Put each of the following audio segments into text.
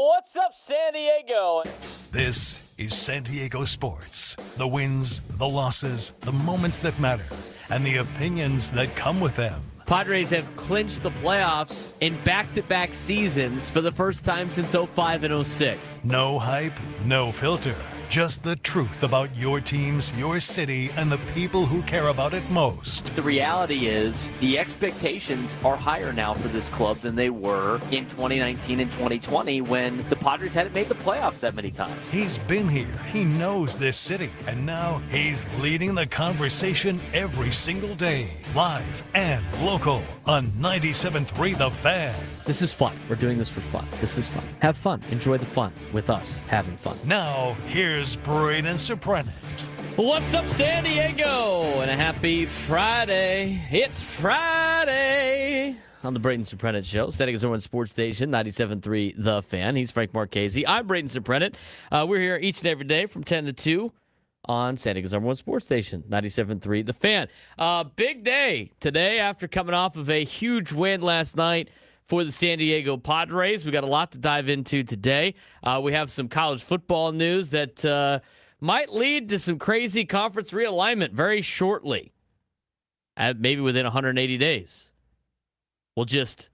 What's up, San Diego? This is San Diego sports. The wins, the losses, the moments that matter, and the opinions that come with them. Padres have clinched the playoffs in back-to-back seasons for the first time since 05 and 06. No hype, no filter. Just the truth about your teams, your city, and the people who care about it most. The reality is the expectations are higher now for this club than they were in 2019 and 2020 when the Padres hadn't made the playoffs that many times. He's been here. He knows this city. And now he's leading the conversation every single day. Live and local on 97.3 The Fan. This is fun. We're doing this for fun. This is fun. Have fun. Enjoy the fun with us having fun. Now, here's Braden Surprenant. What's up, San Diego? And a happy Friday. It's Friday on the Braden Surprenant Show. San Diego's #1 sports station, 97.3 The Fan. He's Frank Marchese. I'm Braden Surprenant. We're here each and every day from 10 to 2 on San Diego's #1 sports station, 97.3 The Fan. Big day today after coming off of a huge win last night for the San Diego Padres. We got a lot to dive into today. We have some college football news that might lead to some crazy conference realignment very shortly, maybe within 180 days. We'll just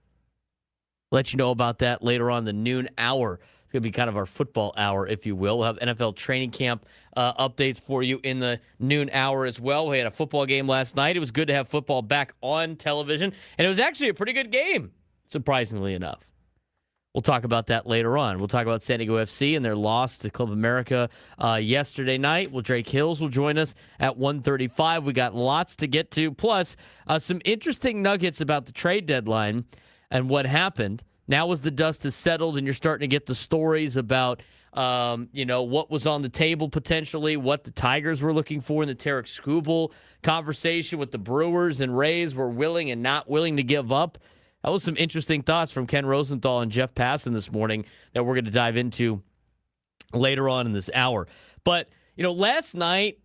let you know about that later on the noon hour. It's going to be kind of our football hour, if you will. We'll have NFL training camp updates for you in the noon hour as well. We had a football game last night. It was good to have football back on television, and it was actually a pretty good game, surprisingly enough. We'll talk about that later on. We'll talk about San Diego FC and their loss to Club America yesterday night. Drake Hills will join us at 1:35. We got lots to get to, plus some interesting nuggets about the trade deadline and what happened. Now as the dust has settled and you're starting to get the stories about what was on the table potentially, what the Tigers were looking for in the Tarek Skubal conversation with the Brewers and Rays were willing and not willing to give up. That was some interesting thoughts from Ken Rosenthal and Jeff Passan this morning that we're going to dive into later on in this hour. But, last night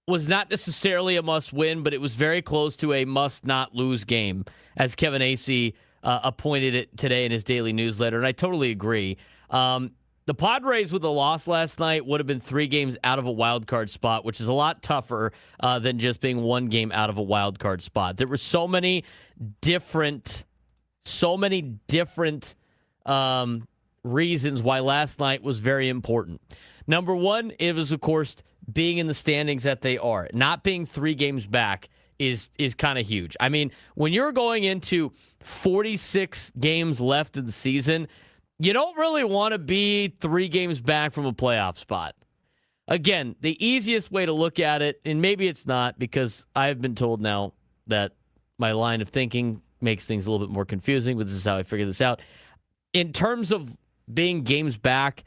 was not necessarily a must-win, but it was very close to a must-not-lose game, as Kevin Acee appointed it today in his daily newsletter, and I totally agree. The Padres with a loss last night would have been 3 games out of a wild card spot, which is a lot tougher than just being 1 game out of a wild card spot. There were so many different reasons why last night was very important. Number one, it was, of course, being in the standings that they are. Not being 3 games back is kind of huge. I mean, when you're going into 46 games left in the season, you don't really want to be 3 games back from a playoff spot. Again, the easiest way to look at it, and maybe it's not because I've been told now that my line of thinking makes things a little bit more confusing, but this is how I figure this out. In terms of being games back,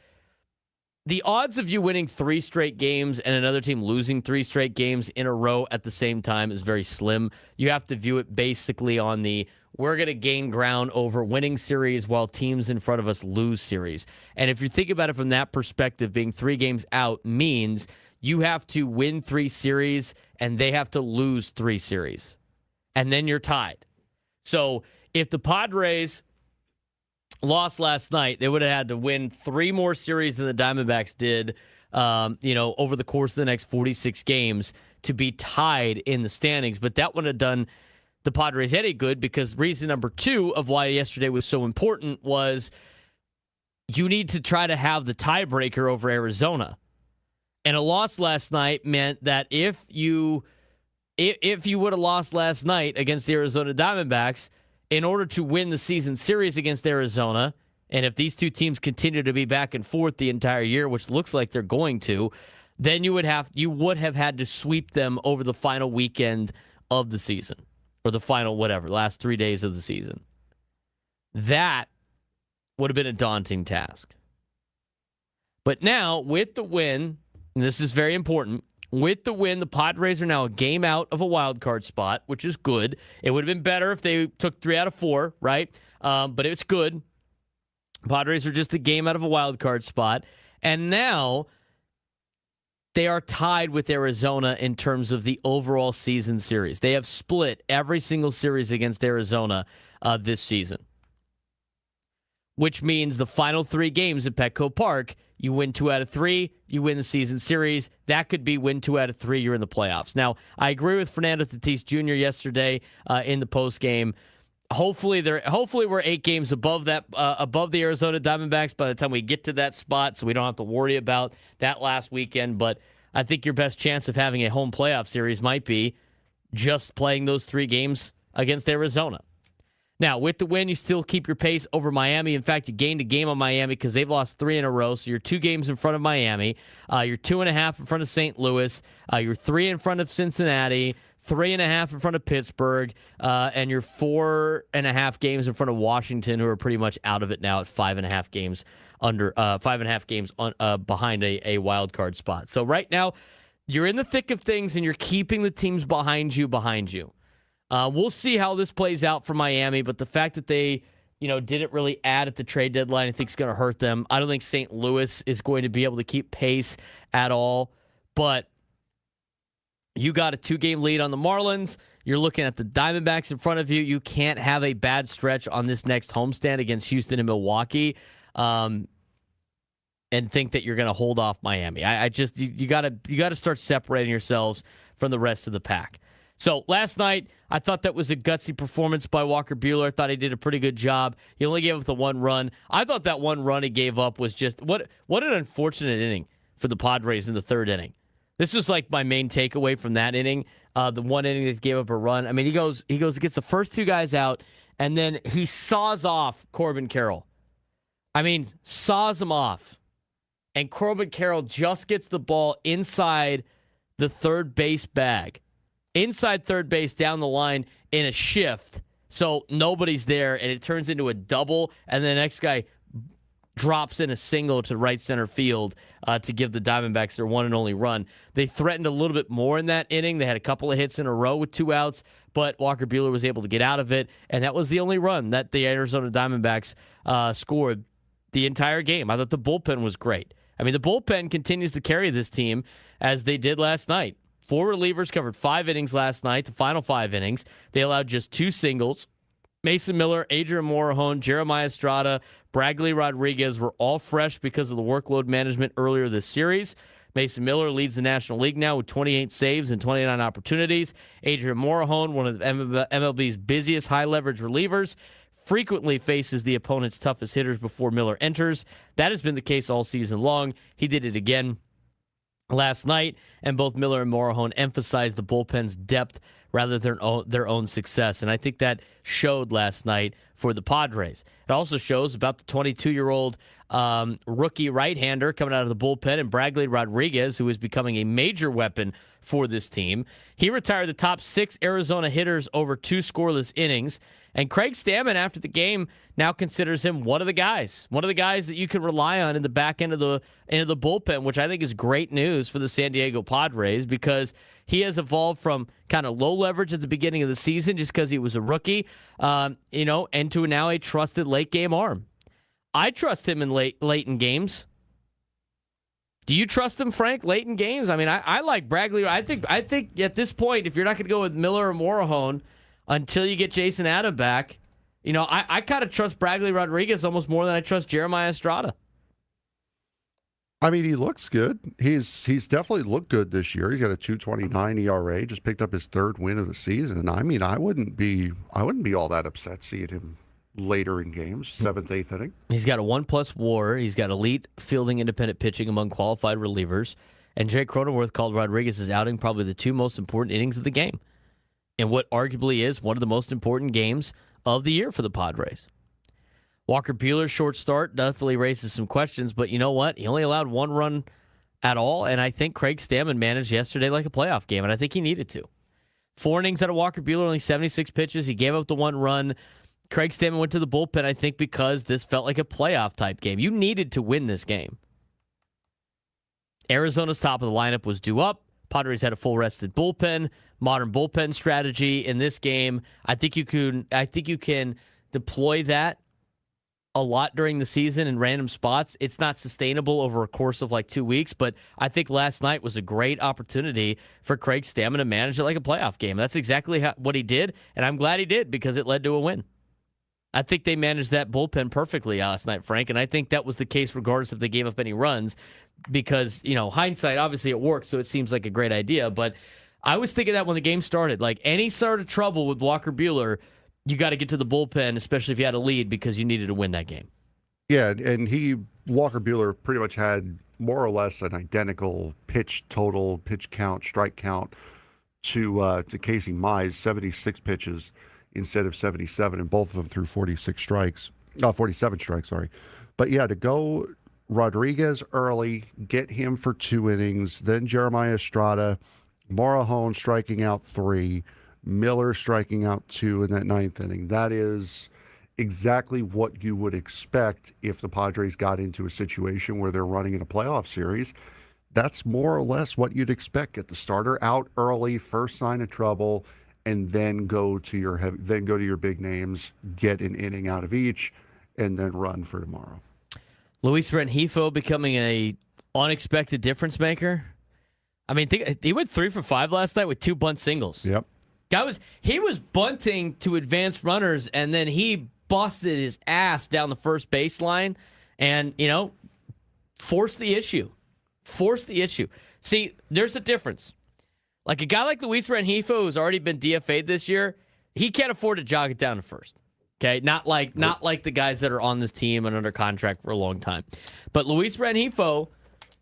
the odds of you winning 3 straight games and another team losing 3 straight games in a row at the same time is very slim. You have to view it basically on the we're going to gain ground over winning series while teams in front of us lose series. And if you think about it from that perspective, being 3 games out means you have to win 3 series and they have to lose 3 series. And then you're tied. So if the Padres lost last night, they would have had to win 3 more series than the Diamondbacks did, over the course of the next 46 games to be tied in the standings. But that would have done the Padres any good, because reason number 2 of why yesterday was so important was you need to try to have the tiebreaker over Arizona. And a loss last night meant that if you would have lost last night against the Arizona Diamondbacks, in order to win the season series against Arizona, and if these 2 teams continue to be back and forth the entire year, which looks like they're going to, then you would have had to sweep them over the final weekend of the season, or the final last 3 days of the season. That would have been a daunting task. But now, with the win, and this is very important, with the win, the Padres are now a game out of a wild card spot, which is good. It would have been better if they took 3 out of 4, right? But it's good. Padres are just a game out of a wild card spot. And now they are tied with Arizona in terms of the overall season series. They have split every single series against Arizona this season. which means the final 3 games at Petco Park, you win 2 out of 3, you win the season series. That could be win 2 out of 3, you're in the playoffs. Now, I agree with Fernando Tatis Jr. yesterday in the postgame. Hopefully we're 8 games above that, above the Arizona Diamondbacks by the time we get to that spot, so we don't have to worry about that last weekend. But I think your best chance of having a home playoff series might be just playing those 3 games against Arizona. Now, with the win, you still keep your pace over Miami. In fact, you gained a game on Miami because they've lost 3 in a row. So you're 2 games in front of Miami. You're 2.5 in front of St. Louis. You're 3 in front of Cincinnati. 3.5 in front of Pittsburgh. And you're 4.5 games in front of Washington, who are pretty much out of it now at 5.5 games under 5.5 games behind a wild card spot. So right now, you're in the thick of things, and you're keeping the teams behind you. We'll see how this plays out for Miami, but the fact that they, didn't really add at the trade deadline, I think is going to hurt them. I don't think St. Louis is going to be able to keep pace at all, but you got a 2-game lead on the Marlins. You're looking at the Diamondbacks in front of you. You can't have a bad stretch on this next homestand against Houston and Milwaukee, and think that you're going to hold off Miami. You got to start separating yourselves from the rest of the pack. So last night, I thought that was a gutsy performance by Walker Buehler. I thought he did a pretty good job. He only gave up the 1 run. I thought that 1 run he gave up was just what an unfortunate inning for the Padres in the 3rd inning. This was like my main takeaway from that inning. The 1 inning that gave up a run. I mean, he goes, gets the first 2 guys out, and then he saws off Corbin Carroll. I mean, saws him off. And Corbin Carroll just gets the ball inside the third base bag. Inside third base down the line in a shift, so nobody's there, and it turns into a double, and the next guy drops in a single to right center field to give the Diamondbacks their 1 and only run. They threatened a little bit more in that inning. They had a couple of hits in a row with 2 outs, but Walker Buehler was able to get out of it, and that was the only run that the Arizona Diamondbacks scored the entire game. I thought the bullpen was great. I mean, the bullpen continues to carry this team as they did last night. 4 relievers covered 5 innings last night, the final 5 innings. They allowed just 2 singles. Mason Miller, Adrian Morejon, Jeremiah Estrada, Bradley Rodriguez were all fresh because of the workload management earlier this series. Mason Miller leads the National League now with 28 saves and 29 opportunities. Adrian Morejon, one of MLB's busiest high-leverage relievers, frequently faces the opponent's toughest hitters before Miller enters. That has been the case all season long. He did it again last night, and both Miller and Morejon emphasized the bullpen's depth rather than their own success. And I think that showed last night for the Padres. It also shows about the 22-year-old rookie right-hander coming out of the bullpen, and Bradley Rodriguez, who is becoming a major weapon for this team. He retired the top 6 Arizona hitters over 2 scoreless innings. And Craig Stammen, after the game, now considers him one of the guys that you can rely on in the back end of the bullpen, which I think is great news for the San Diego Padres, because he has evolved from kind of low leverage at the beginning of the season just because he was a rookie, and to now a trusted late game arm. I trust him in late in games. Do you trust him, Frank, late in games? I mean, I like Bradley. I think at this point, if you're not going to go with Miller or Morejon until you get Jason Adam back, I kind of trust Bradley Rodriguez almost more than I trust Jeremiah Estrada. I mean, he looks good. He's definitely looked good this year. He's got a 2.29 ERA. Just picked up his 3rd win of the season. I mean, I wouldn't be all that upset seeing him later in games, 7th, 8th inning. He's got a 1+ WAR. He's got elite fielding, independent pitching among qualified relievers. And Jake Cronenworth called Rodriguez's outing probably the 2 most important innings of the game, in what arguably is one of the most important games of the year for the Padres. Walker Buehler's short start definitely raises some questions, but you know what? He only allowed 1 run at all, and I think Craig Stammen managed yesterday like a playoff game, and I think he needed to. 4 innings out of Walker Buehler, only 76 pitches. He gave up the 1 run. Craig Stammen went to the bullpen, I think, because this felt like a playoff-type game. You needed to win this game. Arizona's top of the lineup was due up. Padres had a full-rested bullpen, modern bullpen strategy in this game. I think you can deploy that a lot during the season in random spots. It's not sustainable over a course of like 2 weeks, but I think last night was a great opportunity for Craig Stammen to manage it like a playoff game. That's exactly what he did, and I'm glad he did because it led to a win. I think they managed that bullpen perfectly last night, Frank, and I think that was the case regardless if they gave up any runs because, hindsight, obviously it worked, so it seems like a great idea, but I was thinking that when the game started. Like, any sort of trouble with Walker Buehler, you got to get to the bullpen, especially if you had a lead, because you needed to win that game. Yeah, and Walker Buehler pretty much had more or less an identical pitch total, pitch count, strike count to Casey Mize, 76 pitches instead of 77, and both of them threw 47 strikes, sorry. But yeah, to go Rodriguez early, get him for 2 innings, then Jeremiah Estrada, Morejon striking out 3, Miller striking out 2 in that 9th inning. That is exactly what you would expect if the Padres got into a situation where they're running in a playoff series. That's more or less what you'd expect. Get the starter out early, first sign of trouble, and then go to your big names, get an inning out of each, and then run for tomorrow. Luis Rengifo becoming a unexpected difference maker. I mean, he went 3 for 5 last night with 2 bunt singles. Yep. He was bunting to advance runners, and then he busted his ass down the first baseline and, forced the issue. See, there's a difference. Like a guy like Luis Rengifo, who's already been DFA'd this year, he can't afford to jog it down to first. Okay, not like the guys that are on this team and under contract for a long time. But Luis Rengifo,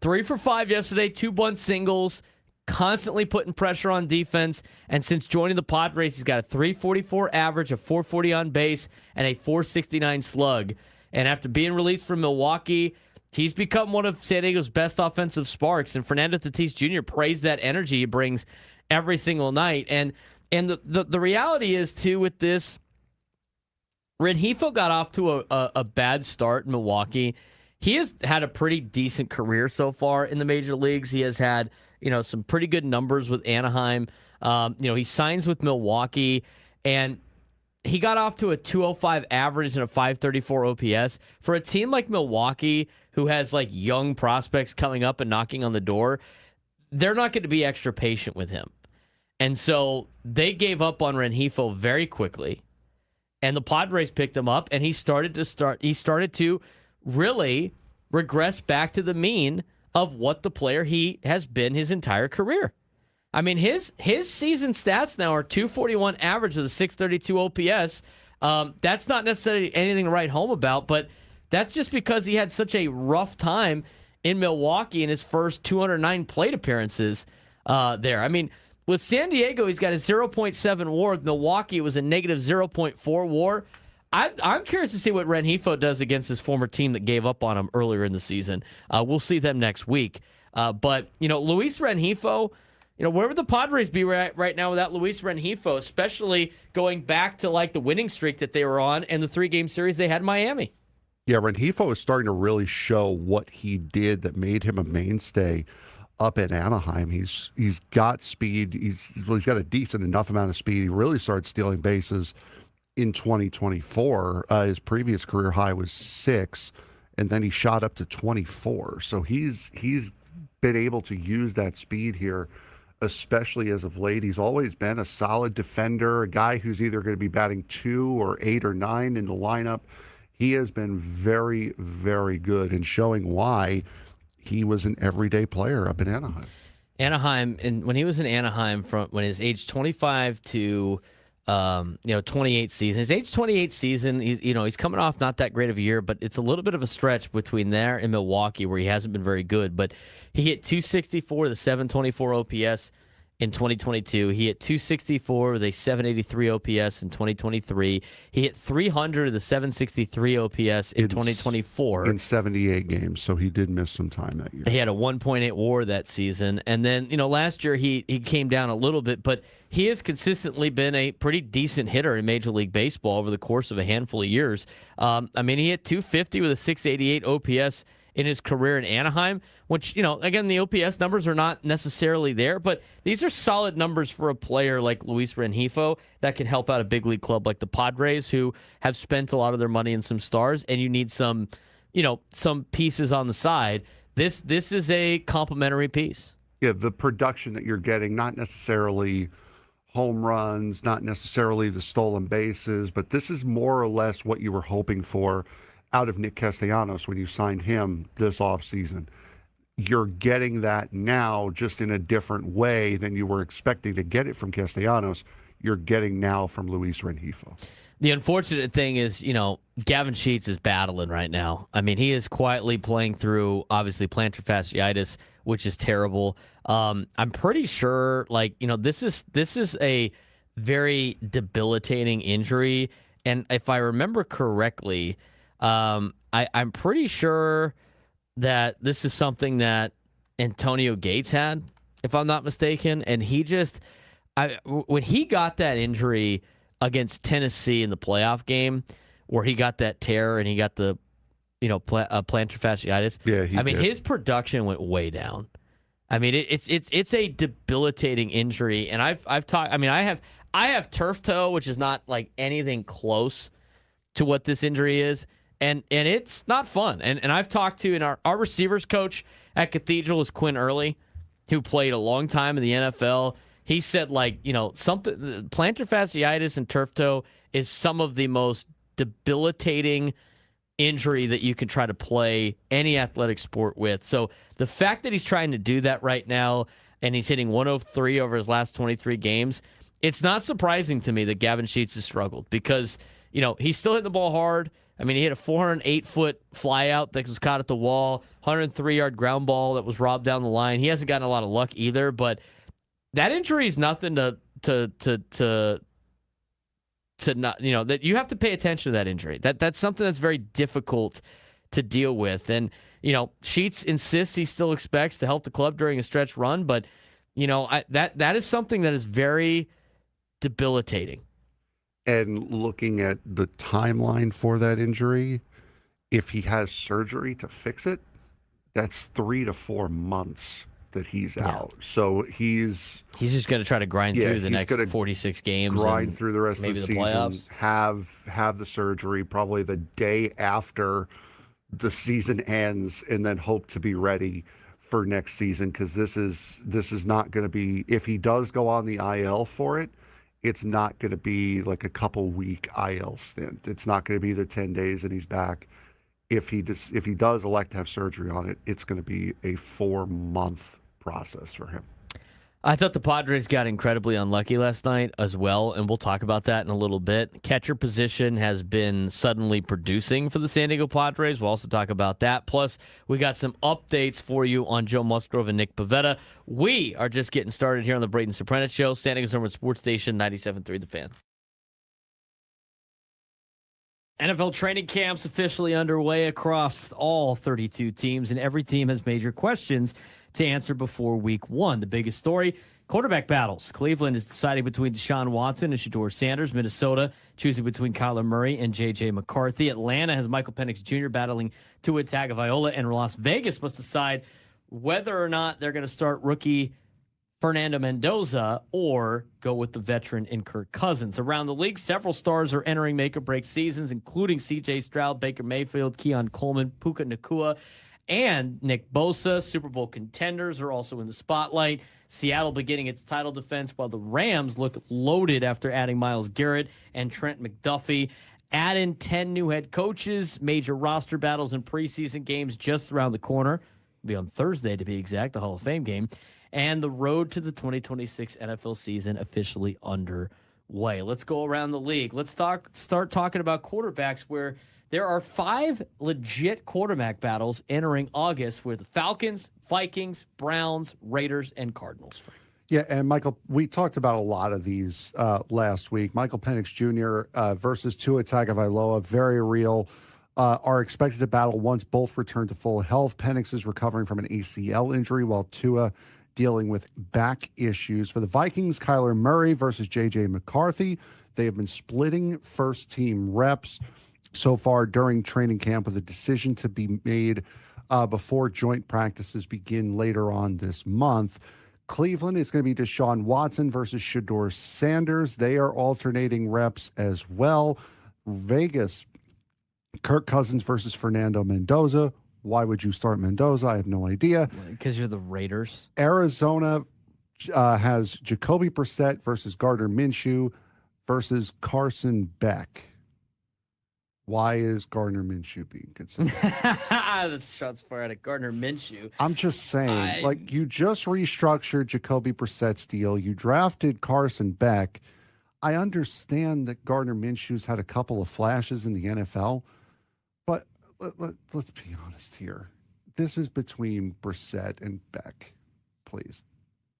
3 for 5 yesterday, 2 bunt singles, constantly putting pressure on defense. And since joining the Padres, he's got a 344 average, a 440 on base, and a 469 slug. And after being released from Milwaukee, he's become one of San Diego's best offensive sparks. And Fernando Tatis Jr. praised that energy he brings every single night. And the reality is, too, with this, Rengifo got off to a bad start in Milwaukee. He has had a pretty decent career so far in the major leagues. He has had, some pretty good numbers with Anaheim. He signs with Milwaukee, and he got off to a 205 average and a 534 OPS. For a team like Milwaukee, who has like young prospects coming up and knocking on the door, they're not going to be extra patient with him. And so they gave up on Rengifo very quickly. And the Padres picked him up, and he started to really regress back to the mean of what the player he has been his entire career. I mean, his season stats now are 241 average with a 632 OPS. That's not necessarily anything to write home about, but that's just because he had such a rough time in Milwaukee in his first 209 plate appearances there. I mean, with San Diego, he's got a 0.7 WAR. With Milwaukee, it was a negative 0.4 WAR. I'm curious to see what Rengifo does against his former team that gave up on him earlier in the season. We'll see them next week. But Luis Rengifo, where would the Padres be right now without Luis Rengifo, especially going back to like the winning streak that they were on and the 3-game series they had in Miami? Yeah, Rengifo is starting to really show what he did that made him a mainstay up in Anaheim. He's got speed. He's got a decent enough amount of speed. He really started stealing bases in 2024. His previous career high was 6, and then he shot up to 24. So he's been able to use that speed here, especially as of late. He's always been a solid defender, a guy who's either going to be batting 2 or 8 or 9 in the lineup. He has been very, very good in showing why he was an everyday player up in Anaheim. And when he was in Anaheim, from when his age 25 to 28 season. His age 28 season, he's coming off not that great of a year, but it's a little bit of a stretch between there and Milwaukee where he hasn't been very good. But he hit 264 with a 724 OPS in 2022. He hit 264 with a 783 OPS in 2023. He hit 300 with a 763 OPS in 2024. In 78 games, so he did miss some time that year. He had a 1.8 WAR that season. And then, last year he came down a little bit, but he has consistently been a pretty decent hitter in Major League Baseball over the course of a handful of years. He hit 250 with a 688 OPS in his career in Anaheim, which, again, the OPS numbers are not necessarily there, but these are solid numbers for a player like Luis Rengifo that can help out a big league club like the Padres, who have spent a lot of their money in some stars, and you need some pieces on the side. This is a complimentary piece. Yeah, the production that you're getting, not necessarily home runs, not necessarily the stolen bases, but this is more or less what you were hoping for out of Nick Castellanos when you signed him this offseason. You're getting that now just in a different way than you were expecting to get it from Castellanos. You're getting now from Luis Rengifo. The unfortunate thing is, Gavin Sheets is battling right now. I mean, he is quietly playing through, obviously, plantar fasciitis, which is terrible. I'm pretty sure, this is a very debilitating injury. And if I remember correctly, I'm pretty sure that this is something that Antonio Gates had, if I'm not mistaken. And when he got that injury against Tennessee in the playoff game, where he got that tear and he got the, plantar fasciitis. Yeah, his production went way down. I mean, it's a debilitating injury, and I've talked. I mean, I have turf toe, which is not like anything close to what this injury is. And it's not fun. And I've talked to, and our receivers coach at Cathedral is Quinn Early, who played a long time in the NFL. He said, something, plantar fasciitis and turf toe is some of the most debilitating injury that you can try to play any athletic sport with. So the fact that he's trying to do that right now, and he's hitting 103 over his last 23 games, it's not surprising to me that Gavin Sheets has struggled because, he's still hitting the ball hard. I mean, he hit a 408-foot flyout that was caught at the wall, 103-yard ground ball that was robbed down the line. He hasn't gotten a lot of luck either, but that injury is nothing to not, that you have to pay attention to that injury. That's something that's very difficult to deal with. And, Sheets insists he still expects to help the club during a stretch run, but, that is something that is very debilitating. And looking at the timeline for that injury, if he has surgery to fix it, that's 3 to 4 months that he's out. So he's just going to try to grind through the next 46 games. Grind through the rest of the season. Playoffs. Have the surgery probably the day after the season ends, and then hope to be ready for next season, because this is not going to be, if he does go on the IL for it, it's not going to be like a couple week IL stint. It's not going to be the 10 days and he's back. If he does elect to have surgery on it, it's going to be a 4-month process for him. I thought the Padres got incredibly unlucky last night as well, and we'll talk about that in a little bit. Catcher position has been suddenly producing for the San Diego Padres. We'll also talk about that. Plus, we got some updates for you on Joe Musgrove and Nick Pivetta. We are just getting started here on the Braden Surprenant Show, San Diego's number one sports station, 97.3 The Fan. NFL training camps officially underway across all 32 teams, and every team has major questions to answer before week one. The biggest story, quarterback battles. Cleveland is deciding between Deshaun Watson and Shedeur Sanders. Minnesota choosing between Kyler Murray and J.J. McCarthy. Atlanta has Michael Penix Jr. battling Tua Tagovailoa, and Las Vegas must decide whether or not they're going to start rookie Fernando Mendoza or go with the veteran in Kirk Cousins. Around the league, several stars are entering make-or-break seasons, including C.J. Stroud, Baker Mayfield, Keon Coleman, Puka Nacua, and Nick Bosa. Super Bowl contenders are also in the spotlight. Seattle beginning its title defense, while the Rams look loaded after adding Myles Garrett and Trent McDuffie. Add in 10 new head coaches, major roster battles and preseason games just around the corner. It'll be on Thursday, to be exact, the Hall of Fame game. And the road to the 2026 NFL season officially underway. Let's go around the league. Let's start talking about quarterbacks, where there are 5 legit quarterback battles entering August with the Falcons, Vikings, Browns, Raiders, and Cardinals. Yeah, and Michael, we talked about a lot of these last week. Michael Penix Jr. Versus Tua Tagovailoa, very real. Are expected to battle once both return to full health. Penix is recovering from an ACL injury, while Tua dealing with back issues. For the Vikings, Kyler Murray versus J.J. McCarthy. They have been splitting first-team reps so far during training camp, with a decision to be made before joint practices begin later on this month. Cleveland is going to be Deshaun Watson versus Shedeur Sanders. They are alternating reps as well. Vegas, Kirk Cousins versus Fernando Mendoza. Why would you start Mendoza? I have no idea. Because you're the Raiders. Arizona, has Jacoby Brissett versus Gardner Minshew versus Carson Beck. Why is Gardner Minshew being considered? That's shots fired at Gardner Minshew. I'm just saying, you just restructured Jacoby Brissett's deal. You drafted Carson Beck. I understand that Gardner Minshew's had a couple of flashes in the NFL, but let's be honest here. This is between Brissett and Beck, please.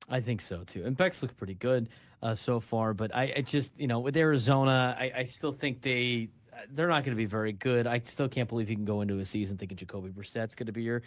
I think so, too. And Beck's looked pretty good so far, but I just, with Arizona, I still think they're not going to be very good. I still can't believe you can go into a season thinking Jacoby Brissett's going to be your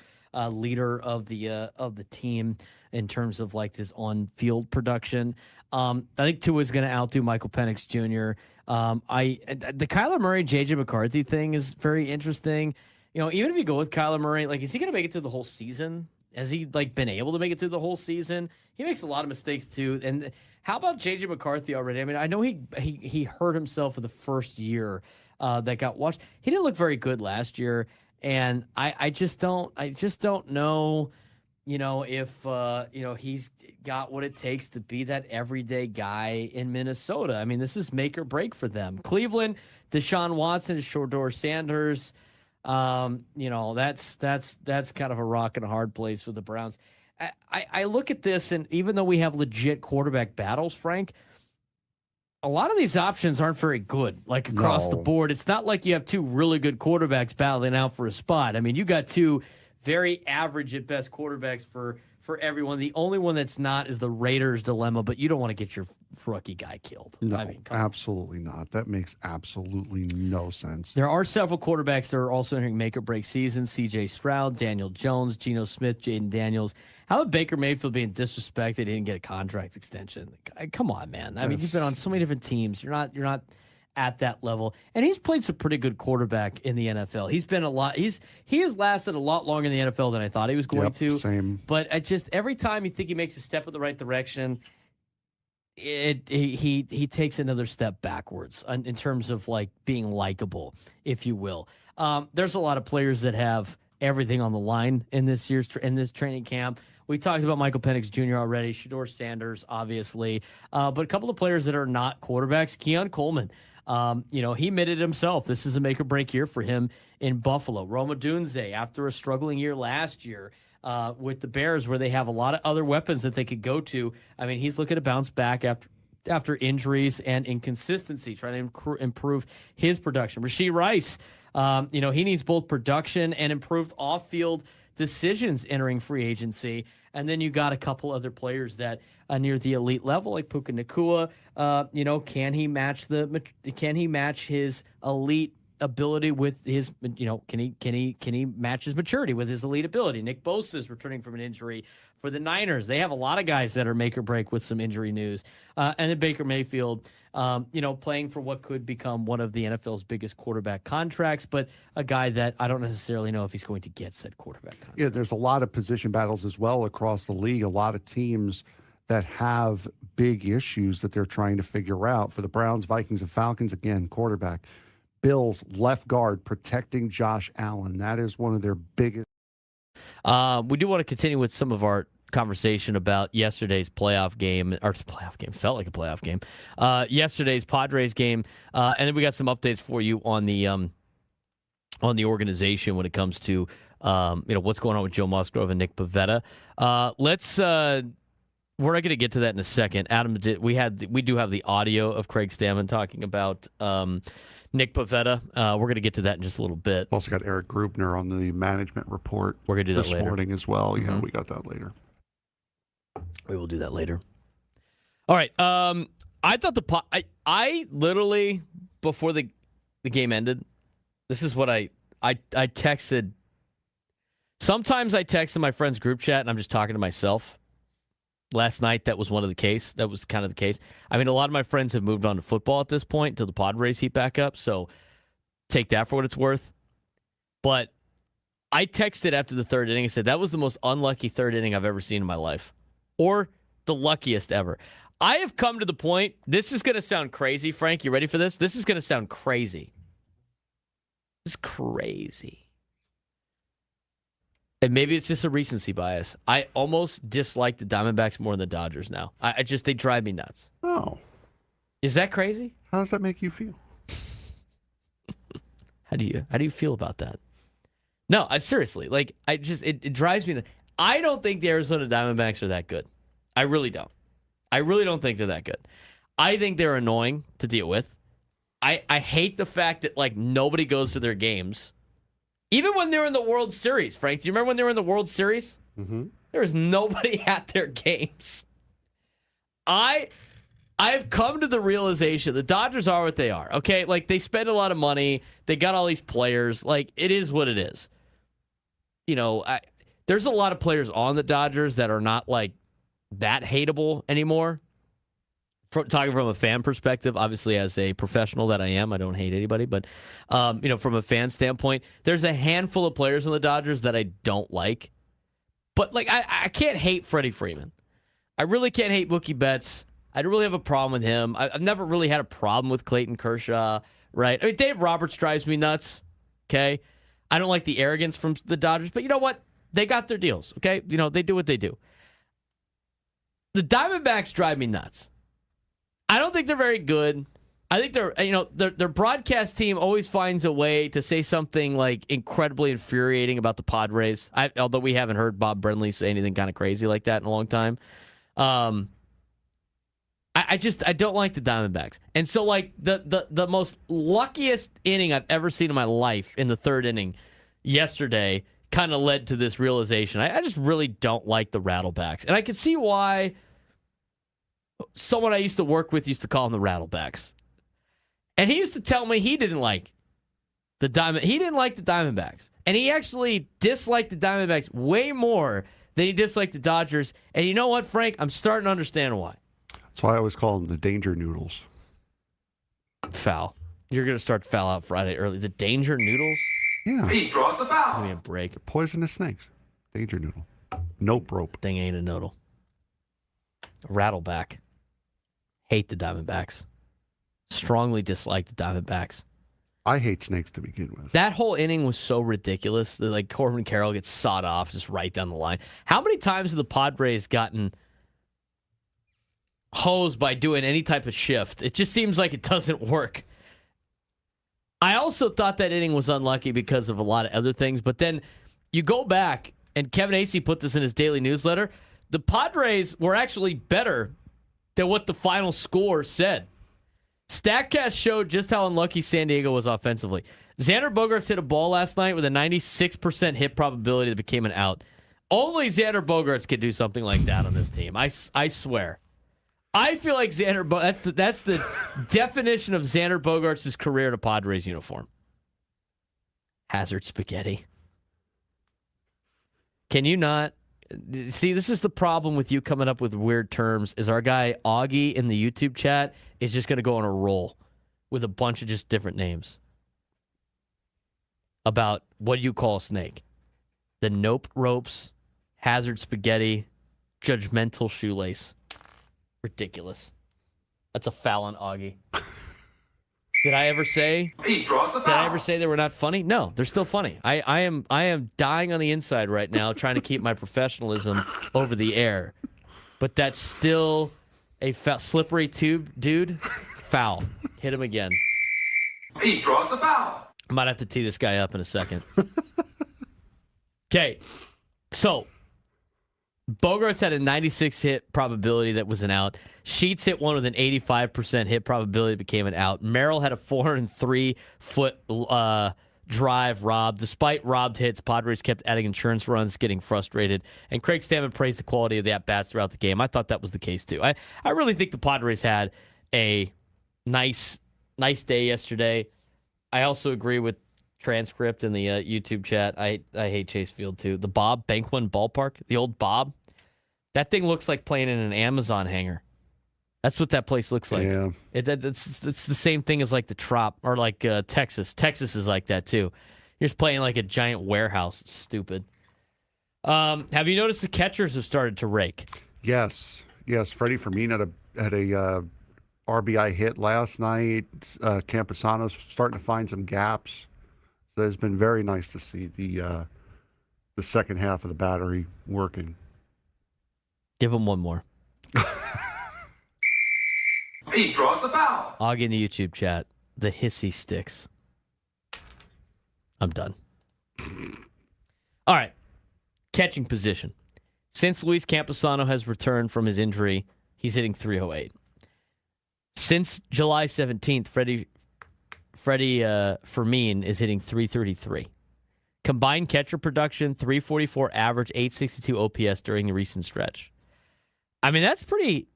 leader of the team in terms of this on-field production. I think Tua is going to outdo Michael Penix Jr. The Kyler Murray, J.J. McCarthy thing is very interesting. Even if you go with Kyler Murray, is he going to make it through the whole season? Has he been able to make it through the whole season? He makes a lot of mistakes too. And how about J.J. McCarthy already? I mean, I know he hurt himself for the first year that got watched. He didn't look very good last year, and I just don't know, if he's got what it takes to be that everyday guy in Minnesota. I mean, this is make or break for them. Cleveland, Deshaun Watson, Shedeur Sanders. That's kind of a rock and a hard place for the Browns. I look at this, and even though we have legit quarterback battles, Frank, a lot of these options aren't very good, across the board. It's not like you have two really good quarterbacks battling out for a spot. I mean, you got two very average at best quarterbacks for everyone. The only one that's not is the Raiders' dilemma, but you don't want to get your rookie guy killed. No, absolutely not. That makes absolutely no sense. There are several quarterbacks that are also entering make or break seasons. C.J. Stroud, Daniel Jones, Geno Smith, Jaden Daniels. How about Baker Mayfield being disrespected? He didn't get a contract extension. Come on, man. I mean, he's been on so many different teams. You're not at that level. And he's played some pretty good quarterback in the NFL. He's been he has lasted a lot longer in the NFL than I thought he was going to. Same. But every time you think he makes a step in the right direction, he takes another step backwards in terms of being likable, if you will. There's a lot of players that have everything on the line in this training camp. We talked about Michael Penix Jr. already, Shedeur Sanders, obviously, but a couple of players that are not quarterbacks. Keon Coleman, he admitted himself this is a make or break year for him in Buffalo. Rome Odunze, after a struggling year last year with the Bears, where they have a lot of other weapons that they could go to. I mean, he's looking to bounce back after injuries and inconsistency, trying to improve his production. Rashee Rice, he needs both production and improved off-field decisions entering free agency. And then you got a couple other players that are near the elite level, like Puka Nacua. Can he match his elite ability with his, can he match his maturity with his elite ability? Nick Bosa is returning from an injury for the Niners. They have a lot of guys that are make or break with some injury news. And then Baker Mayfield, playing for what could become one of the NFL's biggest quarterback contracts, but a guy that I don't necessarily know if he's going to get said quarterback contract. Yeah, there's a lot of position battles as well across the league. A lot of teams that have big issues that they're trying to figure out. For the Browns, Vikings, and Falcons, again, quarterback. Bills, left guard, protecting Josh Allen. That is one of their biggest. We do want to continue with some of our conversation about yesterday's playoff game, felt like a playoff game. Yesterday's Padres game, and then we got some updates for you on the organization when it comes to what's going on with Joe Musgrove and Nick Pivetta. We're not going to get to that in a second. Adam, we do have the audio of Craig Stammen talking about Nick Pivetta. We're going to get to that in just a little bit. Also got Eric Grubner on the management report. We're going to do that this later. Morning as well. Mm-hmm. Yeah, we got that later. We will do that later. All right. I thought I literally, before the game ended, this is what I texted. Sometimes I text in my friend's group chat and I'm just talking to myself. Last night, that was kind of the case. I mean, a lot of my friends have moved on to football at this point until the Padres heat back up, so take that for what it's worth. But I texted after the third inning and said, that was the most unlucky third inning I've ever seen in my life, or the luckiest ever. I have come to the point, this is going to sound crazy, Frank. You ready for this? This is going to sound crazy. This is crazy. And maybe it's just a recency bias. I almost dislike the Diamondbacks more than the Dodgers now. They drive me nuts. Oh. Is that crazy? How does that make you feel? How do you feel about that? No, seriously. Like, it drives me nuts. I don't think the Arizona Diamondbacks are that good. I really don't. I really don't think they're that good. I think they're annoying to deal with. I hate the fact that, like, nobody goes to their games. Even when they were in the World Series, Frank. Do you remember when they were in the World Series? Mm-hmm. There was nobody at their games. I've come to the realization the Dodgers are what they are, okay? Like, they spend a lot of money. They got all these players. Like, it is what it is. You know, there's a lot of players on the Dodgers that are not, like, that hateable anymore. Talking from a fan perspective, obviously as a professional that I am, I don't hate anybody. But, from a fan standpoint, there's a handful of players on the Dodgers that I don't like. But, like, I can't hate Freddie Freeman. I really can't hate Mookie Betts. I don't really have a problem with him. I've never really had a problem with Clayton Kershaw, right? I mean, Dave Roberts drives me nuts, okay? I don't like the arrogance from the Dodgers, but you know what? They got their deals, okay? You know, they do what they do. The Diamondbacks drive me nuts. I don't think they're very good. I think their broadcast team always finds a way to say something like incredibly infuriating about the Padres. Although we haven't heard Bob Brenly say anything kind of crazy like that in a long time. I don't like the Diamondbacks. And so, like, the most luckiest inning I've ever seen in my life in the third inning yesterday kind of led to this realization. I just really don't like the Rattlebacks. And I can see why someone I used to work with used to call them the Rattlebacks. And he used to tell me he didn't like the Diamondbacks. And he actually disliked the Diamondbacks way more than he disliked the Dodgers. And you know what, Frank? I'm starting to understand why. That's why I always call them the Danger Noodles. Foul. You're going to start foul out Friday early. The Danger Noodles? Yeah. He draws the foul. Give me a break. Poisonous snakes. Danger Noodle. Nope rope. Thing ain't a noodle. Rattleback. Hate the Diamondbacks. Strongly dislike the Diamondbacks. I hate snakes to begin with. That whole inning was so ridiculous that, like, Corbin Carroll gets sawed off just right down the line. How many times have the Padres gotten hosed by doing any type of shift? It just seems like it doesn't work. I also thought that inning was unlucky because of a lot of other things, but then you go back, and Kevin Acee put this in his daily newsletter, the Padres were actually better than what the final score said. StatCast showed just how unlucky San Diego was offensively. Xander Bogaerts hit a ball last night with a 96% hit probability that became an out. Only Xander Bogaerts could do something like that on this team. I swear. I feel like that's the definition of Xander Bogaerts' career in a Padres uniform. Hazard spaghetti. Can you not? See, this is the problem with you coming up with weird terms, is our guy Augie in the YouTube chat is just going to go on a roll with a bunch of just different names about what you call a snake. The nope ropes, hazard spaghetti, judgmental shoelace. Ridiculous. That's a foul on Augie. Did I ever say? He draws the foul. Did I ever say they were not funny? No, they're still funny. I am dying on the inside right now, trying to keep my professionalism over the air. But that's still a slippery tube, dude. Foul. Hit him again. He draws the foul. I might have to tee this guy up in a second. Okay, so Bogaerts had a 96 hit probability that was an out. Sheets hit one with an 85% hit probability that became an out. Merrill had a 403-foot drive robbed. Despite robbed hits, Padres kept adding insurance runs, getting frustrated. And Craig Stammen praised the quality of the at-bats throughout the game. I thought that was the case, too. I really think the Padres had a nice day yesterday. I also agree with transcript in the YouTube chat. I hate Chase Field too. The Bob Banquin Ballpark, the old Bob, that thing looks like playing in an Amazon hangar. That's what that place looks like. Yeah, it's the same thing as like the Trop or like Texas. Texas is like that too. You're just playing like a giant warehouse. It's stupid. Have you noticed the catchers have started to rake? Yes. Freddie Fermin had a RBI hit last night. Campusano's starting to find some gaps. So it's been very nice to see the the second half of the battery working. Give him one more. He draws the foul. I'll get in the YouTube chat. The hissy sticks. I'm done. All right. Catching position. Since Luis Camposano has returned from his injury, he's hitting .308. Since July 17th, Freddie Fermin is hitting .333. Combined catcher production, .344 average, .862 OPS during the recent stretch. I mean, that's pretty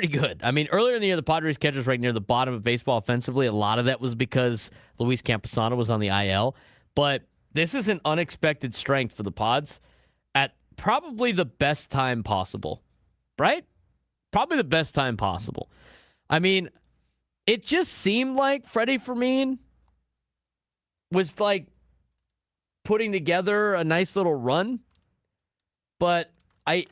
good. I mean, earlier in the year, the Padres catchers right near the bottom of baseball offensively. A lot of that was because Luis Camposano was on the IL. But this is an unexpected strength for the Pods at probably the best time possible, right? Probably the best time possible. I mean, it just seemed like Freddie Fermin was like putting together a nice little run, but it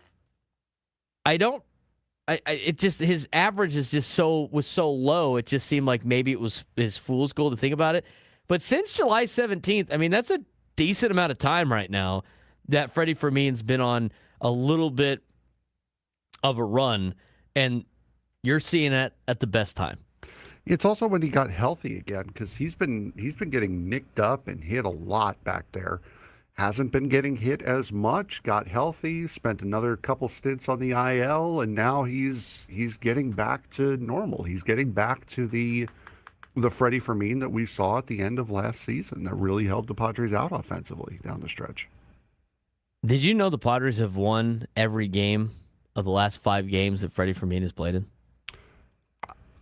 just, his average is just was so low. It just seemed like maybe it was his fool's gold to think about it. But since July 17th, I mean, that's a decent amount of time right now that Freddie Fermin's been on a little bit of a run, and you're seeing it at the best time. It's also when he got healthy again, because he's been getting nicked up and hit a lot back there. Hasn't been getting hit as much. Got healthy, spent another couple stints on the IL, and now he's getting back to normal. He's getting back to the Freddie Fermin that we saw at the end of last season that really helped the Padres out offensively down the stretch. Did you know the Padres have won every game of the last 5 games that Freddie Fermin has played in?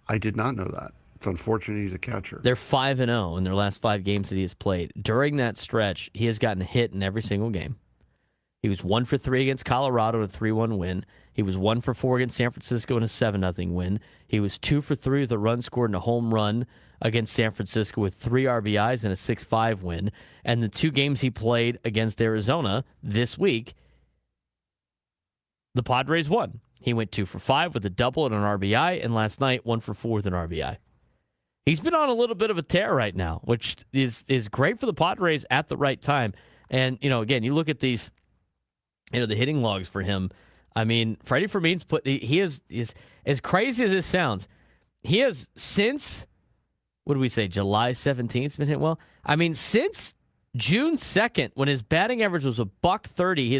I did not know that. It's unfortunate he's a catcher. They're 5-0 in their last 5 games that he has played. During that stretch, he has gotten a hit in every single game. He was 1 for 3 against Colorado in a 3-1 win. He was 1 for 4 against San Francisco in a 7-0 win. He was 2 for 3 with a run scored in a home run against San Francisco with 3 RBIs and a 6-5 win. And the 2 games he played against Arizona this week, the Padres won. He went 2 for 5 with a double and an RBI, and last night 1 for 4 with an RBI. He's been on a little bit of a tear right now, which is great for the Padres at the right time. And, again, you look at these, the hitting logs for him. I mean, Freddie Fermin's he is as crazy as this sounds, he has since, what do we say, July 17th been hit well? I mean, since June 2nd, when his batting average was $130, he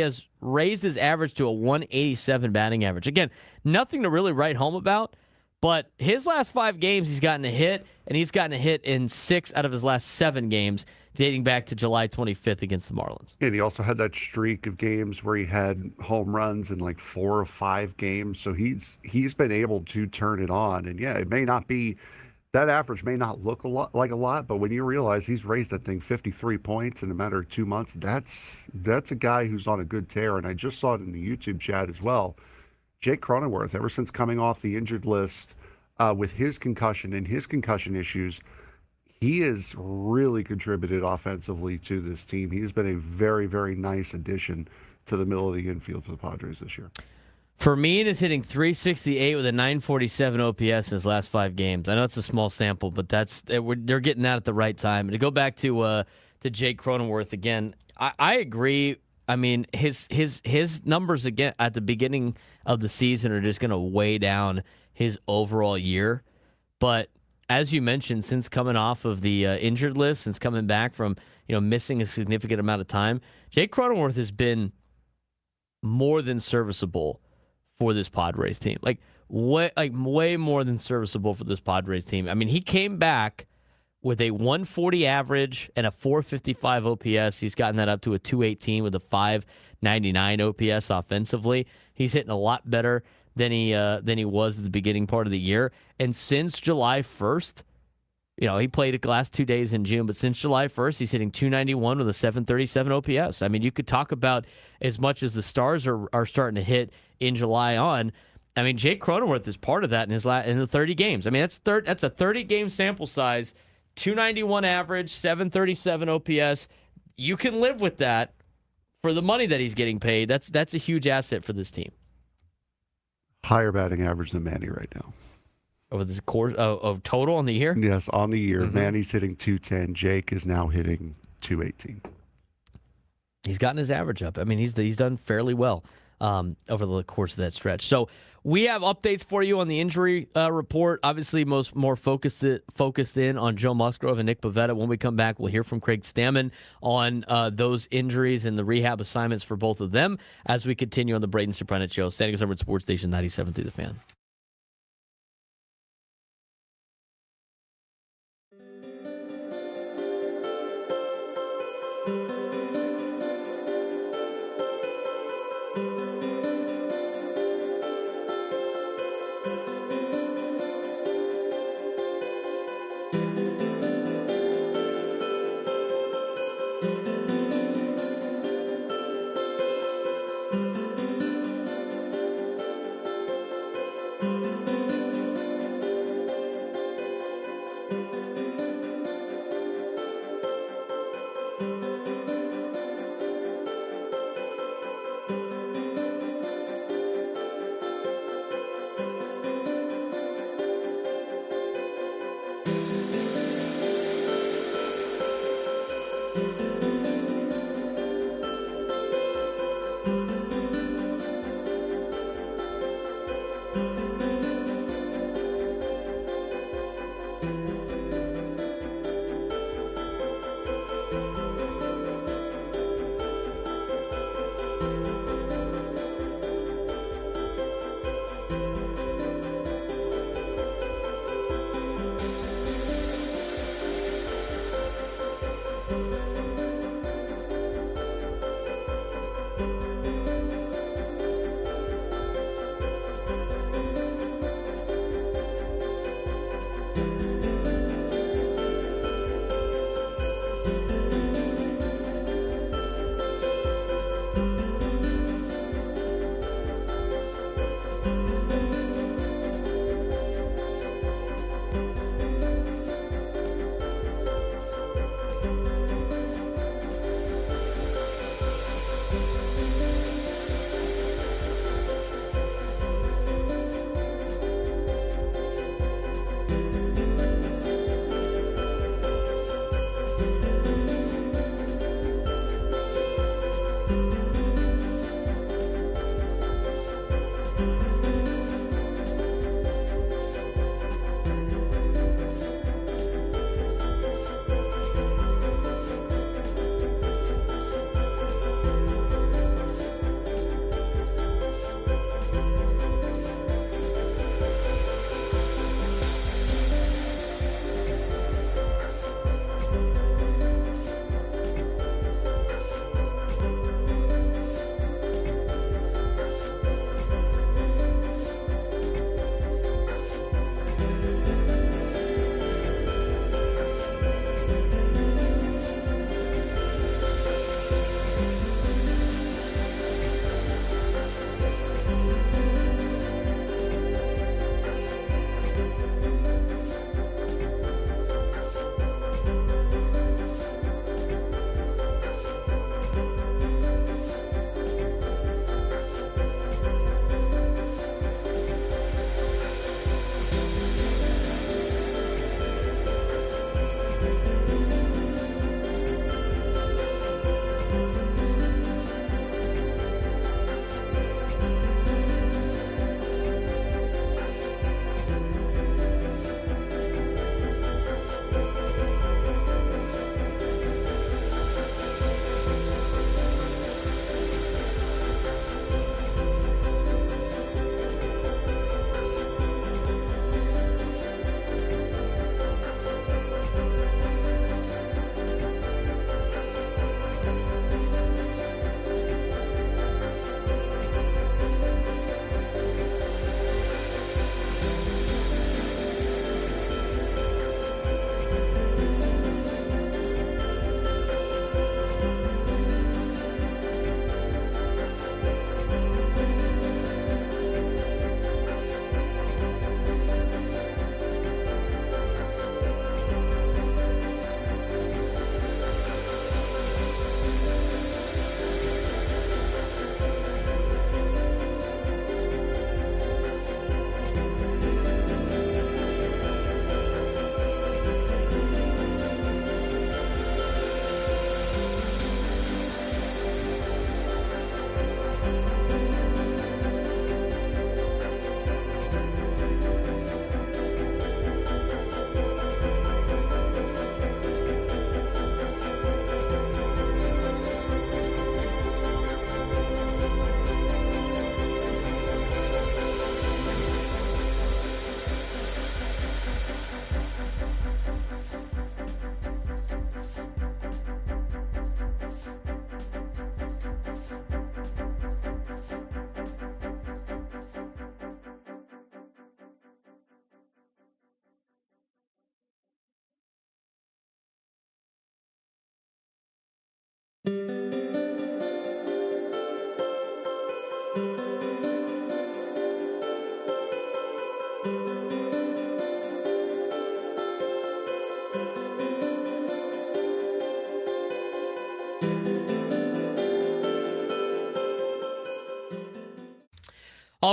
has raised his average to a 187 batting average. Again, nothing to really write home about, but his last 5 games, he's gotten a hit, and he's gotten a hit in 6 out of his last 7 games, dating back to July 25th against the Marlins. And he also had that streak of games where he had home runs in like 4 or 5 games, so he's been able to turn it on. And yeah, it may not be, that average may not look like a lot, but when you realize he's raised that thing 53 points in a matter of 2 months, that's a guy who's on a good tear. And I just saw it in the YouTube chat as well. Jake Cronenworth, ever since coming off the injured list with his concussion and his concussion issues, he has really contributed offensively to this team. He has been a very, very nice addition to the middle of the infield for the Padres this year. Fermin is hitting .368 with a .947 OPS in his last 5 games. I know it's a small sample, but they're getting that at the right time. And to go back to Jake Cronenworth again, I agree. I mean, his numbers again at the beginning of the season are just going to weigh down his overall year. But as you mentioned, since coming off of the injured list, since coming back from missing a significant amount of time, Jake Cronenworth has been more than serviceable for this Padres team. Way more than serviceable for this Padres team. I mean, he came back with a 140 average and a 455 OPS. He's gotten that up to a 218 with a 599 OPS offensively. He's hitting a lot better than he was at the beginning part of the year. And since July 1st, he played the last 2 days in June, but since July 1st, he's hitting 291 with a 737 OPS. I mean, you could talk about as much as the stars are starting to hit in July on. I mean, Jake Cronenworth is part of that in the 30 games. I mean, that's a 30-game sample size, 291 average, 737 OPS. You can live with that for the money that he's getting paid. That's a huge asset for this team. Higher batting average than Manny right now. Over the course of total on the year? Yes, on the year. Mm-hmm. Manny's hitting 210. Jake is now hitting 218. he's gotten his average up. I mean, he's done fairly well over the course of that stretch. So we have updates for you on the injury report. Obviously, more focused in on Joe Musgrove and Nick Pivetta. When we come back, we'll hear from Craig Stammen on those injuries and the rehab assignments for both of them as we continue on the Braden Surprenant Show. Standing Number Sports Station 97 through the Fan.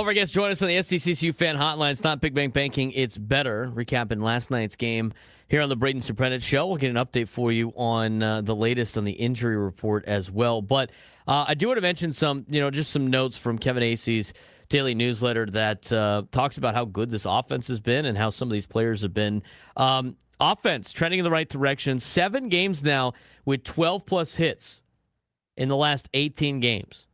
All of our guests join us on the SDCCU Fan Hotline. It's not Big Bang Banking, it's better. Recapping last night's game here on the Braden Surprenant Show. We'll get an update for you on the latest on the injury report as well. But I do want to mention just some notes from Kevin Acey's daily newsletter that talks about how good this offense has been and how some of these players have been. Offense trending in the right direction. 7 games now with 12-plus hits in the last 18 games.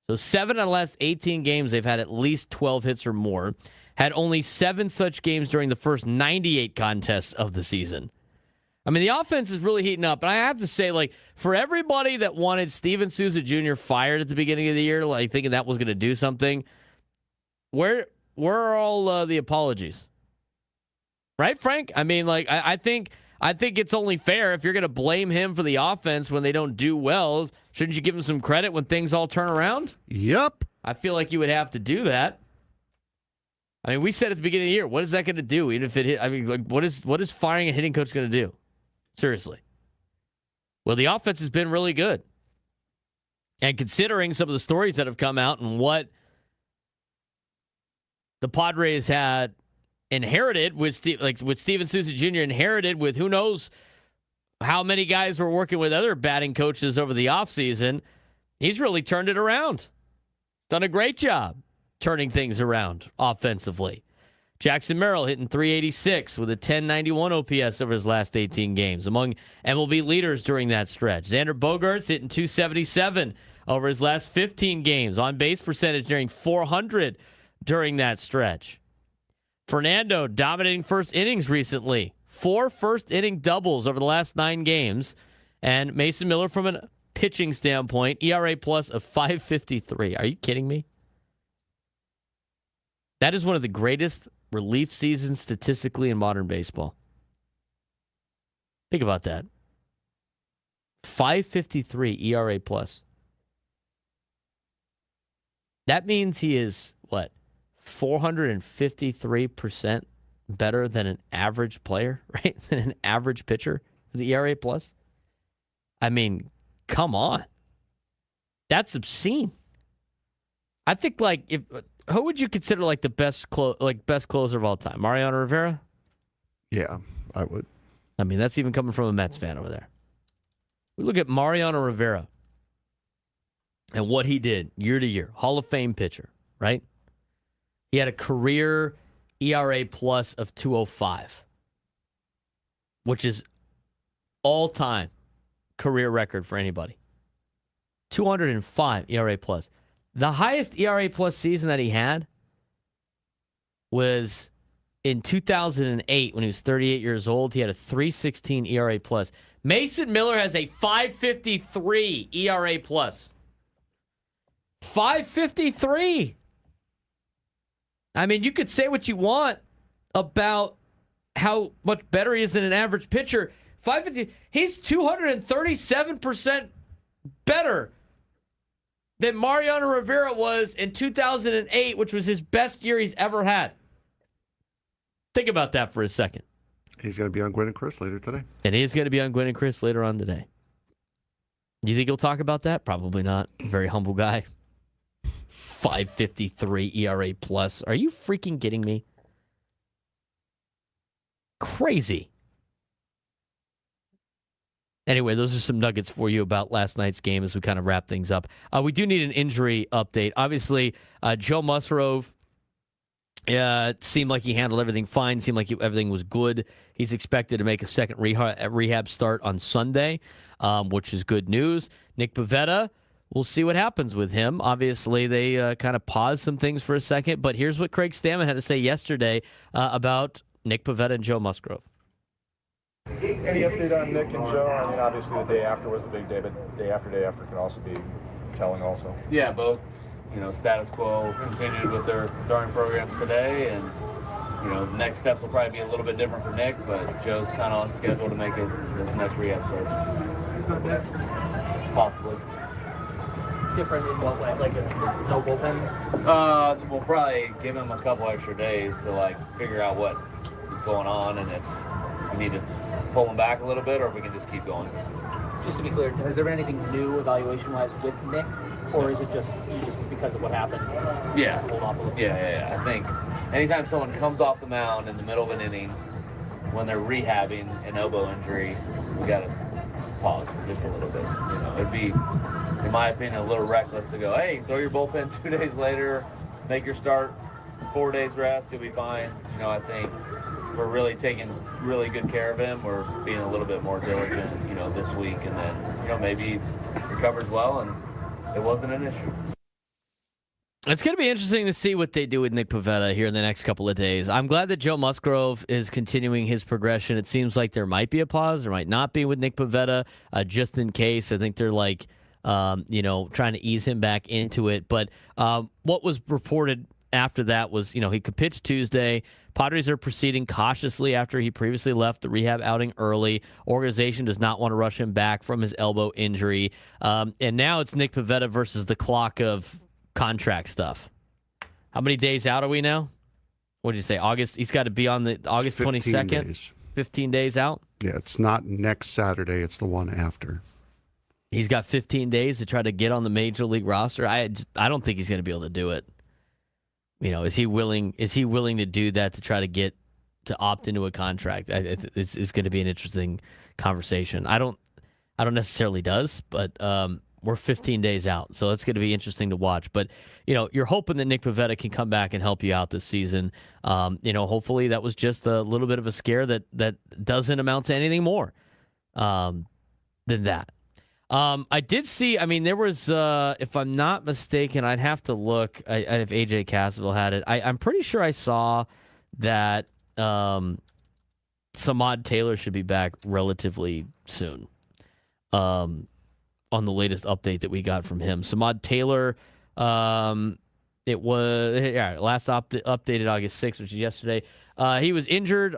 So 7 out of the last 18 games, they've had at least 12 hits or more. Had only 7 such games during the first 98 contests of the season. I mean, the offense is really heating up. And I have to say, for everybody that wanted Steven Souza Jr. fired at the beginning of the year, thinking that was going to do something, where are all the apologies? Right, Frank? I mean, I think it's only fair if you're going to blame him for the offense when they don't do well. Shouldn't you give him some credit when things all turn around? Yep. I feel like you would have to do that. I mean, we said at the beginning of the year, what is that going to do? Even if it hit, I mean, what is firing a hitting coach going to do? Seriously. Well, the offense has been really good. And considering some of the stories that have come out and what the Padres had inherited with Steven Souza Jr. inherited with who knows how many guys were working with other batting coaches over the offseason, he's really turned it around. Done a great job turning things around offensively. Jackson Merrill hitting .386 with a 1091 OPS over his last 18 games, among MLB leaders during that stretch. Xander Bogaerts hitting .277 over his last 15 games. On base percentage nearing .400 during that stretch. Fernando dominating first innings recently. 4 first-inning doubles over the last 9 games. And Mason Miller, from a pitching standpoint, ERA plus of 5.53. Are you kidding me? That is one of the greatest relief seasons statistically in modern baseball. Think about that. 5.53 ERA plus. That means he is, 453% better than an average player, right? Than an average pitcher with the ERA plus. I mean, come on. That's obscene. I think who would you consider the best closer of all time? Mariano Rivera? Yeah, I would. I mean, that's even coming from a Mets fan over there. We look at Mariano Rivera and what he did year to year. Hall of Fame pitcher, right? He had a career ERA plus of 2.05, which is all-time career record for anybody. 205 ERA plus. The highest ERA plus season that he had was in 2008 when he was 38 years old. He had a 3.16 ERA plus. Mason Miller has a 5.53 ERA plus. 5.53. I mean, you could say what you want about how much better he is than an average pitcher. 550. He's 237% better than Mariano Rivera was in 2008, which was his best year he's ever had. Think about that for a second. He's going to be on Gwynn and Chris later today. And he is going to be on Gwynn and Chris later on today. Do you think he'll talk about that? Probably not. Very humble guy. 5.53 ERA plus. Are you freaking kidding me? Crazy. Anyway, those are some nuggets for you about last night's game as we kind of wrap things up. We do need an injury update. Obviously, Joe Musgrove seemed like he handled everything fine. Seemed like everything was good. He's expected to make a second rehab start on Sunday, which is good news. Nick Pivetta, we'll see what happens with him. Obviously, they kind of paused some things for a second, but here's what Craig Stammen had to say yesterday about Nick Pivetta and Joe Musgrove. Any update on Nick and Joe? I mean, obviously the day after was a big day, but day after can also be telling also. Yeah, both, status quo continued with their throwing programs today, and, the next steps will probably be a little bit different for Nick, but Joe's kind of on schedule to make his next rehab start. Possibly. Different in what way? Like no bullpen? We'll probably give him a couple extra days to, figure out what is going on, and if we need to pull him back a little bit, or if we can just keep going. just to be clear, has there been anything new evaluation-wise with Nick, or is it just because of what happened? Yeah. Hold off a little bit? Yeah. I think anytime someone comes off the mound in the middle of an inning when they're rehabbing an elbow injury, we got to pause for just a little bit. It'd be, in my opinion, a little reckless to go, hey, throw your bullpen 2 days later, make your start, 4 days rest, you'll be fine. I think we're really taking really good care of him. We're being a little bit more diligent, this week, and then, maybe recovers well and it wasn't an issue. It's going to be interesting to see what they do with Nick Pivetta here in the next couple of days. I'm glad that Joe Musgrove is continuing his progression. It seems like there might be a pause. There might not be with Nick Pivetta, just in case. I think they're trying to ease him back into it. But what was reported after that was, he could pitch Tuesday. Padres are proceeding cautiously after he previously left the rehab outing early. Organization does not want to rush him back from his elbow injury. And now it's Nick Pivetta versus the clock of contract stuff. How many days out are we now? What did you say? August? He's got to be on the August 22nd. Days. 15 days out? Yeah, it's not next Saturday. It's the one after. He's got 15 days to try to get on the major league roster. I don't think he's going to be able to do it. Is he willing to do that to try to get to opt into a contract? It's going to be an interesting conversation. I don't necessarily does, but we're 15 days out, so it's going to be interesting to watch. But, you're hoping that Nick Pivetta can come back and help you out this season. Hopefully that was just a little bit of a scare that doesn't amount to anything more than that. I did see, there was, if I'm not mistaken, I'd have to look if AJ Cassaville had it. I'm pretty sure I saw that Samad Taylor should be back relatively soon. On the latest update that we got from him. Samad Taylor, it was last updated August 6th, which is yesterday. He was injured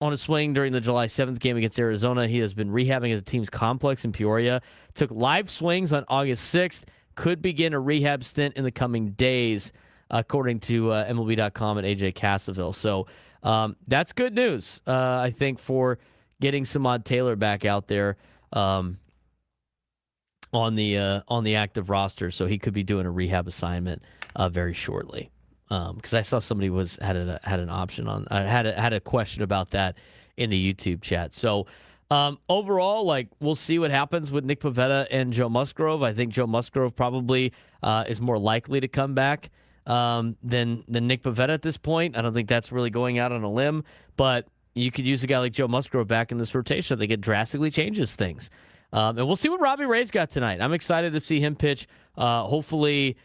on a swing during the July 7th game against Arizona. He has been rehabbing at the team's complex in Peoria. Took live swings on August 6th. Could begin a rehab stint in the coming days, according to MLB.com and AJ Cassaville. So that's good news, I think, for getting Samad Taylor back out there. On the active roster, so he could be doing a rehab assignment very shortly. Because I saw somebody had an option on had a question about that in the YouTube chat. So overall, we'll see what happens with Nick Pivetta and Joe Musgrove. I think Joe Musgrove probably is more likely to come back than Nick Pivetta at this point. I don't think that's really going out on a limb, but you could use a guy like Joe Musgrove back in this rotation. I think it drastically changes things. And we'll see what Robbie Ray's got tonight. I'm excited to see him pitch. Hopefully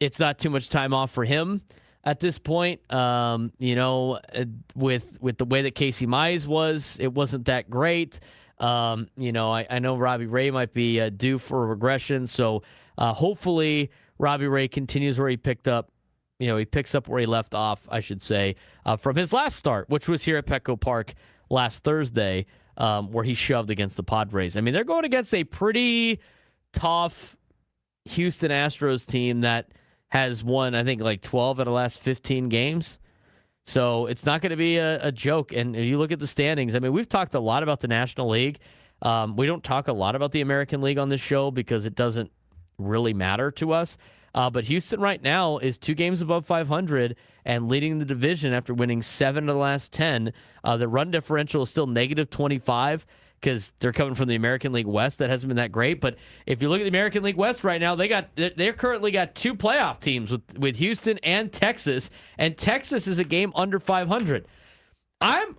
it's not too much time off for him at this point. With the way that Casey Mize was, it wasn't that great. I know Robbie Ray might be due for a regression. So hopefully Robbie Ray continues where he picked up. He picks up where he left off, I should say, from his last start, which was here at Petco Park last Thursday. Where he shoved against the Padres. They're going against a pretty tough Houston Astros team that has won, I think, 12 out of the last 15 games. So it's not going to be a joke. And you look at the standings. We've talked a lot about the National League. We don't talk a lot about the American League on this show because it doesn't really matter to us. But Houston right now is 2 games above 500 and leading the division after winning 7 of the last 10. The run differential is still negative 25 because they're coming from the American League West. That hasn't been that great. But if you look at the American League West right now, they're currently got 2 playoff teams with Houston and Texas is a game under 500. I'm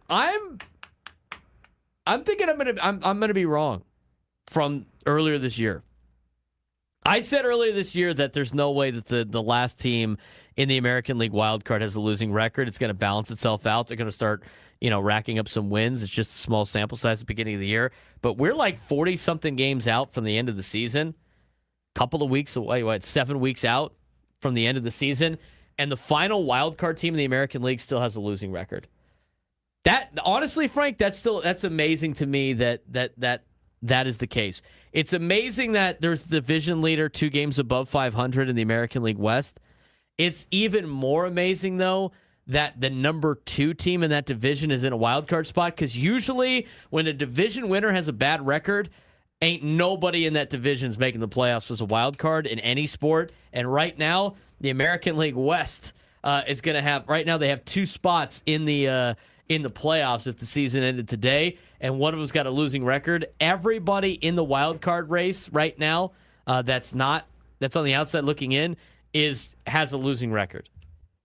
thinking I'm gonna be wrong from earlier this year. I said earlier this year that there's no way that the last team in the American League wildcard has a losing record. It's going to balance itself out. They're going to start, racking up some wins. It's just a small sample size at the beginning of the year. But we're 40-something games out from the end of the season. Couple of weeks away, 7 weeks out from the end of the season. And the final wildcard team in the American League still has a losing record. That, honestly, Frank, that's amazing to me that is the case. It's amazing that there's the division leader 2 games above 500 in the American League West. It's even more amazing, though, that the number 2 team in that division is in a wild card spot, because usually when a division winner has a bad record Ain't nobody in that division's making the playoffs as a wild card in any sport. And right now, the American League West is going to have. Right now, they have 2 spots in the playoffs if the season ended today, and one of them's got a losing record. Everybody in the wild card race right now, that's on the outside looking in, has a losing record.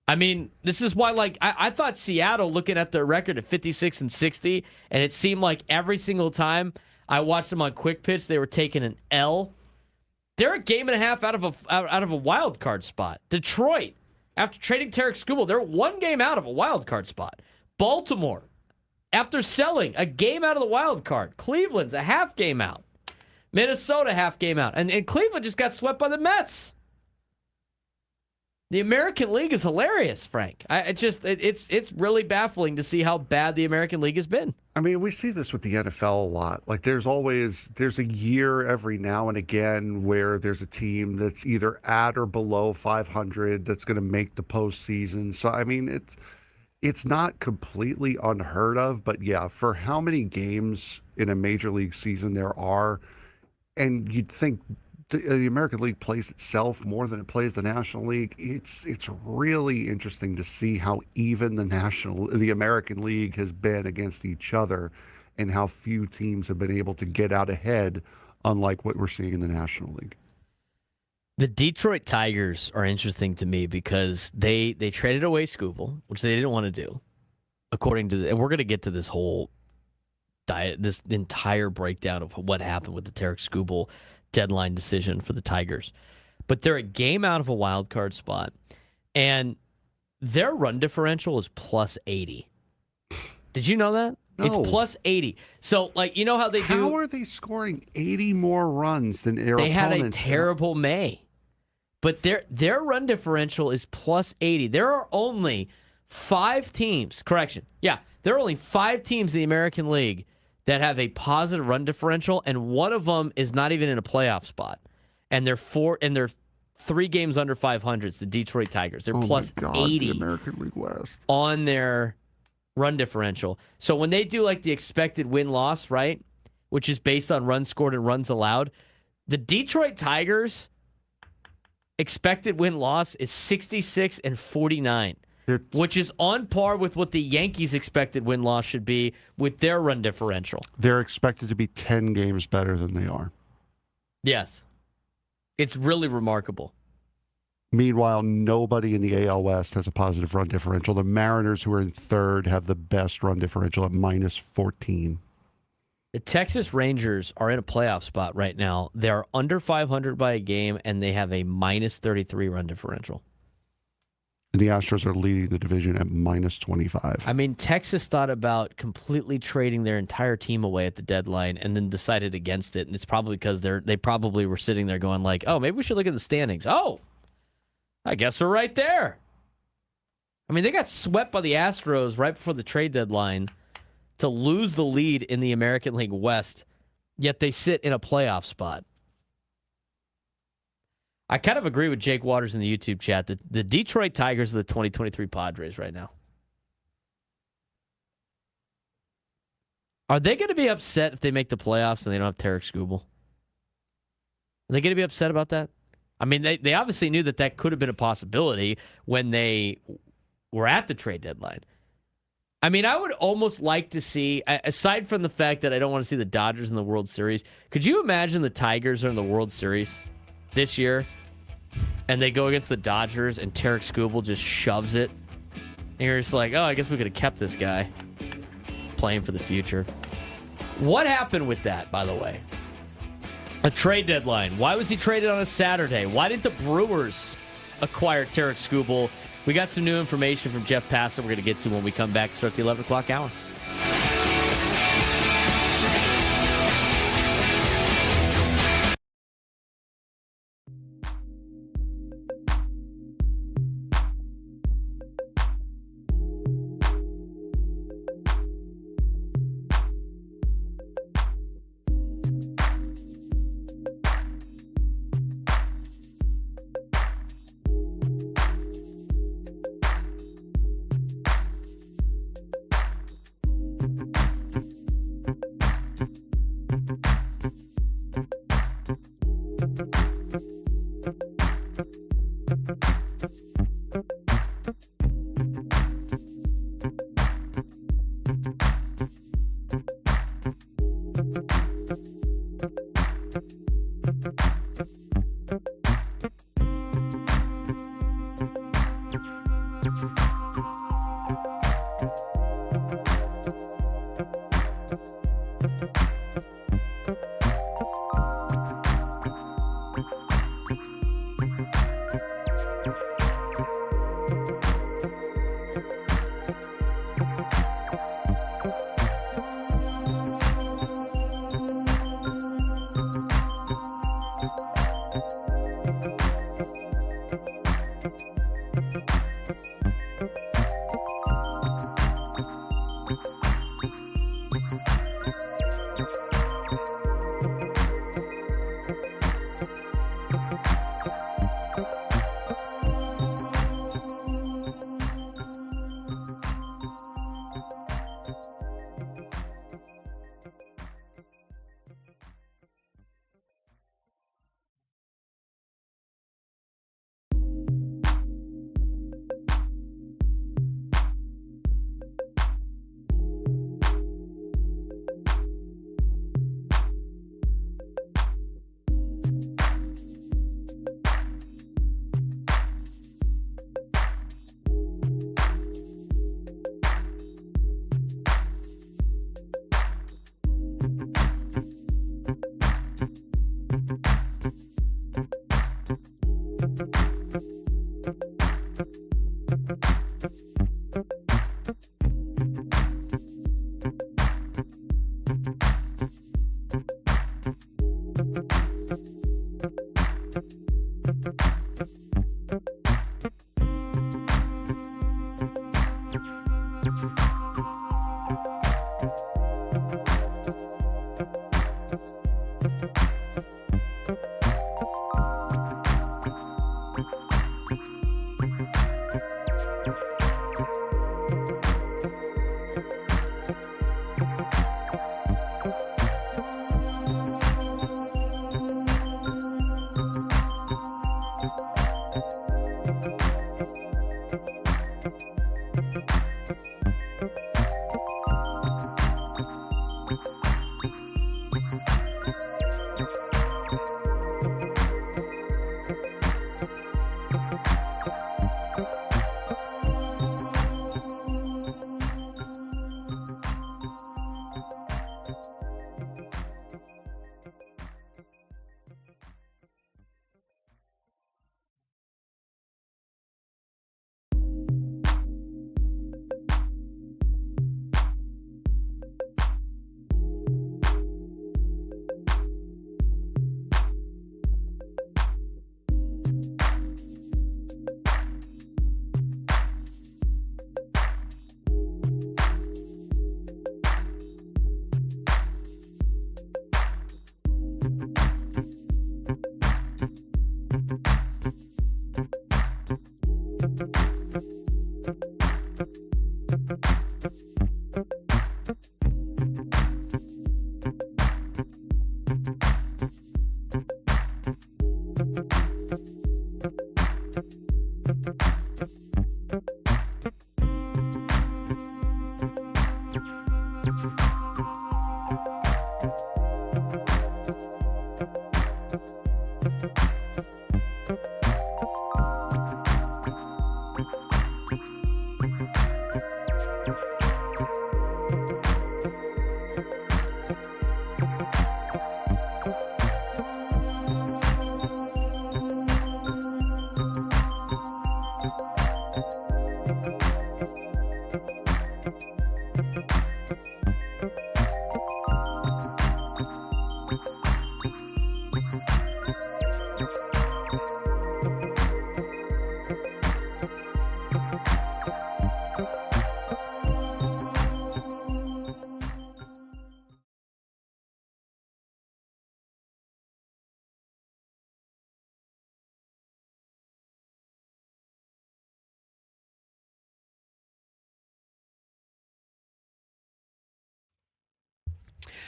I mean, this is why, like, I thought Seattle, looking at their record at 56-60, and it seemed like every single time I watched them on Quick Pitch, they were taking an L. They're a game and a half out of a wild card spot. Detroit, after trading Tarek Skubal, they're 1 game out of a wild card spot. Baltimore, after selling, a game out of the wild card. Cleveland's a half game out. Minnesota, half game out. And Cleveland just got swept by the Mets. The American League is hilarious, Frank. It's really baffling to see how bad the American League has been. I mean, we see this with the NFL a lot. Like, there's a year every now and again where there's a team that's either at or below 500 that's going to make the postseason. So, I mean, it's not completely unheard of, but yeah, for how many games in a major league season there are, and you'd think the American League plays itself more than it plays the National League. It's really interesting to see how even the American League has been against each other, and how few teams have been able to get out ahead, unlike what we're seeing in the National League. The Detroit Tigers are interesting to me because they traded away Skubal, which they didn't want to do, and we're going to get to this whole this entire breakdown of what happened with the Tarek Skubal deadline decision for the Tigers. But they're a game out of a wild card spot, and their run differential is plus 80. Did you know that? No. It's plus 80. So, like, you know how they do? How are they scoring 80 more runs than their They had a opponents? terrible May. But their run differential is plus 80. There are only 5 teams. Correction. Yeah, there are only 5 teams in the American League that have a positive run differential, and one of them is not even in a playoff spot. And they're 3 games under 500. It's the Detroit Tigers. They're plus 80 the American League West on their run differential. So when they do like the expected win-loss, right, which is based on runs scored and runs allowed, the Detroit Tigers expected win-loss is 66 and 49. Which is on par with what the Yankees' expected win-loss should be with their run differential. They're expected to be 10 games better than they are. Yes. It's really remarkable. Meanwhile, nobody in the AL West has a positive run differential. The Mariners, who are in third, have the best run differential at minus 14. The Texas Rangers are in a playoff spot right now. They're under 500 by a game, and they have a minus 33 run differential. And the Astros are leading the division at minus 25. I mean, Texas thought about completely trading their entire team away at the deadline and then decided against it. And it's probably because they probably were sitting there going like, oh, maybe we should look at the standings. Oh, I guess we're right there. I mean, they got swept by the Astros right before the trade deadline to lose the lead in the American League West, yet they sit in a playoff spot. I kind of agree with Jake Waters in the YouTube chat that the Detroit Tigers are the 2023 Padres right now. Are they going to be upset if they make the playoffs and they don't have Tarek Skubal? Are they going to be upset about that? I mean, they obviously knew that could have been a possibility when they were at the trade deadline. I mean, I would almost like to see, aside from the fact that I don't want to see the Dodgers in the World Series, could you imagine the Tigers are in the World Series this year? And they go against the Dodgers, and Tarek Skubal just shoves it. And you're just like, oh, I guess we could have kept this guy playing for the future. What happened with that, by the way? A trade deadline. Why was he traded on a Saturday? Why didn't the Brewers acquire Tarek Skubal? We got some new information from Jeff Passan we're going to get to when we come back to start the 11 o'clock hour.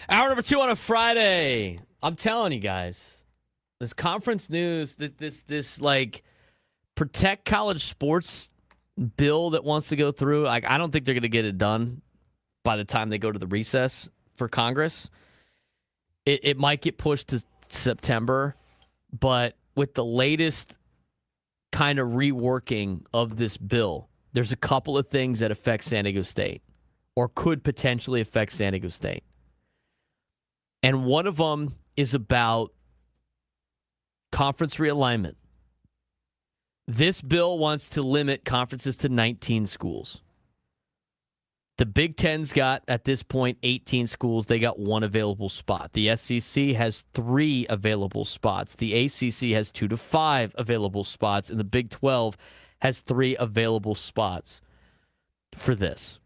Hour number 2 on a Friday. I'm telling you guys, this conference news, this like protect college sports bill that wants to go through. Like, I don't think they're going to get it done by the time they go to the recess for Congress. It might get pushed to September, but with the latest kind of reworking of this bill, there's a couple of things that affect San Diego State or could potentially affect San Diego State. And one of them is about conference realignment. This bill wants to limit conferences to 19 schools. The Big Ten's got, at this point, 18 schools. They got one available spot. The SEC has 3 available spots. The ACC has 2 to 5 available spots. And the Big 12 has 3 available spots for this.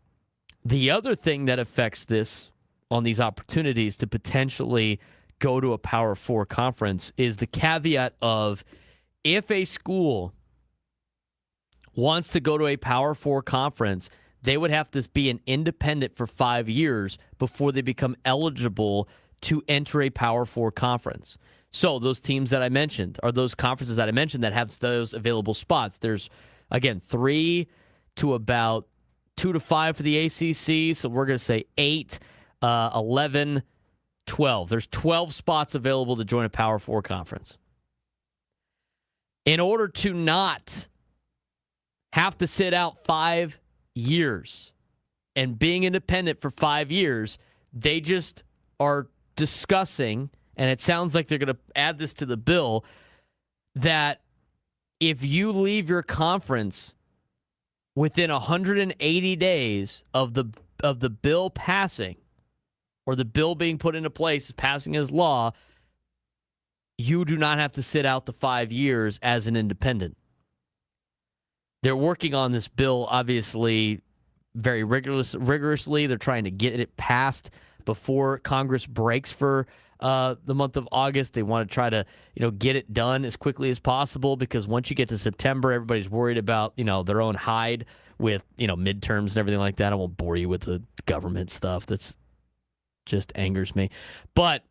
The other thing that affects this on these opportunities to potentially go to a Power 4 conference is the caveat of if a school wants to go to a Power 4 conference, they would have to be an independent for 5 years before they become eligible to enter a Power 4 conference. So those teams that I mentioned are those conferences that I mentioned that have those available spots. There's, again, 3 to about 2 to 5 for the ACC. So we're going to say 8, 11, 12. There's 12 spots available to join a Power 4 conference. In order to not have to sit out 5 years and being independent for 5 years, they just are discussing, and it sounds like they're going to add this to the bill, that if you leave your conference within 180 days of the bill passing, or the bill being put into place, passing as law, you do not have to sit out the 5 years as an independent. They're working on this bill, obviously, very rigorously. They're trying to get it passed before Congress breaks for the month of August. They want to try to, get it done as quickly as possible, because once you get to September, everybody's worried about, their own hide with, midterms and everything like that. I won't bore you with the government stuff. That's just angers me. But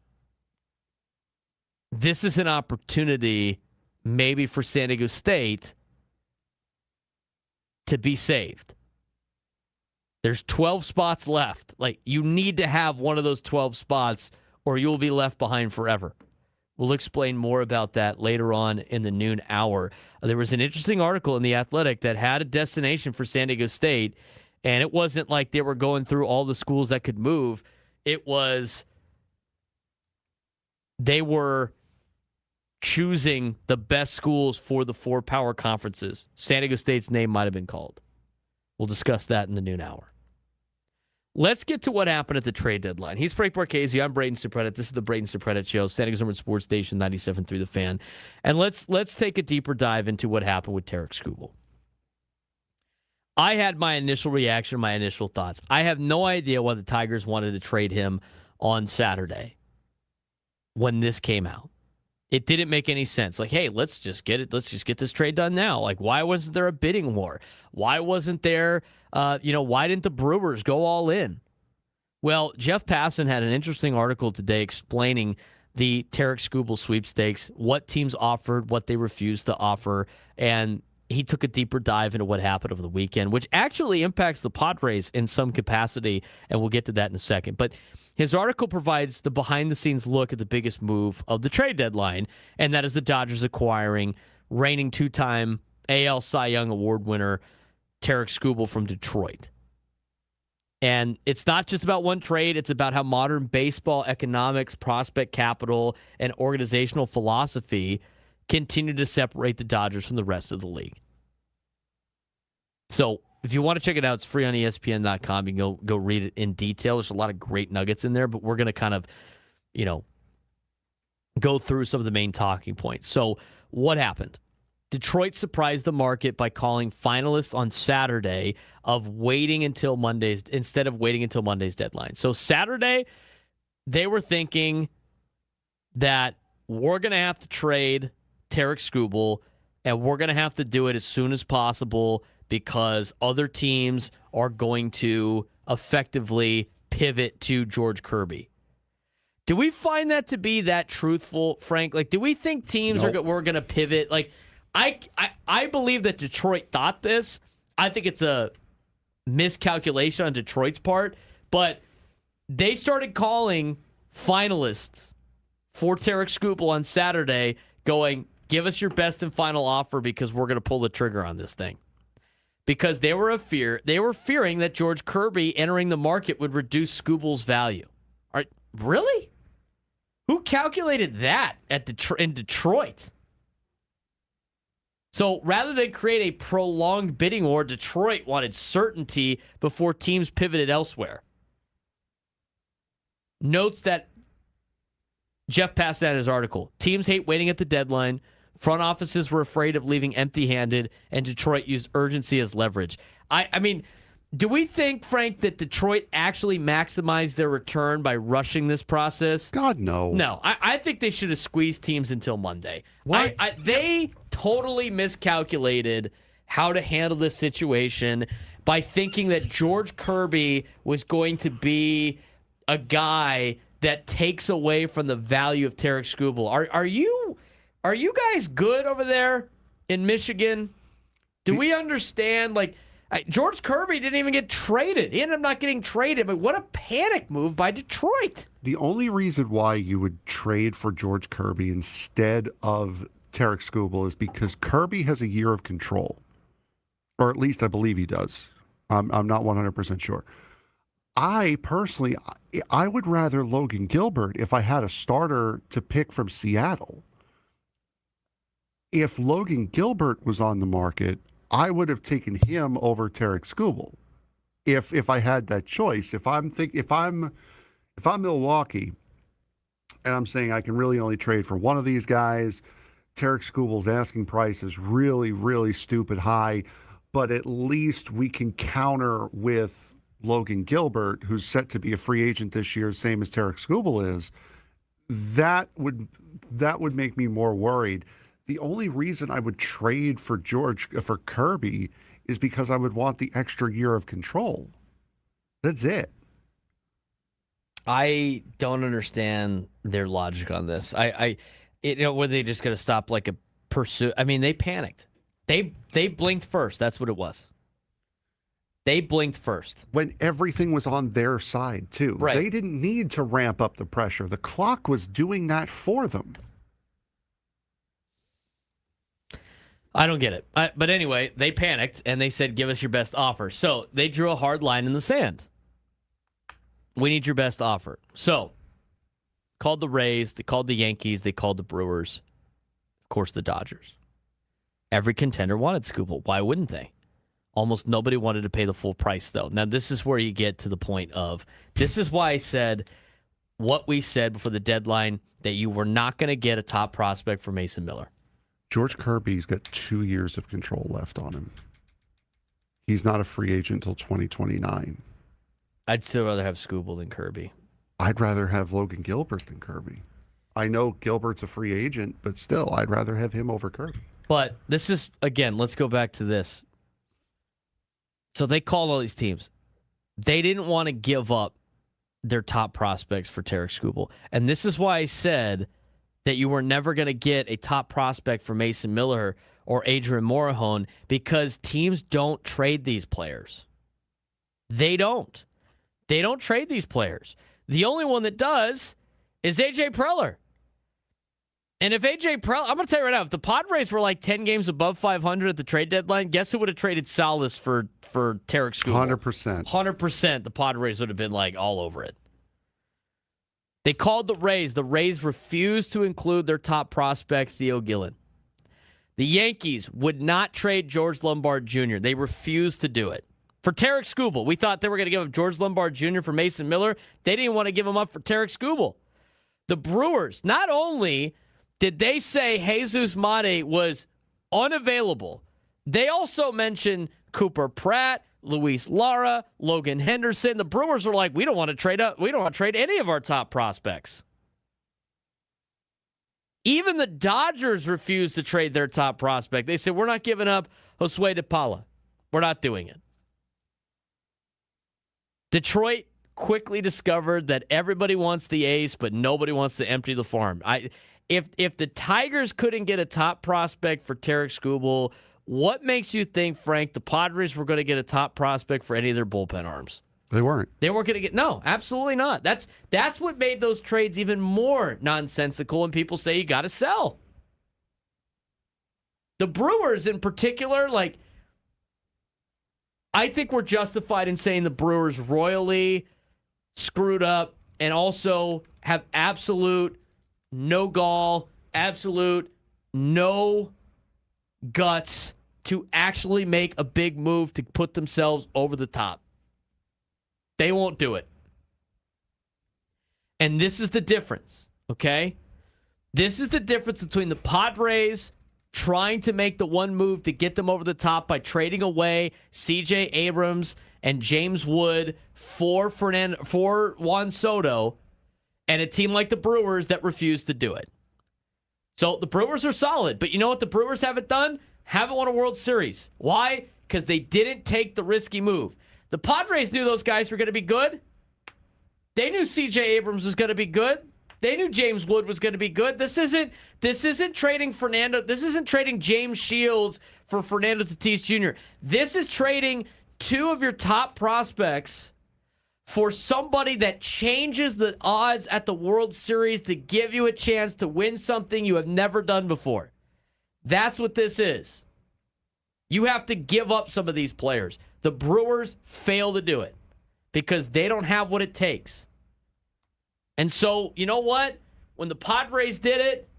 this is an opportunity maybe for San Diego State to be saved. There's 12 spots left. Like, you need to have one of those 12 spots or you'll be left behind forever. We'll explain more about that later on in the noon hour. There was an interesting article in The Athletic that had a destination for San Diego State, and it wasn't like they were going through all the schools that could move. It was they were choosing the best schools for the 4 power conferences. San Diego State's name might have been called. We'll discuss that in the noon hour. Let's get to what happened at the trade deadline. He's Frank Marchese. I'm Braden Surprenant. This is the Braden Surprenant Show, San Diego's number sports station, 97.3 The Fan. And let's take a deeper dive into what happened with Tarik Skubal. I had my initial reaction, my initial thoughts. I have no idea why the Tigers wanted to trade him on Saturday when this came out. It didn't make any sense. Like, hey, let's just get this trade done now. Like, why wasn't there a bidding war? Why wasn't there, why didn't the Brewers go all in? Well, Jeff Passan had an interesting article today explaining the Tarik Skubal sweepstakes, what teams offered, what they refused to offer, and he took a deeper dive into what happened over the weekend, which actually impacts the Padres in some capacity, and we'll get to that in a second. But his article provides the behind-the-scenes look at the biggest move of the trade deadline, and that is the Dodgers acquiring reigning 2-time AL Cy Young Award winner Tarik Skubal from Detroit. And it's not just about one trade. It's about how modern baseball economics, prospect capital, and organizational philosophy continue to separate the Dodgers from the rest of the league. So if you want to check it out, it's free on ESPN.com. You can go read it in detail. There's a lot of great nuggets in there, but we're going to kind of, go through some of the main talking points. So what happened? Detroit surprised the market by calling finalists on Saturday instead of waiting until Monday's deadline. So Saturday, they were thinking that we're going to have to trade Tarik Skubal, and we're going to have to do it as soon as possible because other teams are going to effectively pivot to George Kirby. Do we find that to be that truthful, Frank? Like, do we think teams we're going to pivot? Like, I believe that Detroit thought this. I think it's a miscalculation on Detroit's part, but they started calling finalists for Tarik Skubal on Saturday going, give us your best and final offer because we're going to pull the trigger on this thing. Because they were fearing that George Kirby entering the market would reduce Skubal's value. Really? Who calculated that in Detroit? So rather than create a prolonged bidding war, Detroit wanted certainty before teams pivoted elsewhere. Notes that Jeff passed out his article. Teams hate waiting at the deadline. Front offices were afraid of leaving empty-handed, and Detroit used urgency as leverage. I mean, do we think, Frank, that Detroit actually maximized their return by rushing this process? God, no. No, I think they should have squeezed teams until Monday. What? They totally miscalculated how to handle this situation by thinking that George Kirby was going to be a guy that takes away from the value of Tarik Skubal. Are you guys good over there in Michigan? Do we understand? Like, George Kirby didn't even get traded. He ended up not getting traded, but what a panic move by Detroit. The only reason why you would trade for George Kirby instead of Tarik Skubal is because Kirby has a year of control, or at least I believe he does. I'm not 100% sure. I personally would rather Logan Gilbert if I had a starter to pick from Seattle. If Logan Gilbert was on the market, I would have taken him over Tarik Skubal. If I had that choice, if I'm Milwaukee and I'm saying I can really only trade for one of these guys, Tarik Skubal's asking price is really, really stupid high. but at least we can counter with Logan Gilbert, who's set to be a free agent this year, same as Tarek Skubal is. That would make me more worried. The only reason I would trade for Kirby is because I would want the extra year of control. That's it. I don't understand their logic on this. Were they just going to stop like a pursuit? I mean, they panicked. They blinked first. That's what it was. They blinked first. When everything was on their side, too. Right. They didn't need to ramp up the pressure. The clock was doing that for them. I don't get it. But anyway, they panicked, and they said, give us your best offer. So they drew a hard line in the sand. We need your best offer. So, called the Rays, they called the Yankees, they called the Brewers, of course, the Dodgers. Every contender wanted Skubal. Why wouldn't they? Almost nobody wanted to pay the full price, though. Now, this is where you get to the point of, this is why I said what we said before the deadline, that you were not going to get a top prospect for Mason Miller. George Kirby's got 2 years of control left on him. He's not a free agent until 2029. I'd still rather have Skubal than Kirby. I'd rather have Logan Gilbert than Kirby. I know Gilbert's a free agent, but still, I'd rather have him over Kirby. But this is, again, let's go back to this. So they called all these teams. They didn't want to give up their top prospects for Tarek Skubal. And this is why I said that you were never going to get a top prospect for Mason Miller or Adrian Morejon, because teams don't trade these players. They don't. They don't trade these players. The only one that does is A.J. Preller. And if A.J. Preller, I'm going to tell you right now, if the Padres were like 10 games above 500 at the trade deadline, guess who would have traded Salas for Tarek Skubal? 100%. 100%. The Padres would have been like all over it. They called the Rays. The Rays refused to include their top prospect, Theo Gillen. The Yankees would not trade George Lombard Jr. They refused to do it. For Tarek Skubal, we thought they were going to give up George Lombard Jr. for Mason Miller. They didn't want to give him up for Tarek Skubal. The Brewers, not only did they say Jesus Mate was unavailable, they also mentioned Cooper Pratt, Luis Lara, Logan Henderson. The Brewers are like, we don't want to trade up. We don't want to trade any of our top prospects. Even the Dodgers refused to trade their top prospect. They said, we're not giving up Josue de Paula. We're not doing it. Detroit quickly discovered that everybody wants the ace, but nobody wants to empty the farm. If the Tigers couldn't get a top prospect for Tarek Skubal, what makes you think, Frank, the Padres were going to get a top prospect for any of their bullpen arms? They weren't. They weren't going to get... No, absolutely not. That's what made those trades even more nonsensical, and people say you got to sell. The Brewers in particular, like, I think we're justified in saying the Brewers royally screwed up and also have absolute no gall, absolute no guts to actually make a big move to put themselves over the top. They won't do it. And this is the difference, okay? This is the difference between the Padres trying to make the one move to get them over the top by trading away C.J. Abrams and James Wood for Juan Soto, and a team like the Brewers that refused to do it. So the Brewers are solid, but you know what the Brewers haven't done? Haven't won a World Series. Why? Because they didn't take the risky move. The Padres knew those guys were going to be good. They knew C.J. Abrams was going to be good. They knew James Wood was going to be good. This isn't trading Fernando. This isn't trading James Shields for Fernando Tatis Jr. This is trading two of your top prospects for somebody that changes the odds at the World Series to give you a chance to win something you have never done before. That's what this is. You have to give up some of these players. The Brewers fail to do it because they don't have what it takes. And so, you know what? When the Padres did it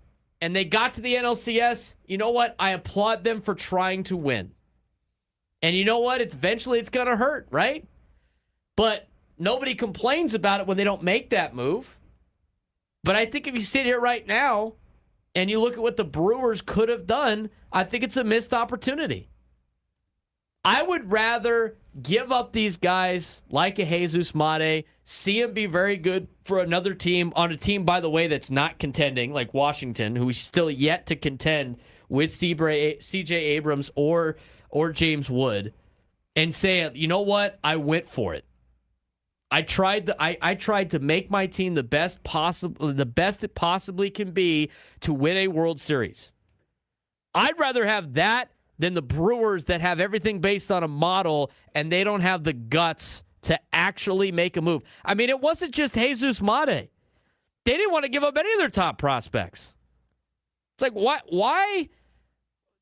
and they got to the NLCS, you know what? I applaud them for trying to win. And you know what? Eventually it's going to hurt, right? But nobody complains about it when they don't make that move. But I think if you sit here right now and you look at what the Brewers could have done, I think it's a missed opportunity. I would rather give up these guys like a Jesus Mate, see him be very good for another team, on a team, by the way, that's not contending, like Washington, who is still yet to contend with C.J. Abrams or James Wood, and say, you know what, I went for it. I tried to make my team the best it possibly can be to win a World Series. I'd rather have that than the Brewers that have everything based on a model and they don't have the guts to actually make a move. I mean, it wasn't just Jesus Mate. They didn't want to give up any of their top prospects. It's like, why?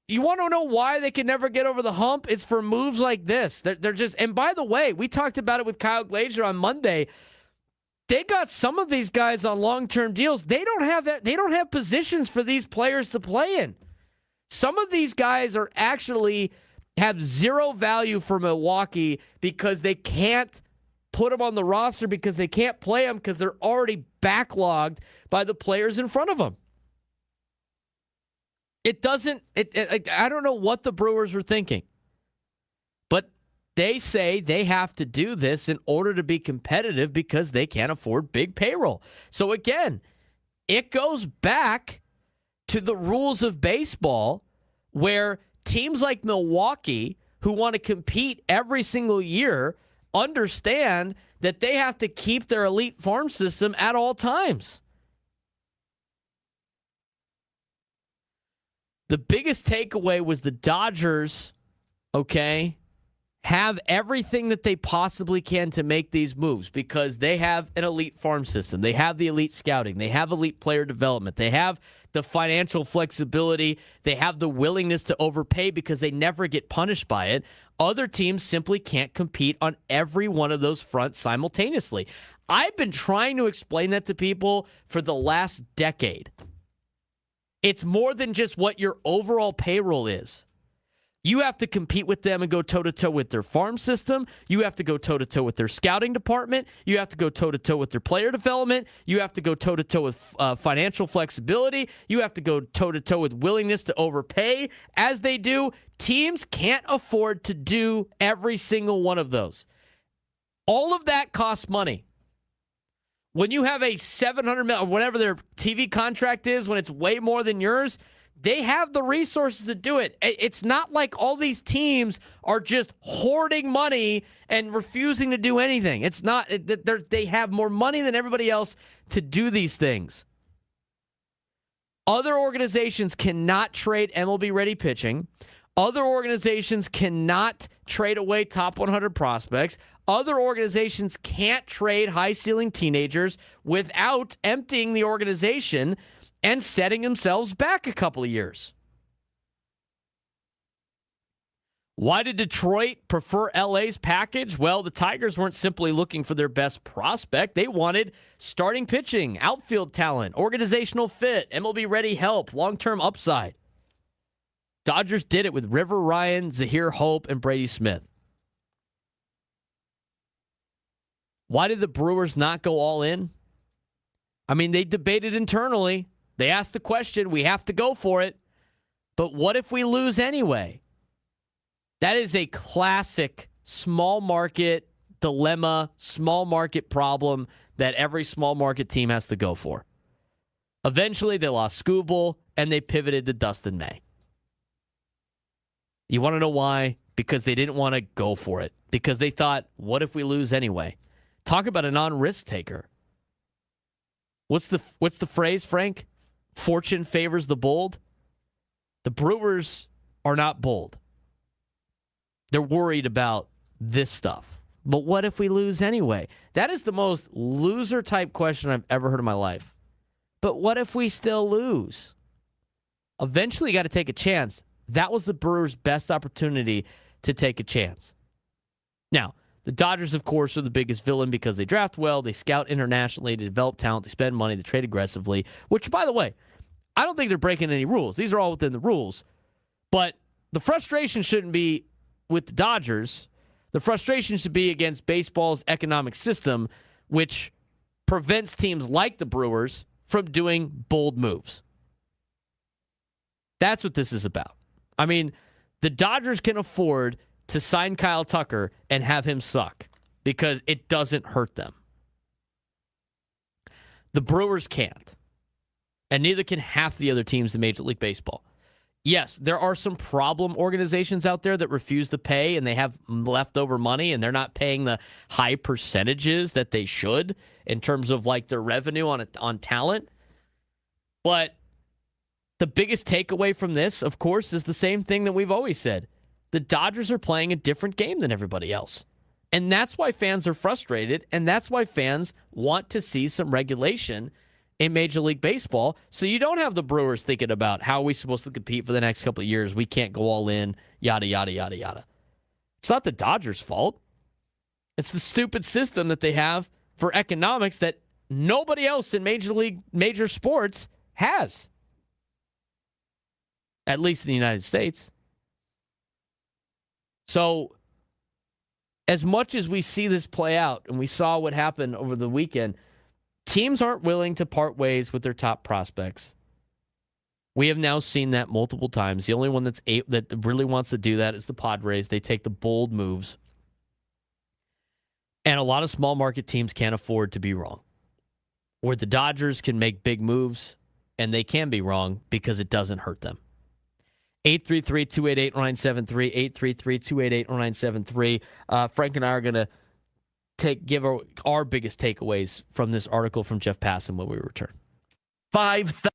You want to know why they can never get over the hump? It's for moves like this. They're just, and by the way, we talked about it with Kyle Glazier on Monday. They got some of these guys on long-term deals. They don't have positions for these players to play in. Some of these guys are actually have zero value for Milwaukee because they can't put them on the roster because they can't play them because they're already backlogged by the players in front of them. I don't know what the Brewers were thinking, but they say they have to do this in order to be competitive because they can't afford big payroll. So again, it goes back to the rules of baseball where teams like Milwaukee, who want to compete every single year, understand that they have to keep their elite farm system at all times. The biggest takeaway was the Dodgers, have everything that they possibly can to make these moves because they have an elite farm system. They have the elite scouting. They have elite player development. They have the financial flexibility. They have the willingness to overpay because they never get punished by it. Other teams simply can't compete on every one of those fronts simultaneously. I've been trying to explain that to people for the last decade. It's more than just what your overall payroll is. You have to compete with them and go toe-to-toe with their farm system. You have to go toe-to-toe with their scouting department. You have to go toe-to-toe with their player development. You have to go toe-to-toe with financial flexibility. You have to go toe-to-toe with willingness to overpay. As they do, teams can't afford to do every single one of those. All of that costs money. When you have a $700 million, or whatever their TV contract is, when it's way more than yours, they have the resources to do it. It's not like all these teams are just hoarding money and refusing to do anything. It's not. They have more money than everybody else to do these things. Other organizations cannot trade MLB-ready pitching. Other organizations cannot trade away top 100 prospects. Other organizations can't trade high-ceiling teenagers without emptying the organization and setting themselves back a couple of years. Why did Detroit prefer LA's package? Well, the Tigers weren't simply looking for their best prospect. They wanted starting pitching, outfield talent, organizational fit, MLB-ready help, long-term upside. Dodgers did it with River Ryan, Zahir Hope, and Brady Smith. Why did the Brewers not go all in? I mean, they debated internally. They asked the question, we have to go for it. But what if we lose anyway? That is a classic small market dilemma, small market problem that every small market team has to go for. Eventually, they lost Skubal, and they pivoted to Dustin May. You want to know why? Because they didn't want to go for it. Because they thought, what if we lose anyway? Talk about a non-risk taker. What's the phrase, Frank? Fortune favors the bold. The Brewers are not bold. They're worried about this stuff. But what if we lose anyway? That is the most loser-type question I've ever heard in my life. But what if we still lose? Eventually, you got to take a chance. That was the Brewers' best opportunity to take a chance. Now, the Dodgers, of course, are the biggest villain because they draft well, they scout internationally, they develop talent, they spend money, they trade aggressively, which, by the way, I don't think they're breaking any rules. These are all within the rules. But the frustration shouldn't be with the Dodgers. The frustration should be against baseball's economic system, which prevents teams like the Brewers from doing bold moves. That's what this is about. I mean, the Dodgers can afford to sign Kyle Tucker and have him suck because it doesn't hurt them. The Brewers can't. And neither can half the other teams in Major League Baseball. Yes, there are some problem organizations out there that refuse to pay and they have leftover money and they're not paying the high percentages that they should in terms of like their revenue on talent. But the biggest takeaway from this, of course, is the same thing that we've always said. The Dodgers are playing a different game than everybody else. And that's why fans are frustrated, and that's why fans want to see some regulation in Major League Baseball, so you don't have the Brewers thinking about how are we supposed to compete for the next couple of years. We can't go all in, yada, yada, yada, yada. It's not the Dodgers' fault. It's the stupid system that they have for economics that nobody else in major sports has. At least in the United States. So, as much as we see this play out, and we saw what happened over the weekend, teams aren't willing to part ways with their top prospects. We have now seen that multiple times. The only one that really wants to do that is the Padres. They take the bold moves. And a lot of small market teams can't afford to be wrong. Where the Dodgers can make big moves, and they can be wrong because it doesn't hurt them. 833-288-0973, 833-288-0973. Frank and I are going to give our biggest takeaways from this article from Jeff Passan when we return. 5,000.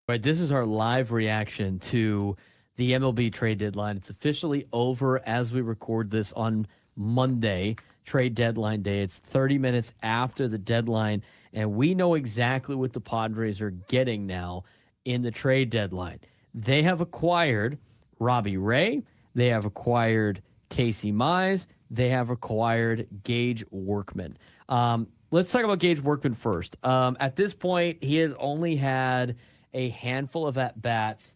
Right, this is our live reaction to the MLB trade deadline. It's officially over as we record this on Monday, trade deadline day. It's 30 minutes after the deadline, and we know exactly what the Padres are getting now in the trade deadline. They have acquired Robbie Ray. They have acquired Casey Mize. They have acquired Gage Workman. Let's talk about Gage Workman first. At this point, he has only had a handful of at-bats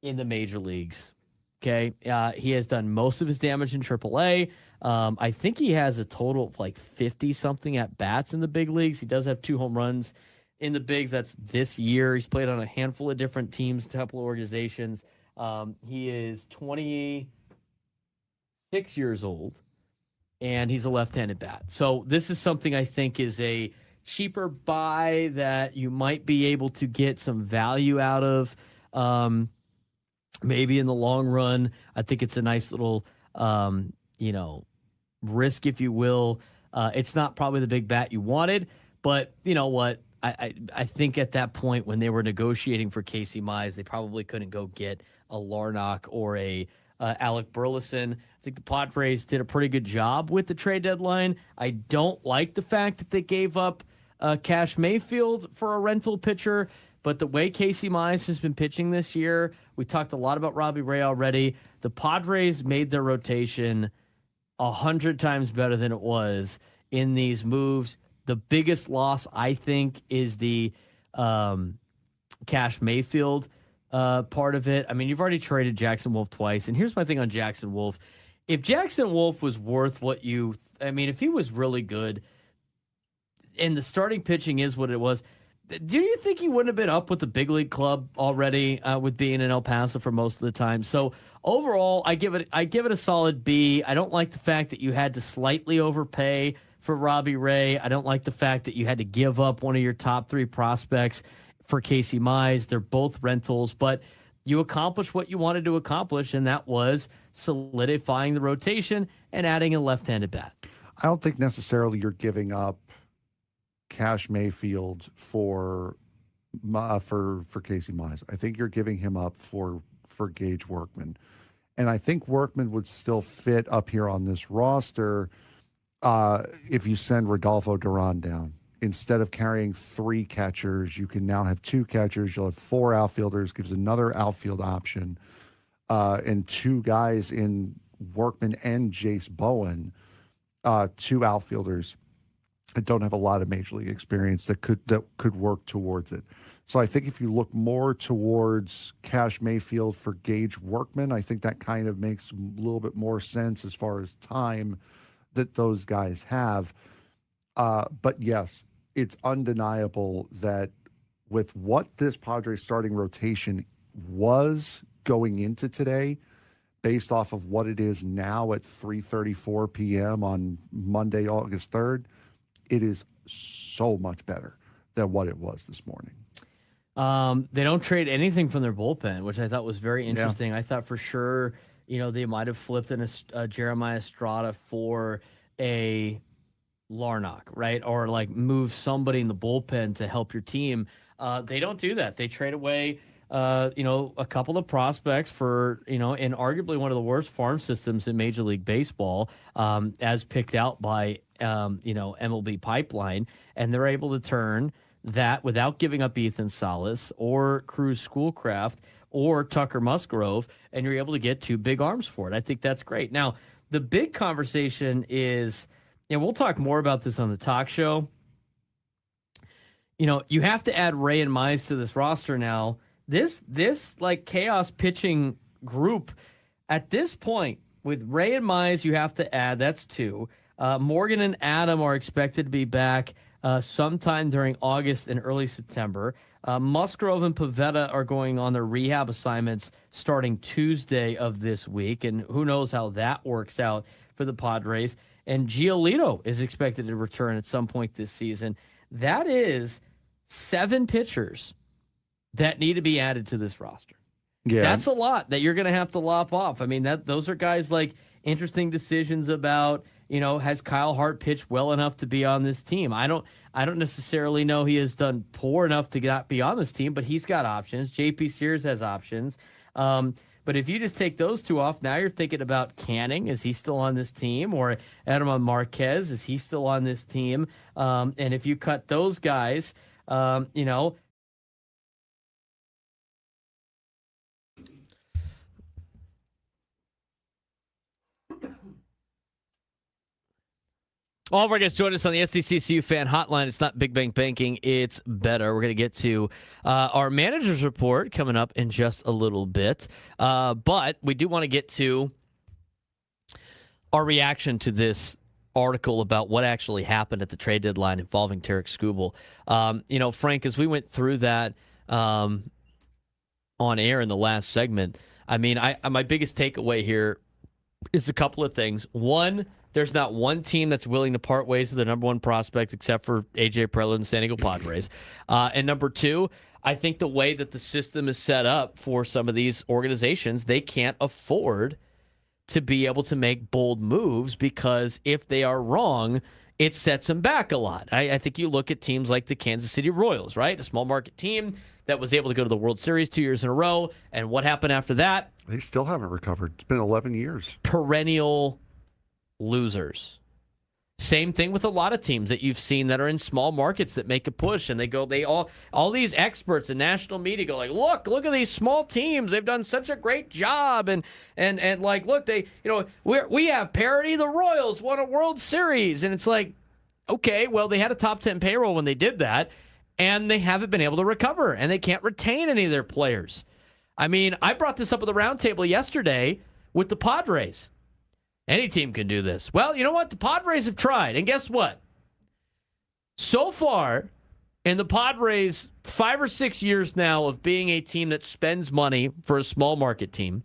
in the major leagues. Okay, he has done most of his damage in AAA. I think he has a total of like 50-something at-bats in the big leagues. He does have 2 home runs in the bigs. That's this year. He's played on a handful of different teams, a couple of organizations. He is 26 years old, and he's a left-handed bat. So this is something I think is a cheaper buy that you might be able to get some value out of. Maybe in the long run, I think it's a nice little, risk, if you will. It's not probably the big bat you wanted, but you know what? I think at that point when they were negotiating for Casey Mize, they probably couldn't go get a Larnach or a Alec Burleson. I think the Padres did a pretty good job with the trade deadline. I don't like the fact that they gave up Cash Mayfield for a rental pitcher. But the way Casey Mize has been pitching this year, we talked a lot about Robbie Ray already. The Padres made their rotation 100 times better than it was in these moves. The biggest loss, I think, is the Cash Mayfield part of it. I mean, you've already traded Jackson Wolf twice. And here's my thing on Jackson Wolf. If Jackson Wolf was worth what if he was really good and the starting pitching is what it was, do you think he wouldn't have been up with the big league club already with being in El Paso for most of the time? So overall, I give it a solid B. I don't like the fact that you had to slightly overpay for Robbie Ray. I don't like the fact that you had to give up one of your top 3 prospects for Casey Mize. They're both rentals, but you accomplished what you wanted to accomplish, and that was solidifying the rotation and adding a left-handed bat. I don't think necessarily you're giving up Cash Mayfield for Casey Mize. I think you're giving him up for Gage Workman. And I think Workman would still fit up here on this roster if you send Rodolfo Duran down. Instead of carrying 3 catchers, you can now have 2 catchers. You'll have 4 outfielders, gives another outfield option, and 2 guys in Workman and Jace Bowen, 2 outfielders that don't have a lot of major league experience that could work towards it. So I think if you look more towards Cash Mayfield for Gage Workman, I think that kind of makes a little bit more sense as far as time that those guys have. But yes, it's undeniable that with what this Padres starting rotation was going into today, based off of what it is now at 3:34 p.m. on Monday, August 3rd, it is so much better than what it was this morning. They don't trade anything from their bullpen, which I thought was very interesting. Yeah. I thought for sure, they might have flipped a Jeremiah Estrada for a Larnach, right? Or like move somebody in the bullpen to help your team. They don't do that. They trade away, a couple of prospects for, in arguably one of the worst farm systems in Major League Baseball, as picked out by, MLB Pipeline. And they're able to turn that without giving up Ethan Salas or Cruz Schoolcraft or Tucker Musgrove, and you're able to get 2 big arms for it. I think that's great. Now, the big conversation is, and we'll talk more about this on the talk show, you have to add Ray and Mize to this roster now. This like chaos pitching group at this point with Ray and Mize, you have to add, that's 2. Morgan and Adam are expected to be back sometime during August and early September. Musgrove and Pivetta are going on their rehab assignments starting Tuesday of this week, and who knows how that works out for the Padres. And Giolito is expected to return at some point this season. That is 7 pitchers that need to be added to this roster. Yeah, that's a lot that you're going to have to lop off. I mean, those are guys like interesting decisions about, has Kyle Hart pitched well enough to be on this team? I don't necessarily know he has done poor enough to not be on this team, but he's got options. JP Sears has options. But if you just take those 2 off, now you're thinking about Canning. Is he still on this team? Or Edman Marquez, is he still on this team? And if you cut those guys, all of our guests join us on the SDCCU Fan Hotline. It's not Big Bang Banking, it's better. We're going to get to our manager's report coming up in just a little bit. But we do want to get to our reaction to this article about what actually happened at the trade deadline involving Tarek Skubal. Frank, as we went through that on air in the last segment, I mean, my biggest takeaway here is a couple of things. One, there's not one team that's willing to part ways with their number 1 prospect except for A.J. Preller and the San Diego Padres. And number 2, I think the way that the system is set up for some of these organizations, they can't afford to be able to make bold moves because if they are wrong, it sets them back a lot. I think you look at teams like the Kansas City Royals, right? A small market team that was able to go to the World Series 2 years in a row. And what happened after that? They still haven't recovered. It's been 11 years. Perennial losers. Same thing with a lot of teams that you've seen that are in small markets that make a push, and they all these experts and national media go like, look at these small teams, they've done such a great job, and like, look, we have parity. The Royals won a World Series, and it's like, okay, well, they had a top 10 payroll when they did that, and they haven't been able to recover, and they can't retain any of their players. I mean, I brought this up at the roundtable yesterday with the Padres. Any team can do this. Well, you know what? The Padres have tried. And guess what? So far, in the Padres' 5 or 6 years now of being a team that spends money for a small market team,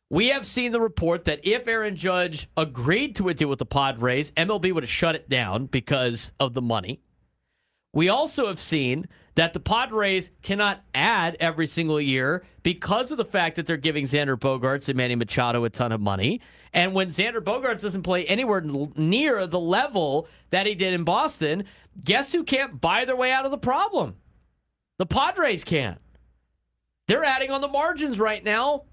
we have seen the report that if Aaron Judge agreed to a deal with the Padres, MLB would have shut it down because of the money. We also have seen that the Padres cannot add every single year because of the fact that they're giving Xander Bogaerts and Manny Machado a ton of money. And when Xander Bogaerts doesn't play anywhere near the level that he did in Boston, guess who can't buy their way out of the problem? The Padres can't. They're adding on the margins right now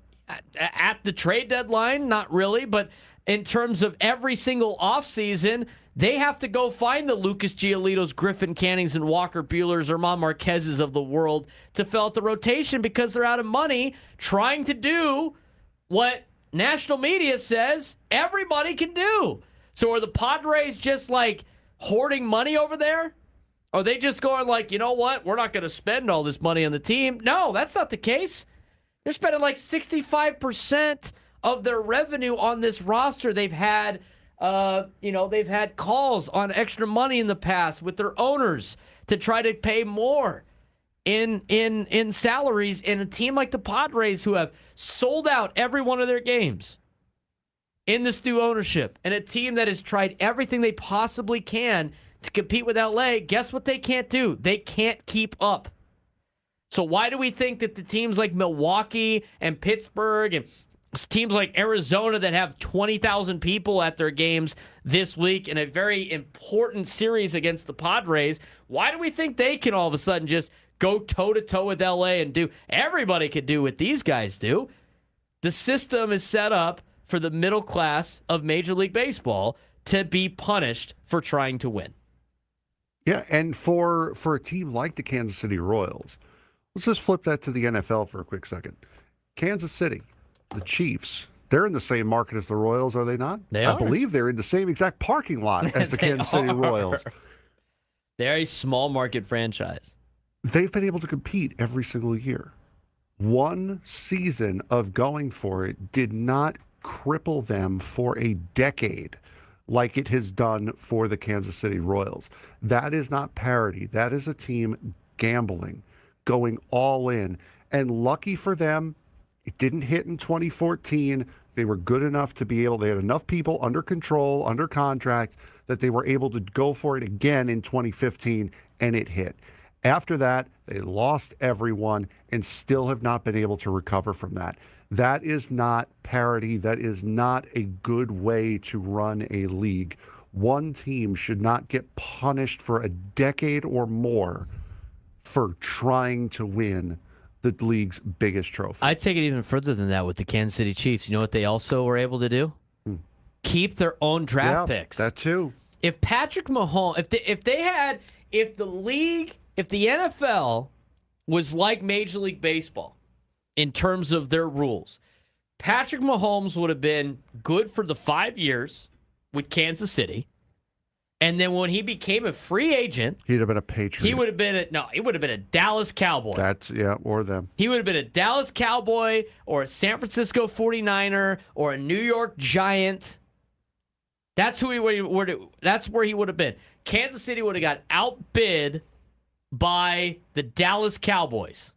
at the trade deadline, not really, but in terms of every single offseason, they have to go find the Lucas Giolitos, Griffin Cannings, and Walker Buehlers, Herman Marquezes of the world to fill out the rotation because they're out of money trying to do what national media says everybody can do. So are the Padres just like hoarding money over there? Are they just going like, you know what, we're not going to spend all this money on the team? No, that's not the case. They're spending like 65% of their revenue on this roster. They've had they've had calls on extra money in the past with their owners to try to pay more. in salaries, and a team like the Padres who have sold out every one of their games in this new ownership, and a team that has tried everything they possibly can to compete with LA, guess what they can't do? They can't keep up. So why do we think that the teams like Milwaukee and Pittsburgh and teams like Arizona that have 20,000 people at their games this week in a very important series against the Padres, why do we think they can all of a sudden just go toe-to-toe with LA and do? Everybody could do what these guys do. The system is set up for the middle class of Major League Baseball to be punished for trying to win. Yeah, and for a team like the Kansas City Royals, let's just flip that to the NFL for a quick second. Kansas City, the Chiefs, they're in the same market as the Royals, are they not? They are. I believe they're in the same exact parking lot as the Kansas City Royals. They're a small market franchise. They've been able to compete every single year. One season of going for it did not cripple them for a decade like it has done for the Kansas City Royals. That is not parity. That is a team gambling, going all in. And lucky for them, it didn't hit in 2014. They were good enough to be able, they had enough people under control, under contract, that they were able to go for it again in 2015, and it hit. After that, they lost everyone and still have not been able to recover from that. That is not parity. That is not a good way to run a league. One team should not get punished for a decade or more for trying to win the league's biggest trophy. I take it even further than that with the Kansas City Chiefs. You know what they also were able to do? Keep their own draft picks. That too. If Patrick Mahomes, if the NFL was like Major League Baseball in terms of their rules, Patrick Mahomes would have been good for the 5 years with Kansas City. And then when he became a free agent, he'd have been a Patriot. He would have been a Dallas Cowboy. Or them. He would have been a Dallas Cowboy or a San Francisco 49er or a New York Giant. That's where he would have been. Kansas City would have got outbid by the Dallas Cowboys.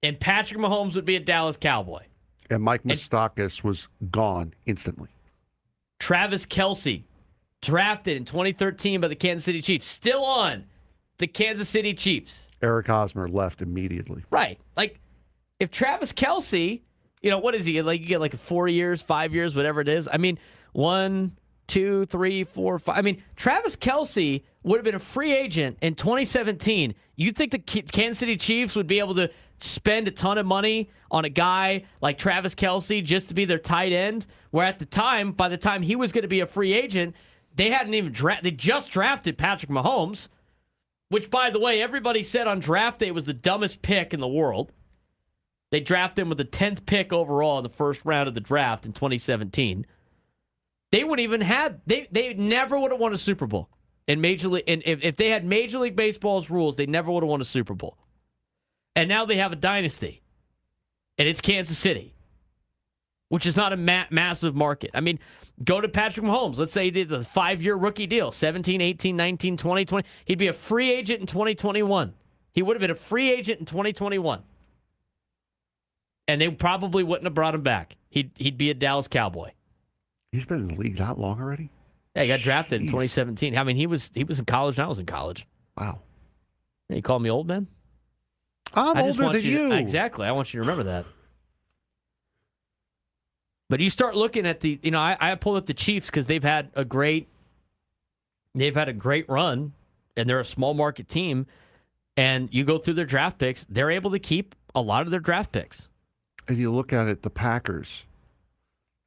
And Patrick Mahomes would be a Dallas Cowboy. And Mike Moustakas was gone instantly. Travis Kelce, drafted in 2013 by the Kansas City Chiefs, still on the Kansas City Chiefs. Eric Hosmer left immediately. Right. Like, if Travis Kelce, what is he? Like, you get like 4 years, 5 years, whatever it is. I mean, 1, 2, 3, 4, 5. I mean, Travis Kelce would have been a free agent in 2017. You think the Kansas City Chiefs would be able to spend a ton of money on a guy like Travis Kelce just to be their tight end? Where at the time, by the time he was going to be a free agent, they hadn't even they just drafted Patrick Mahomes, which, by the way, everybody said on draft day was the dumbest pick in the world. They drafted him with the 10th pick overall in the first round of the draft in 2017. They wouldn't even have, they never would have won a Super Bowl in Major League. And if they had Major League Baseball's rules, they never would have won a Super Bowl. And now they have a dynasty, and it's Kansas City, which is not a massive market. I mean, go to Patrick Mahomes. Let's say he did the 5-year rookie deal, 17, 18, 19, 20, 20. He'd be a free agent in 2021. He would have been a free agent in 2021. And they probably wouldn't have brought him back. He'd be a Dallas Cowboy. He's been in the league that long already? Yeah, he got drafted in 2017. I mean, he was in college and I was in college. Wow. You call me old, man? I'm older than you. Exactly. I want you to remember that. But you start looking at the, I pulled up the Chiefs because they've had a great run, and they're a small market team. And you go through their draft picks, they're able to keep a lot of their draft picks. And you look at it, the Packers.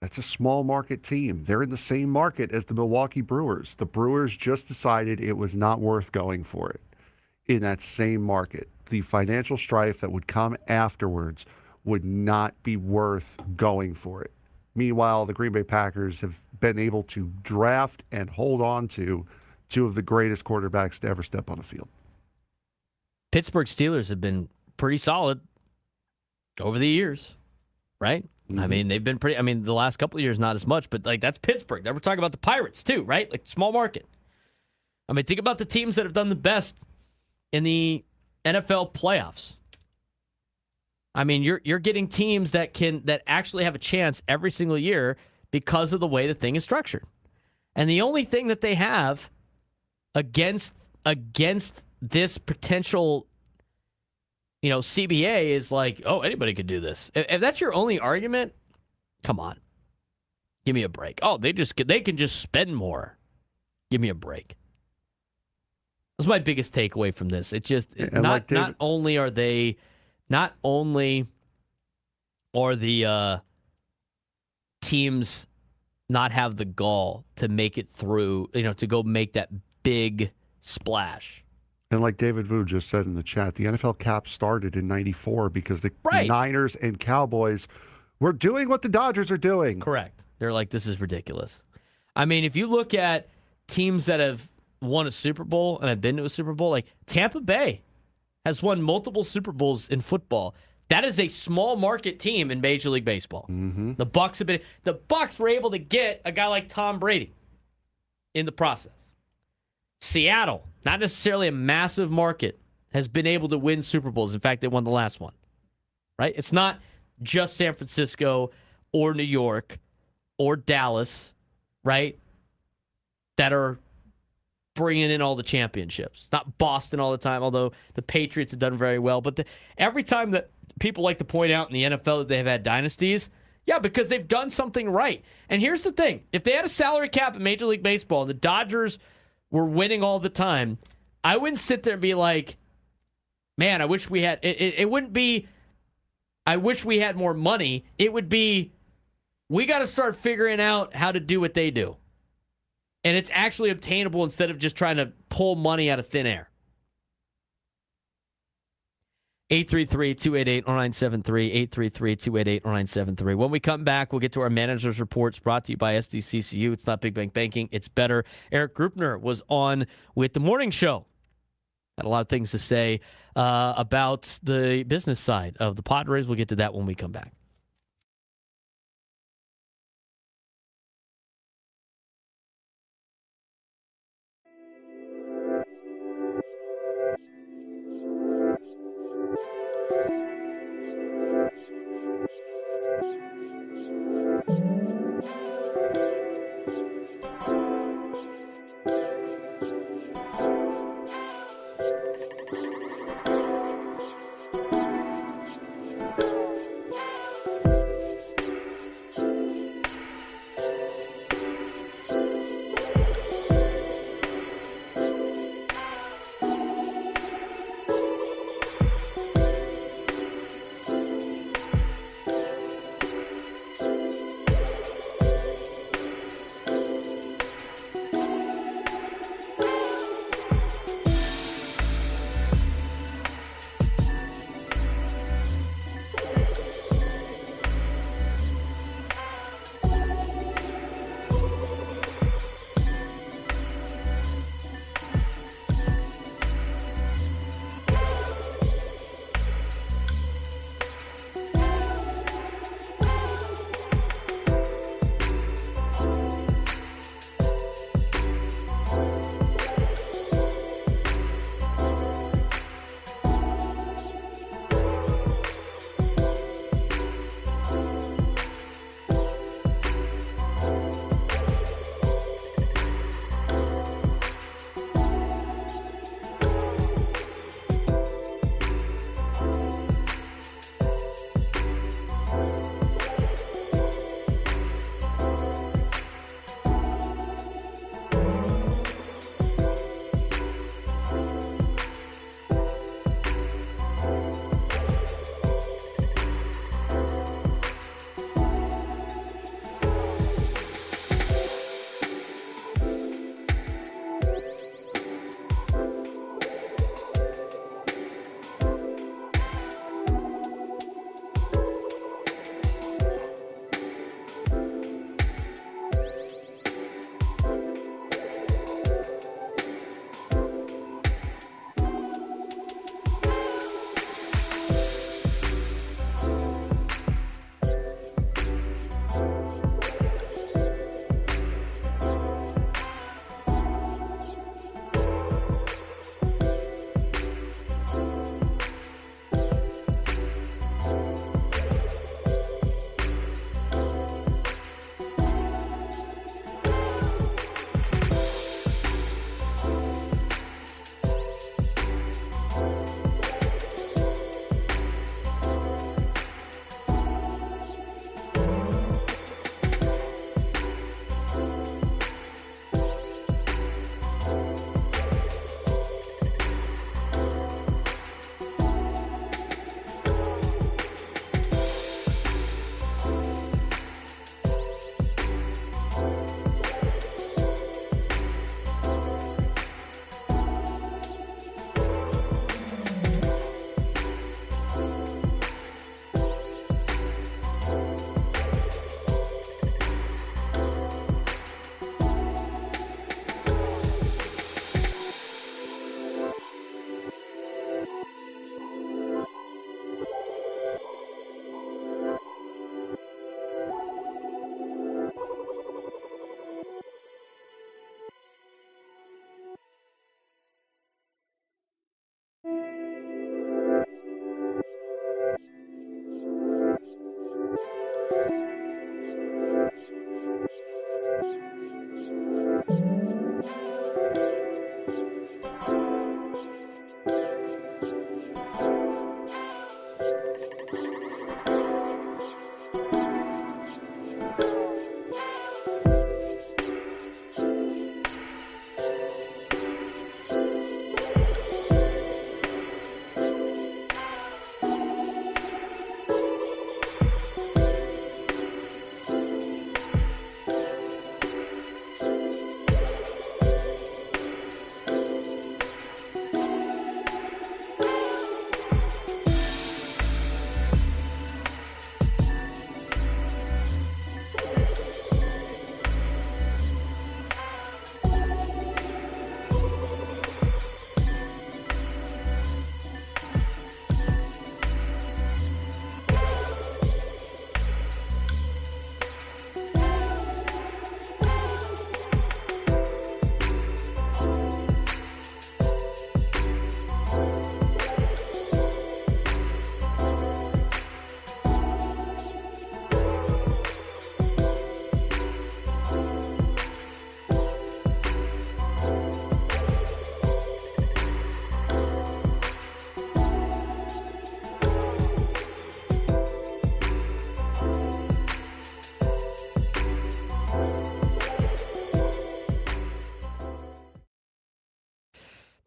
That's a small market team. They're in the same market as the Milwaukee Brewers. The Brewers just decided it was not worth going for it in that same market. The financial strife that would come afterwards would not be worth going for it. Meanwhile, the Green Bay Packers have been able to draft and hold on to two of the greatest quarterbacks to ever step on the field. Pittsburgh Steelers have been pretty solid over the years, right? Mm-hmm. I mean, they've been pretty. I mean, the last couple of years, not as much, but like that's Pittsburgh. Now we're talking about the Pirates too, right? Like small market. I mean, think about the teams that have done the best in the NFL playoffs. I mean, you're getting teams that actually have a chance every single year because of the way the thing is structured. And the only thing that they have against this potential, CBA is like, oh, anybody could do this. If that's your only argument, come on, give me a break. Oh, they can just spend more. Give me a break. That's my biggest takeaway from this. It just not only are the teams not have the gall to make it through, to go make that big splash. And like David Vu just said in the chat, the NFL cap started in '94 because the Niners and Cowboys were doing what the Dodgers are doing. Correct. They're like, this is ridiculous. I mean, if you look at teams that have won a Super Bowl and have been to a Super Bowl, like Tampa Bay has won multiple Super Bowls in football. That is a small market team in Major League Baseball. Mm-hmm. The Bucs were able to get a guy like Tom Brady in the process. Seattle, not necessarily a massive market, has been able to win Super Bowls. In fact, they won the last one. Right? It's not just San Francisco or New York or Dallas, right, that are bringing in all the championships. It's not Boston all the time, although the Patriots have done very well. But every time that people like to point out in the NFL that they've had dynasties, yeah, because they've done something right. And here's the thing. If they had a salary cap in Major League Baseball and the Dodgers were winning all the time, I wouldn't sit there and be like, man, I wish we had... It wouldn't be, I wish we had more money. It would be, we got to start figuring out how to do what they do. And it's actually obtainable instead of just trying to pull money out of thin air. 833-288-0973, 833-288-0973. When we come back, we'll get to our manager's reports brought to you by SDCCU. It's not Big Bank Banking, it's better. Eric Grupner was on with the morning show. Had a lot of things to say about the business side of the Padres. We'll get to that when we come back.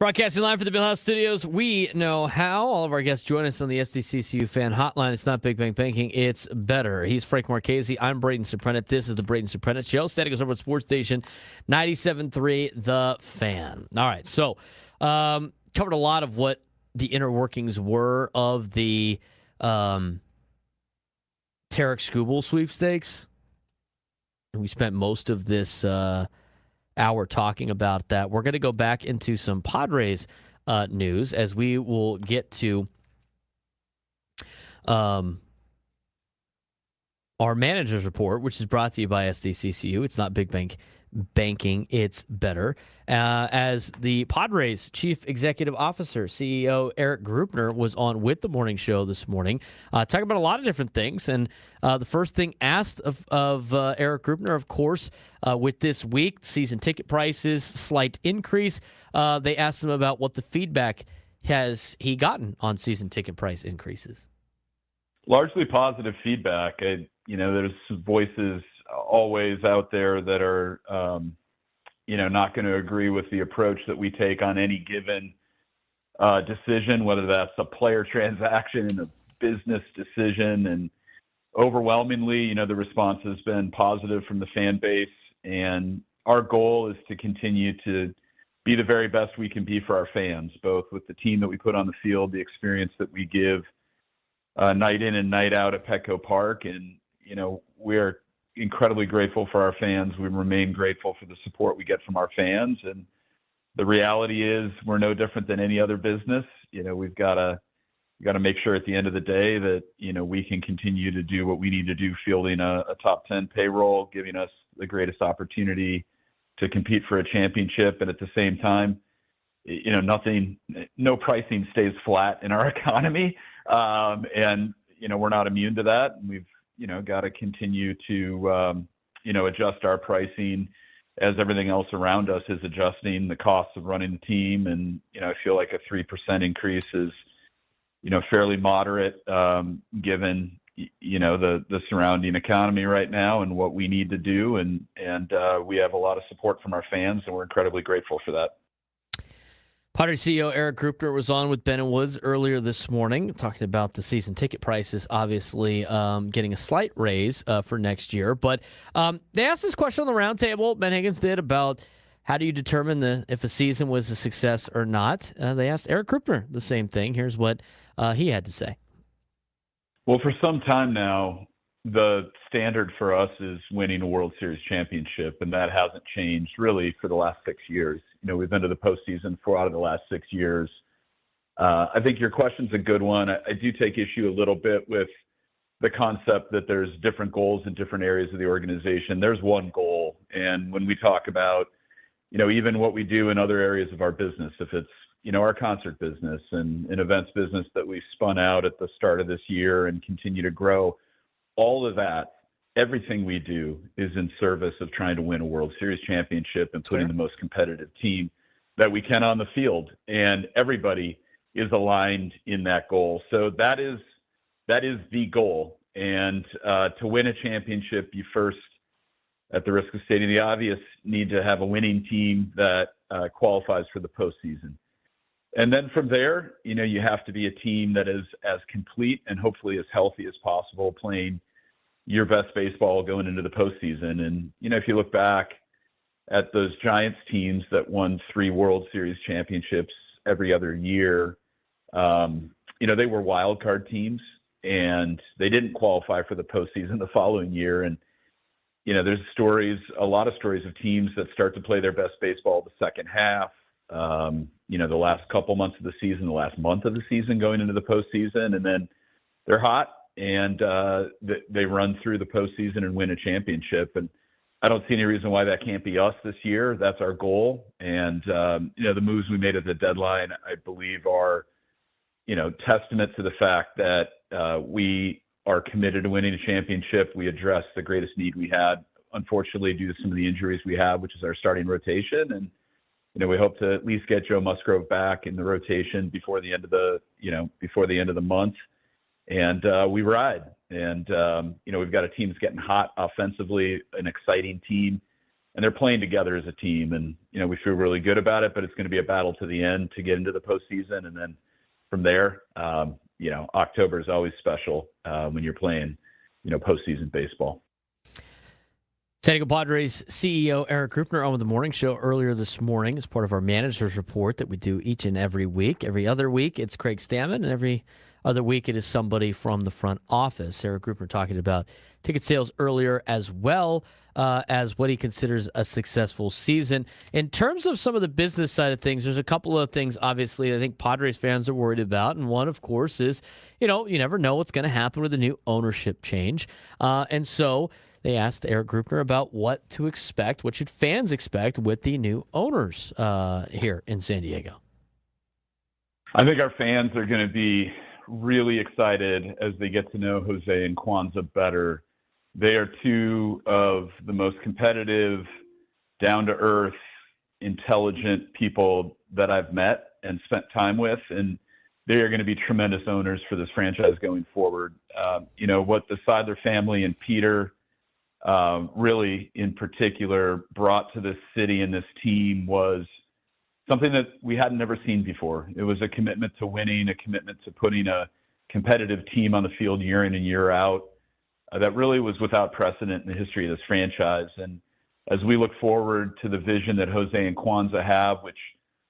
Broadcasting live from the Bill House Studios, we know how. All of our guests join us on the SDCCU fan hotline. It's not Big Bang Banking, it's better. He's Frank Marchese. I'm Braden Surprenant. This is the Braden Surprenant Show. Static goes over at Sports Station 97.3 The Fan. All right, so covered a lot of what the inner workings were of the Tarek Skubal sweepstakes. And we spent most of this hour talking about that. We're going to go back into some Padres news as we will get to our manager's report, which is brought to you by SDCCU. It's not Big Bank Banking, it's better. As the Padres Chief Executive Officer, CEO Eric Grupner, was on with the morning show this morning, talking about a lot of different things. And the first thing asked of Eric Grupner, of course, with this week, season ticket prices, slight increase. They asked him about what the feedback has he gotten on season ticket price increases. Largely positive feedback. There's voices always out there that are, not going to agree with the approach that we take on any given decision, whether that's a player transaction, a business decision. And overwhelmingly, the response has been positive from the fan base. And our goal is to continue to be the very best we can be for our fans, both with the team that we put on the field, the experience that we give night in and night out at Petco Park. And, we're incredibly grateful for our fans. We remain grateful for the support we get from our fans. And the reality is we're no different than any other business. We've got to make sure at the end of the day that, we can continue to do what we need to do, fielding a top 10 payroll, giving us the greatest opportunity to compete for a championship. And at the same time, no pricing stays flat in our economy. And we're not immune to that. And we've, got to continue to, adjust our pricing as everything else around us is adjusting the costs of running the team. And, I feel like a 3% increase is, fairly moderate, given, the surrounding economy right now and what we need to do. And we have a lot of support from our fans, and we're incredibly grateful for that. Padres CEO Eric Grupner was on with Ben and Woods earlier this morning, talking about the season ticket prices, obviously getting a slight raise for next year. But they asked this question on the roundtable, Ben Higgins did, about how do you determine if a season was a success or not. They asked Eric Grupner the same thing. Here's what he had to say. Well, for some time now, the standard for us is winning a World Series championship, and that hasn't changed really for the last 6 years. We've been to the postseason 4 out of the last 6 years. I think your question's a good one. I do take issue a little bit with the concept that there's different goals in different areas of the organization. There's one goal, and when we talk about, even what we do in other areas of our business, if it's, our concert business and an events business that we spun out at the start of this year and continue to grow, all of that, everything we do is in service of trying to win a World Series championship and putting the most competitive team that we can on the field. And everybody is aligned in that goal. So that is the goal. And to win a championship, you first, at the risk of stating the obvious, need to have a winning team that qualifies for the postseason. And then from there, you have to be a team that is as complete and hopefully as healthy as possible, playing your best baseball going into the postseason. And, if you look back at those Giants teams that won 3 World Series championships every other year, they were wild card teams and they didn't qualify for the postseason the following year. And, there's a lot of stories of teams that start to play their best baseball the second half, the last couple months of the season, the last month of the season going into the postseason, and then they're hot and they run through the postseason and win a championship. And I don't see any reason why that can't be us this year. That's our goal. And, the moves we made at the deadline, I believe, are, testament to the fact that we are committed to winning a championship. We address the greatest need we had, unfortunately, due to some of the injuries we have, which is our starting rotation. And, we hope to at least get Joe Musgrove back in the rotation before the end of the month. And we ride. And, we've got a team that's getting hot offensively, an exciting team and they're playing together as a team. And, we feel really good about it, but it's going to be a battle to the end to get into the postseason. And then from there, October is always special when you're playing, postseason baseball. San Diego Padres CEO Eric Krupner on with the morning show earlier this morning as part of our manager's report that we do each and every week. Every other week, it's Craig Stammen, and every other week, it is somebody from the front office. Eric Krupner talking about ticket sales earlier, as well as what he considers a successful season. In terms of some of the business side of things, there's a couple of things, obviously, I think Padres fans are worried about. And one, of course, is, you never know what's going to happen with the new ownership change. And so they asked Eric Krupner about what to expect, what should fans expect with the new owners here in San Diego. I think our fans are going to be really excited as they get to know Jose and Kwanzaa better. They are two of the most competitive, down-to-earth, intelligent people that I've met and spent time with, and they are going to be tremendous owners for this franchise going forward. What the Seidler family and Peter really in particular brought to this city and this team was something that we had never seen before. It was a commitment to winning, a commitment to putting a competitive team on the field year in and year out. That really was without precedent in the history of this franchise. And as we look forward to the vision that Jose and Kwanzaa have, which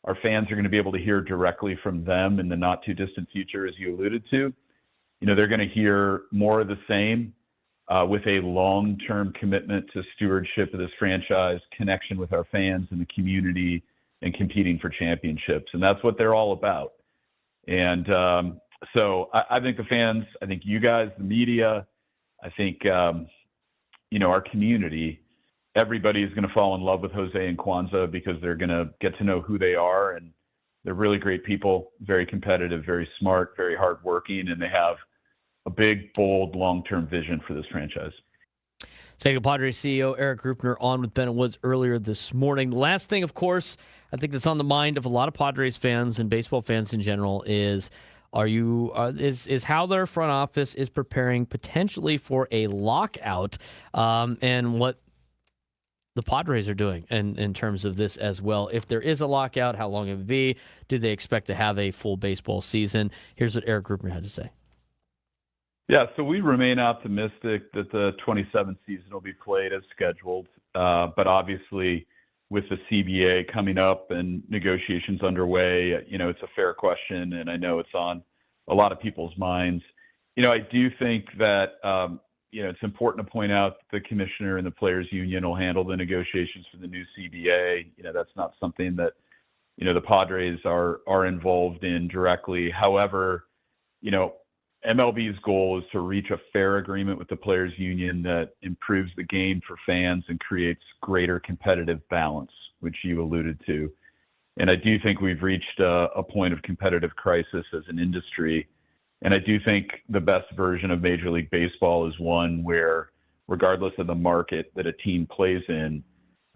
our fans are going to be able to hear directly from them in the not too distant future, as you alluded to, they're going to hear more of the same with a long-term commitment to stewardship of this franchise, connection with our fans and the community, and competing for championships. And that's what they're all about. And so I think the fans, I think you guys, the media, I think, our community, everybody is going to fall in love with Jose and Kwanzaa because they're going to get to know who they are. And they're really great people, very competitive, very smart, very hardworking, and they have a big, bold, long-term vision for this franchise. San Diego Padres CEO Eric Krupner on with Ben and Woods earlier this morning. The last thing, of course, I think that's on the mind of a lot of Padres fans and baseball fans in general is how their front office is preparing potentially for a lockout, and what the Padres are doing in terms of this as well. If there is a lockout, how long it would be? Do they expect to have a full baseball season? Here's what Eric Krupner had to say. Yeah, so we remain optimistic that the 27th season will be played as scheduled. But obviously, with the CBA coming up and negotiations underway, it's a fair question, and I know it's on a lot of people's minds. I do think that, it's important to point out that the commissioner and the players union will handle the negotiations for the new CBA. That's not something that, the Padres are involved in directly. However, MLB's goal is to reach a fair agreement with the players union that improves the game for fans and creates greater competitive balance, which you alluded to. And I do think we've reached a point of competitive crisis as an industry. And I do think the best version of Major League Baseball is one where, regardless of the market that a team plays in,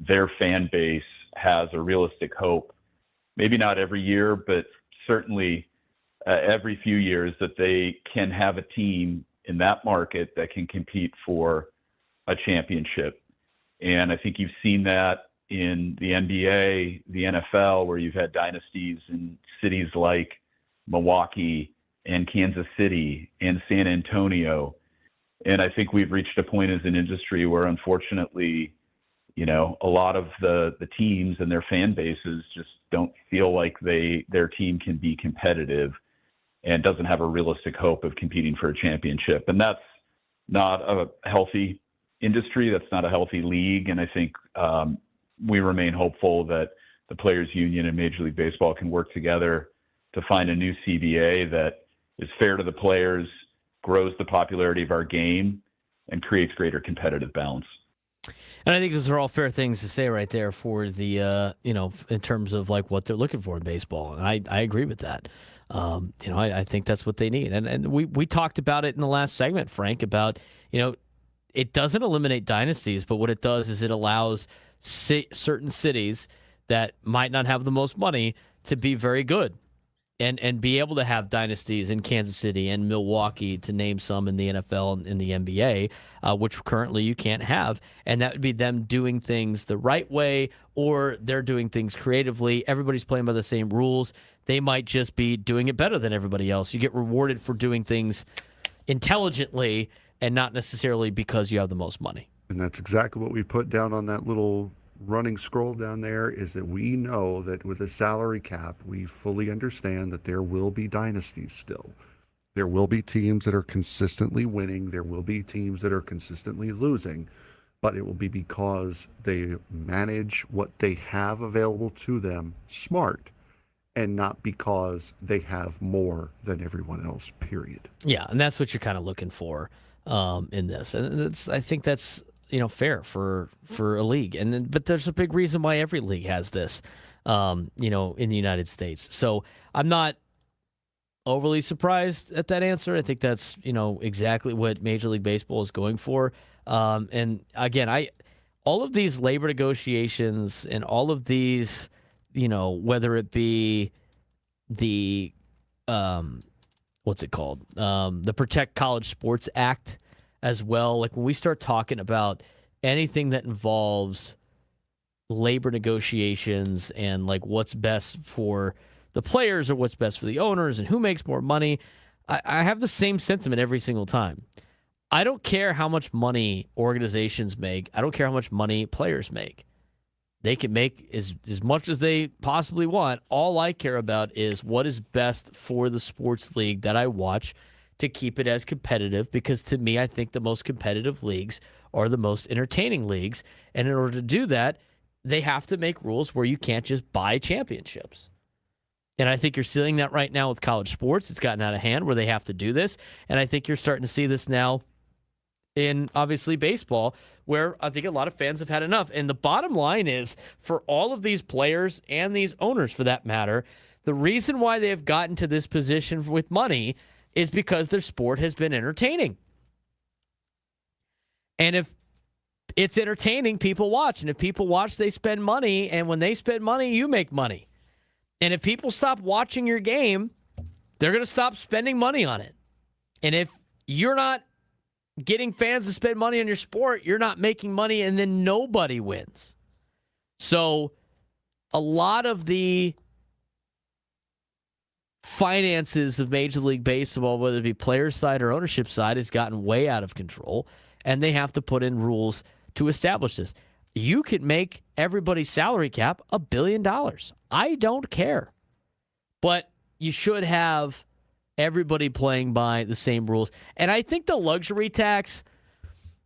their fan base has a realistic hope, maybe not every year, but certainly every few years, that they can have a team in that market that can compete for a championship. And I think you've seen that in the NBA, the NFL, where you've had dynasties in cities like Milwaukee and Kansas City and San Antonio. And I think we've reached a point as an industry where, unfortunately, a lot of the teams and their fan bases just don't feel like their team can be competitive and doesn't have a realistic hope of competing for a championship. And that's not a healthy industry. That's not a healthy league. And I think we remain hopeful that the Players Union and Major League Baseball can work together to find a new CBA that is fair to the players, grows the popularity of our game, and creates greater competitive balance. And I think those are all fair things to say right there for the, in terms of like what they're looking for in baseball. And I agree with that. I think that's what they need. And we talked about it in the last segment, Frank, about, it doesn't eliminate dynasties, but what it does is it allows certain cities that might not have the most money to be very good. and be able to have dynasties in Kansas City and Milwaukee, to name some, in the NFL and in the NBA, which currently you can't have. And that would be them doing things the right way, or they're doing things creatively. Everybody's playing by the same rules. They might just be doing it better than everybody else. You get rewarded for doing things intelligently and not necessarily because you have the most money. And that's exactly what we put down on that little running scroll down there, is that we know that with a salary cap, we fully understand that there will be dynasties still. There will be teams that are consistently winning. There will be teams that are consistently losing, but it will be because they manage what they have available to them smart, and not because they have more than everyone else, period. Yeah, and that's what you're kind of looking for in this. And I think that's fair for a league. But there's a big reason why every league has this, in the United States. So I'm not overly surprised at that answer. I think that's, exactly what Major League Baseball is going for. And again, all of these labor negotiations and all of these, whether it be the, what's it called? The Protect College Sports Act as well. Like, when we start talking about anything that involves labor negotiations and like what's best for the players or what's best for the owners and who makes more money, I have the same sentiment every single time. I don't care how much money organizations make. I don't care how much money players make. They can make as much as they possibly want. All I care about is what is best for the sports league that I watch, to keep it as competitive, because to me, I think the most competitive leagues are the most entertaining leagues. And in order to do that, they have to make rules where you can't just buy championships. And I think you're seeing that right now with college sports. It's gotten out of hand where they have to do this. And I think you're starting to see this now in, obviously, baseball, where I think a lot of fans have had enough. And the bottom line is, for all of these players and these owners, for that matter, the reason why they have gotten to this position with money is because their sport has been entertaining. And if it's entertaining, people watch. And if people watch, they spend money. And when they spend money, you make money. And if people stop watching your game, they're going to stop spending money on it. And if you're not getting fans to spend money on your sport, you're not making money, and then nobody wins. So a lot of the finances of Major League Baseball, whether it be player side or ownership side, has gotten way out of control, and they have to put in rules to establish this. You could make everybody's salary cap $1 billion. I don't care. But you should have everybody playing by the same rules. And I think the luxury tax,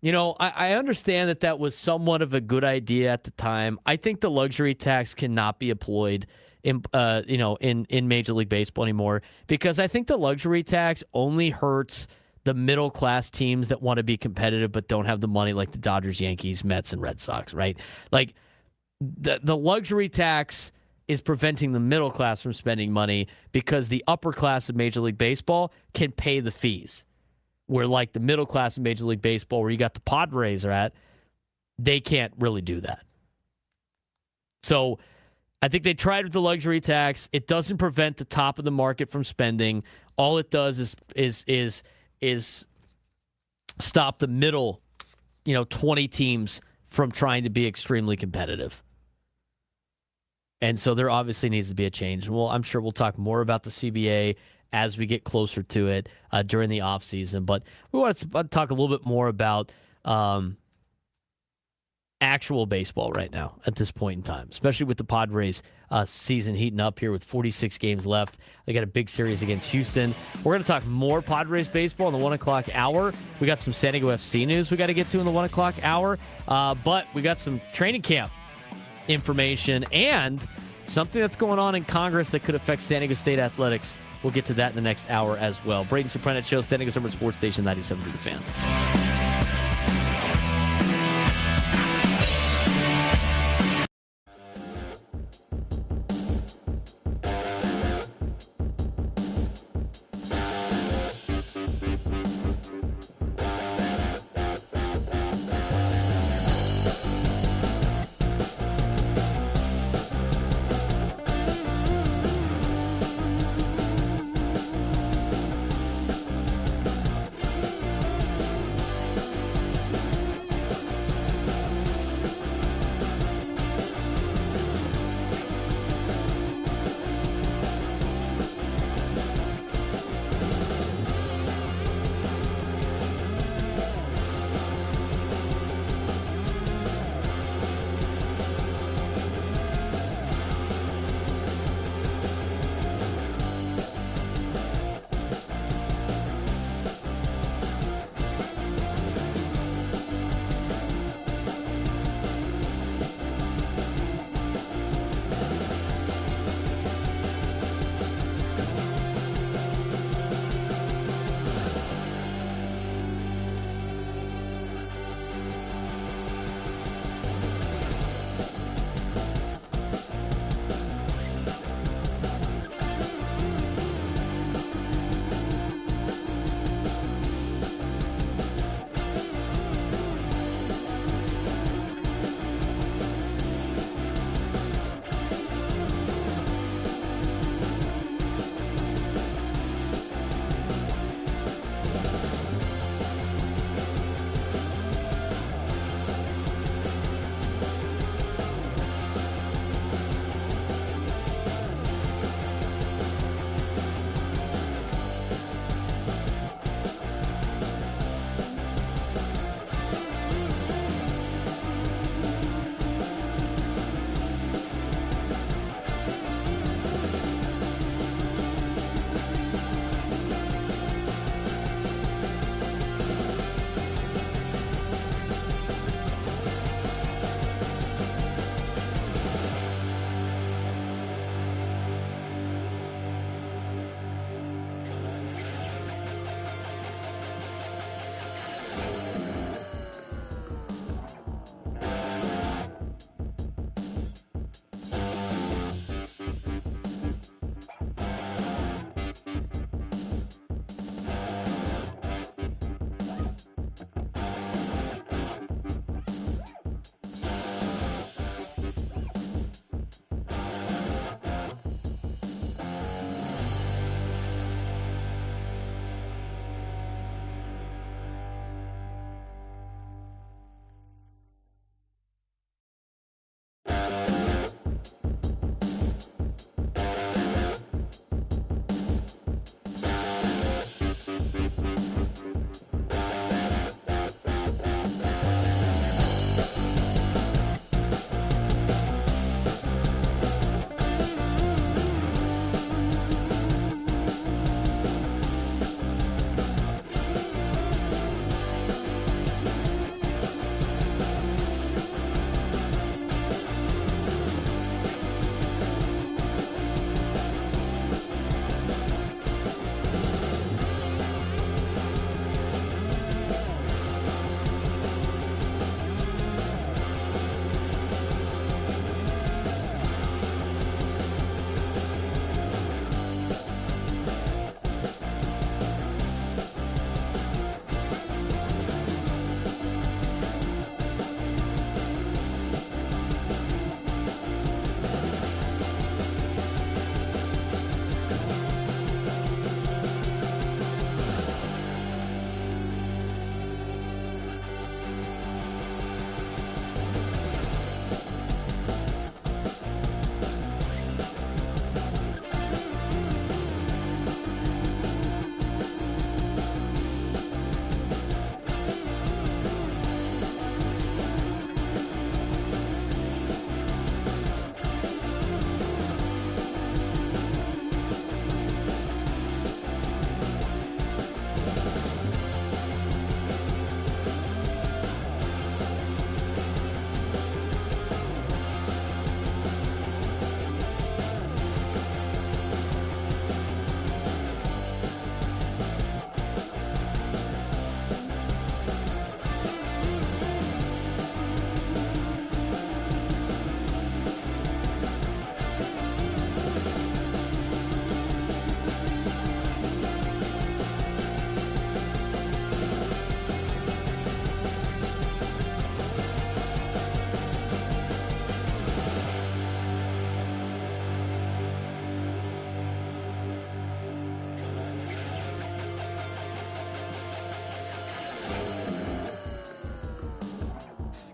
I understand that was somewhat of a good idea at the time. I think the luxury tax cannot be employed in Major League Baseball anymore, because I think the luxury tax only hurts the middle class teams that want to be competitive but don't have the money, like the Dodgers, Yankees, Mets, and Red Sox, right? Like, the luxury tax is preventing the middle class from spending money, because the upper class of Major League Baseball can pay the fees, where like the middle class of Major League Baseball, where you got the Padres are at, they can't really do that. So I think they tried with the luxury tax. It doesn't prevent the top of the market from spending. All it does is stop the middle, 20 teams from trying to be extremely competitive. And so there obviously needs to be a change. Well, I'm sure we'll talk more about the CBA as we get closer to it during the offseason. But we want to talk a little bit more about actual baseball right now at this point in time, especially with the Padres season heating up here with 46 games left. They got a big series against Houston. We're going to talk more Padres baseball in the 1 o'clock hour. We got some San Diego FC news we got to get to in the 1 o'clock hour. But we got some training camp information and something that's going on in Congress that could affect San Diego State athletics. We'll get to that in the next hour as well. Braden Surprenant Show, San Diego Summer Sports Station 97.3 The Fan.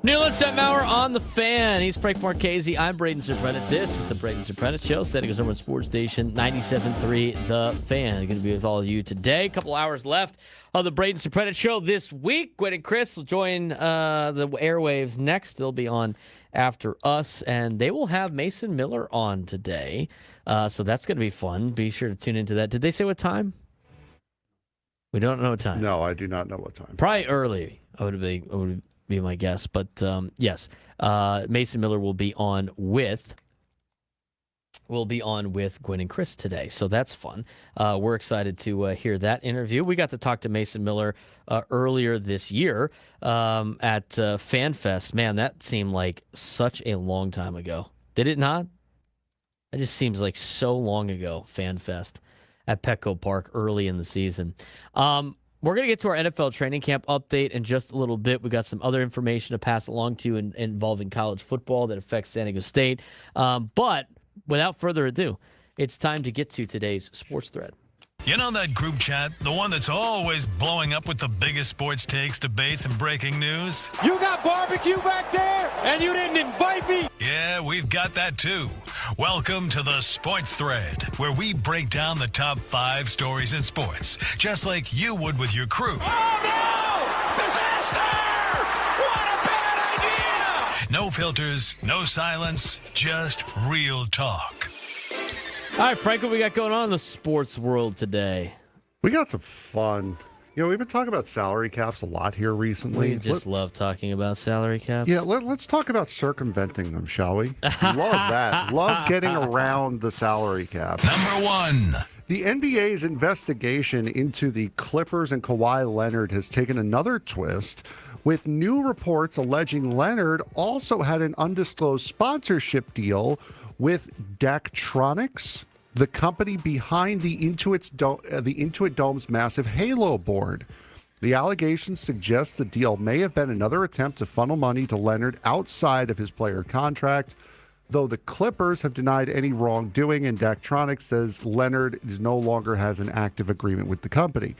New Lunchtime Hour on the Fan. He's Frank Marchese. I'm Braden Surprenant. This is the Braden Surprenant Show. Setting us over on Sports Station 97.3 The Fan. Going to be with all of you today. A couple hours left of the Braden Surprenant Show this week. Gwen and Chris will join the airwaves next. They'll be on after us, and they will have Mason Miller on today. So that's going to be fun. Be sure to tune into that. Did they say what time? We don't know what time. No, I do not know what time. Probably early. I would be my guess, but yes, Mason Miller will be on with Gwen and Chris today, so that's fun. We're excited to hear that interview. We got to talk to Mason Miller earlier this year at FanFest. Man, that seemed like such a long time ago. Did it not? It just seems like so long ago. FanFest at Petco Park early in the season. We're going to get to our NFL training camp update in just a little bit. We got some other information to pass along to you involving college football that affects San Diego State. But without further ado, it's time to get to today's sports thread. You know that group chat? The one that's always blowing up with the biggest sports takes, debates, and breaking news? You got barbecue back there, and you didn't invite me? Yeah, we've got that too. Welcome to the Sports Thread, where we break down the top 5 stories in sports, just like you would with your crew. Oh, no! Disaster! What a bad idea! No filters, no silence, just real talk. All right, Frank, what we got going on in the sports world today? We got some fun. You know, we've been talking about salary caps a lot here recently. We just love talking about salary caps. Yeah, let's talk about circumventing them, shall we? Love that. Love getting around the salary cap. Number 1. The NBA's investigation into the Clippers and Kawhi Leonard has taken another twist, with new reports alleging Leonard also had an undisclosed sponsorship deal with Daktronics, the company behind the Intuit Dome's massive Halo board. The allegations suggest the deal may have been another attempt to funnel money to Leonard outside of his player contract, though the Clippers have denied any wrongdoing, and Daktronics says Leonard no longer has an active agreement with the company.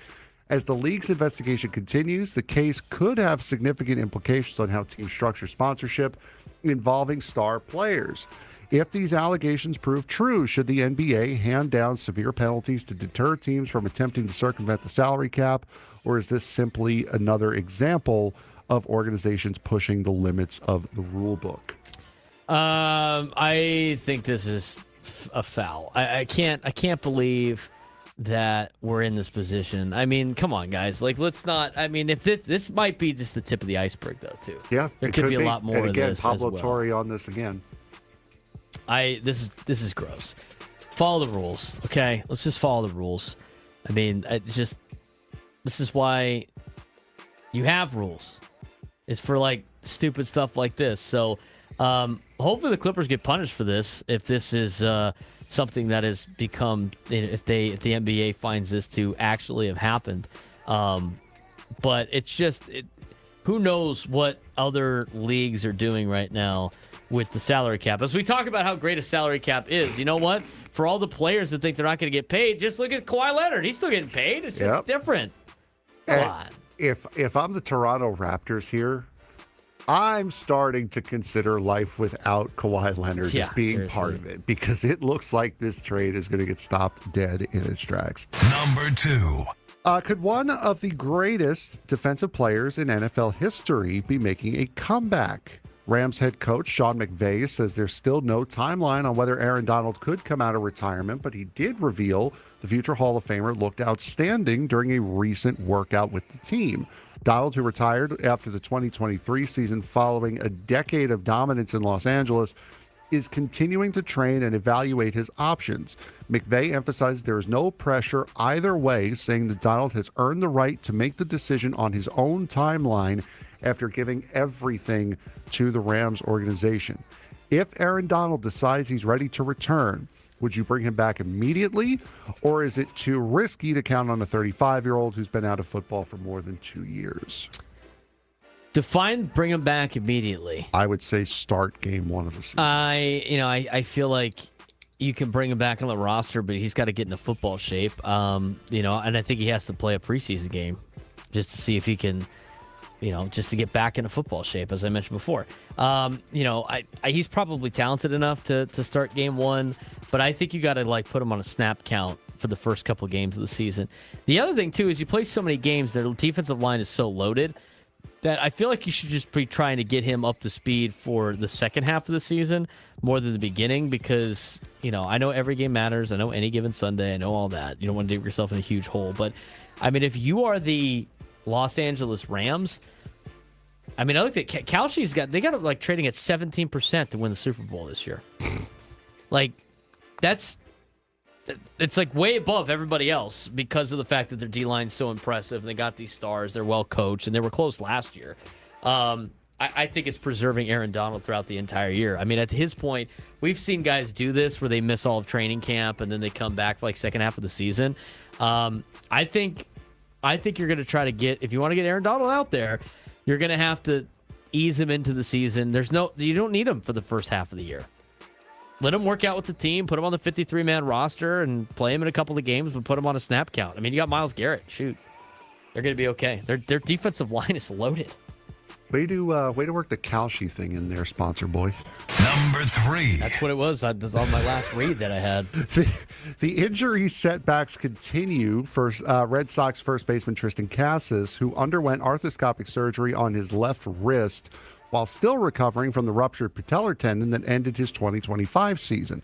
As the league's investigation continues, the case could have significant implications on how teams structure sponsorship involving star players. If these allegations prove true, should the NBA hand down severe penalties to deter teams from attempting to circumvent the salary cap, or is this simply another example of organizations pushing the limits of the rule book? I think this is a foul. I can't believe that we're in this position. I mean, come on, guys. Like, let's not. I mean, if this might be just the tip of the iceberg, though, too. Yeah, there could be a lot more. And again, of this Pablo as well. Torre on this again. This is gross. Follow the rules, okay? Let's just follow the rules. I mean, this is why you have rules. It's for like stupid stuff like this. So hopefully the Clippers get punished for this. If this is something that has become, if the NBA finds this to actually have happened, but it's just who knows what other leagues are doing right now with the salary cap. As we talk about how great a salary cap is, you know what? For all the players that think they're not going to get paid, just look at Kawhi Leonard. He's still getting paid. It's just different. Come on. If I'm the Toronto Raptors here, I'm starting to consider life without Kawhi Leonard as being part of it, because it looks like this trade is going to get stopped dead in its tracks. Number 2. Could one of the greatest defensive players in NFL history be making a comeback? Rams head coach Sean McVay says there's still no timeline on whether Aaron Donald could come out of retirement, but he did reveal the future Hall of Famer looked outstanding during a recent workout with the team. Donald, who retired after the 2023 season following a decade of dominance in Los Angeles, is continuing to train and evaluate his options. McVay emphasizes there is no pressure either way, saying that Donald has earned the right to make the decision on his own timeline after giving everything to the Rams organization. If Aaron Donald decides he's ready to return, would you bring him back immediately, or is it too risky to count on a 35-year-old who's been out of football for more than 2 years? Define bring him back immediately. I would say start game 1 of the season. I feel like you can bring him back on the roster, but he's got to get into football shape. And I think he has to play a preseason game just to see if he can, just to get back into football shape, as I mentioned before. He's probably talented enough to start game one, but I think you got to put him on a snap count for the first couple of games of the season. The other thing, too, is you play so many games, their defensive line is so loaded that I feel like you should just be trying to get him up to speed for the second half of the season more than the beginning because, I know every game matters. I know any given Sunday. I know all that. You don't want to dig yourself in a huge hole. But, if you are the Los Angeles Rams, I look at Kalshi's they got it trading at 17% to win the Super Bowl this year. It's way above everybody else because of the fact that their D-line's so impressive and they got these stars. They're well coached and they were close last year. I think it's preserving Aaron Donald throughout the entire year. At his point, we've seen guys do this where they miss all of training camp and then they come back for second half of the season. I think you're going to try to if you want to get Aaron Donald out there, you're going to have to ease him into the season. You don't need him for the first half of the year. Let him work out with the team, put him on the 53-man roster, and play him in a couple of games, but put him on a snap count. You got Myles Garrett. Shoot. They're going to be okay. Their defensive line is loaded. Way to work the Kalshi thing in there, sponsor boy. Number 3. That's what it was on my last read that I had. The injury setbacks continue for Red Sox first baseman Tristan Casas, who underwent arthroscopic surgery on his left wrist while still recovering from the ruptured patellar tendon that ended his 2025 season.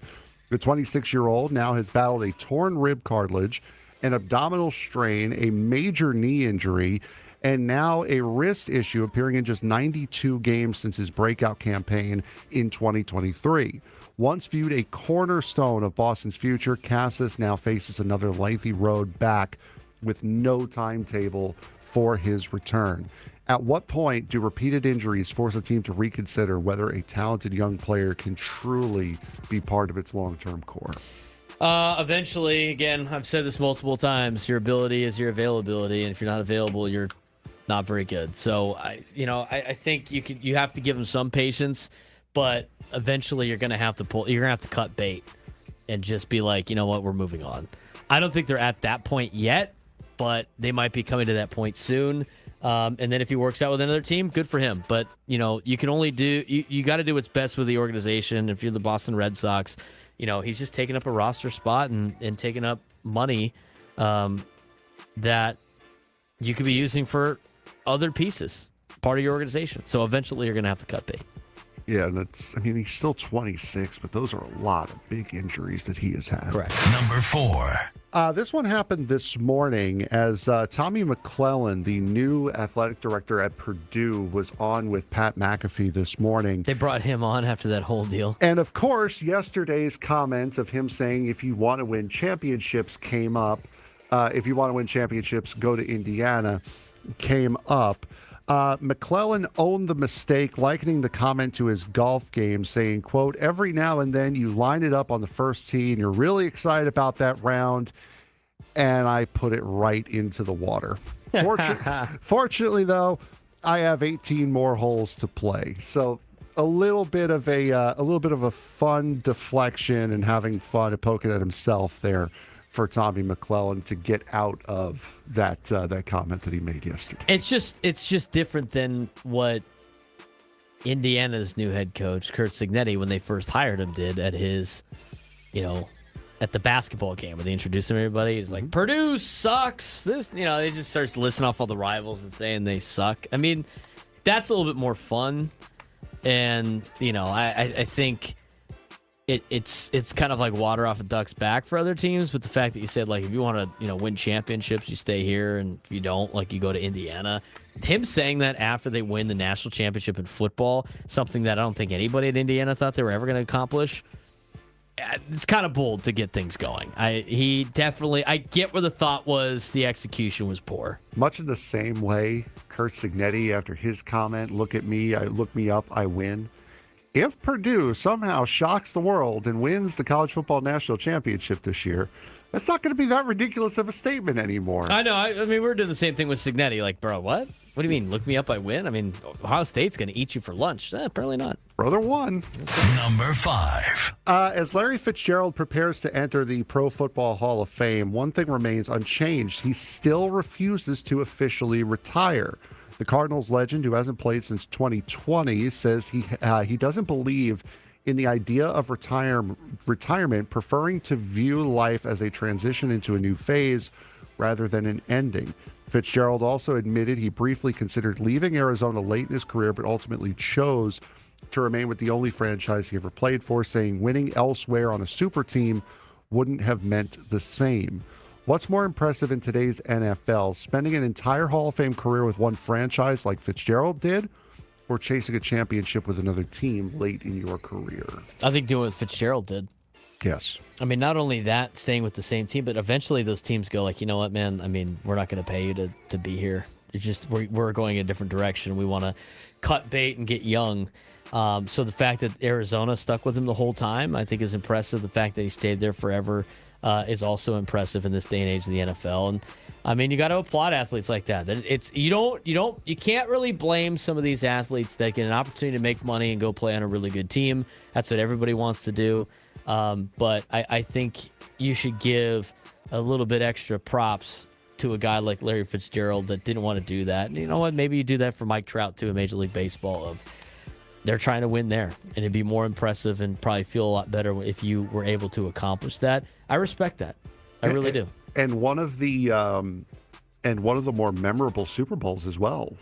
The 26-year-old now has battled a torn rib cartilage, an abdominal strain, a major knee injury, and now a wrist issue appearing in just 92 games since his breakout campaign in 2023. Once viewed a cornerstone of Boston's future, Casas now faces another lengthy road back with no timetable for his return. At what point do repeated injuries force a team to reconsider whether a talented young player can truly be part of its long-term core? Eventually, again, I've said this multiple times, your ability is your availability, and if you're not available, you're not very good. So, I think you have to give him some patience, but eventually you're going to have to cut bait and just be like, you know what, we're moving on. I don't think they're at that point yet, but they might be coming to that point soon. And then if he works out with another team, good for him. But, you can only you got to do what's best with the organization. If you're the Boston Red Sox, he's just taking up a roster spot and taking up money that you could be using for other pieces, part of your organization. So eventually you're going to have to cut bait. Yeah, and he's still 26, but those are a lot of big injuries that he has had. Correct. Number 4. This one happened this morning as Tommy McClellan, the new athletic director at Purdue, was on with Pat McAfee this morning. They brought him on after that whole deal. And of course, yesterday's comments of him saying if you want to win championships came up. If you want to win championships, go to Indiana came up. McClellan owned the mistake, likening the comment to his golf game, saying, quote, every now and then you line it up on the first tee and you're really excited about that round, and I put it right into the water. Fortunately, though, I have 18 more holes to play. So a little bit of a fun deflection and having fun at poking at himself there for Tommy McClellan to get out of that comment that he made yesterday. It's just different than what Indiana's new head coach, Curt Cignetti, when they first hired him, did at his, at the basketball game when they introduced him to everybody. He's like, Purdue sucks. This, he just starts listing off all the rivals and saying they suck. That's a little bit more fun. And, I think it's kind of like water off a duck's back for other teams, but the fact that you said, if you want to, win championships, you stay here, and if you don't, you go to Indiana. Him saying that after they win the national championship in football, something that I don't think anybody at Indiana thought they were ever going to accomplish, it's kind of bold to get things going. I get where the thought was, the execution was poor. Much in the same way, Curt Cignetti, after his comment, look at me, look me up, I win. If Purdue somehow shocks the world and wins the college football national championship this year, that's not going to be that ridiculous of a statement anymore. I know. We're doing the same thing with Cignetti. Bro, what? What do you mean, look me up, I win? Ohio State's going to eat you for lunch. Apparently not. Brother won. Number 5. As Larry Fitzgerald prepares to enter the Pro Football Hall of Fame, one thing remains unchanged. He still refuses to officially retire. The Cardinals legend, who hasn't played since 2020, says he doesn't believe in the idea of retirement, preferring to view life as a transition into a new phase rather than an ending. Fitzgerald also admitted he briefly considered leaving Arizona late in his career, but ultimately chose to remain with the only franchise he ever played for, saying winning elsewhere on a super team wouldn't have meant the same. What's more impressive in today's NFL, spending an entire Hall of Fame career with one franchise like Fitzgerald did, or chasing a championship with another team late in your career? I think doing what Fitzgerald did. Yes. I mean, not only that, staying with the same team, but eventually those teams go like, you know what, man? I mean, we're not going to pay you to be here. It's just we're going a different direction. We want to cut bait and get young. So the fact that Arizona stuck with him the whole time, I think, is impressive. The fact that he stayed there forever is also impressive in this day and age of the NFL. And I mean, you got to applaud athletes like that. You can't really blame some of these athletes that get an opportunity to make money and go play on a really good team. That's what everybody wants to do. But I think you should give a little bit extra props to a guy like Larry Fitzgerald that didn't want to do that. And you know what? Maybe you do that for Mike Trout too in Major League Baseball. They're trying to win there, and it'd be more impressive and probably feel a lot better if you were able to accomplish that. I respect that. I really do. And one of the more memorable Super Bowls as well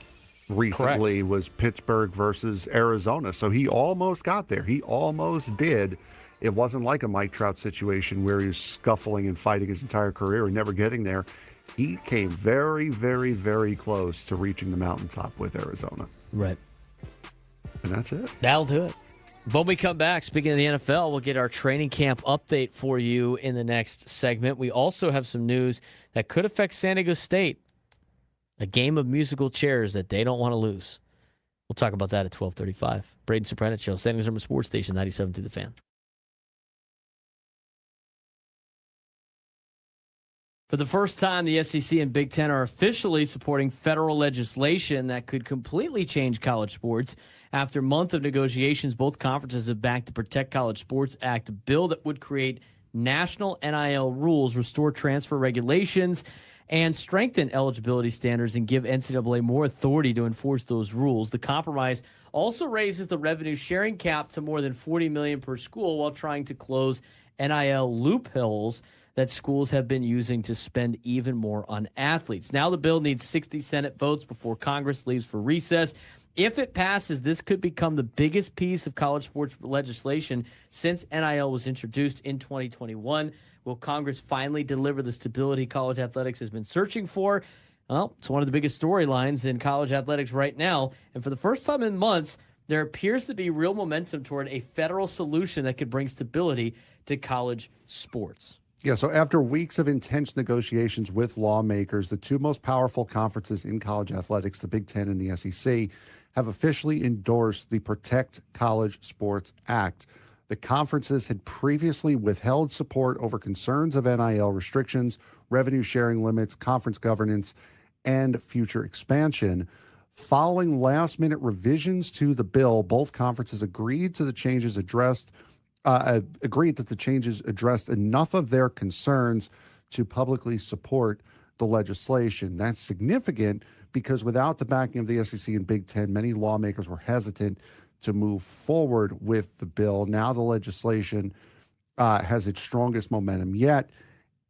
recently was Pittsburgh versus Arizona. So he almost got there. He almost did. It wasn't like a Mike Trout situation where he was scuffling and fighting his entire career and never getting there. He came very, very, very close to reaching the mountaintop with Arizona. Right. And that's it. That'll do it. When we come back, speaking of the NFL, we'll get our training camp update for you in the next segment. We also have some news that could affect San Diego State, a game of musical chairs that they don't want to lose. We'll talk about that at 12:35. Braden Surprenant Show, San Diego's number sports station, 97 to the Fan. For the first time, the SEC and Big Ten are officially supporting federal legislation that could completely change college sports. After a month of negotiations, both conferences have backed the Protect College Sports Act, a bill that would create national NIL rules, restore transfer regulations, and strengthen eligibility standards and give NCAA more authority to enforce those rules. The compromise also raises the revenue sharing cap to more than $40 million per school while trying to close NIL loopholes that schools have been using to spend even more on athletes. Now the bill needs 60 Senate votes before Congress leaves for recess. If it passes, this could become the biggest piece of college sports legislation since NIL was introduced in 2021. Will Congress finally deliver the stability college athletics has been searching for? Well, it's one of the biggest storylines in college athletics right now. And for the first time in months, there appears to be real momentum toward a federal solution that could bring stability to college sports. Yeah, so after weeks of intense negotiations with lawmakers, the two most powerful conferences in college athletics, the Big Ten and the SEC, have officially endorsed the Protect College Sports Act. The conferences had previously withheld support over concerns of NIL restrictions, revenue sharing limits, conference governance, and future expansion. Following last-minute revisions to the bill, both conferences agreed that the changes addressed enough of their concerns to publicly support the legislation. That's significant because without the backing of the SEC and Big Ten, many lawmakers were hesitant to move forward with the bill. Now the legislation has its strongest momentum yet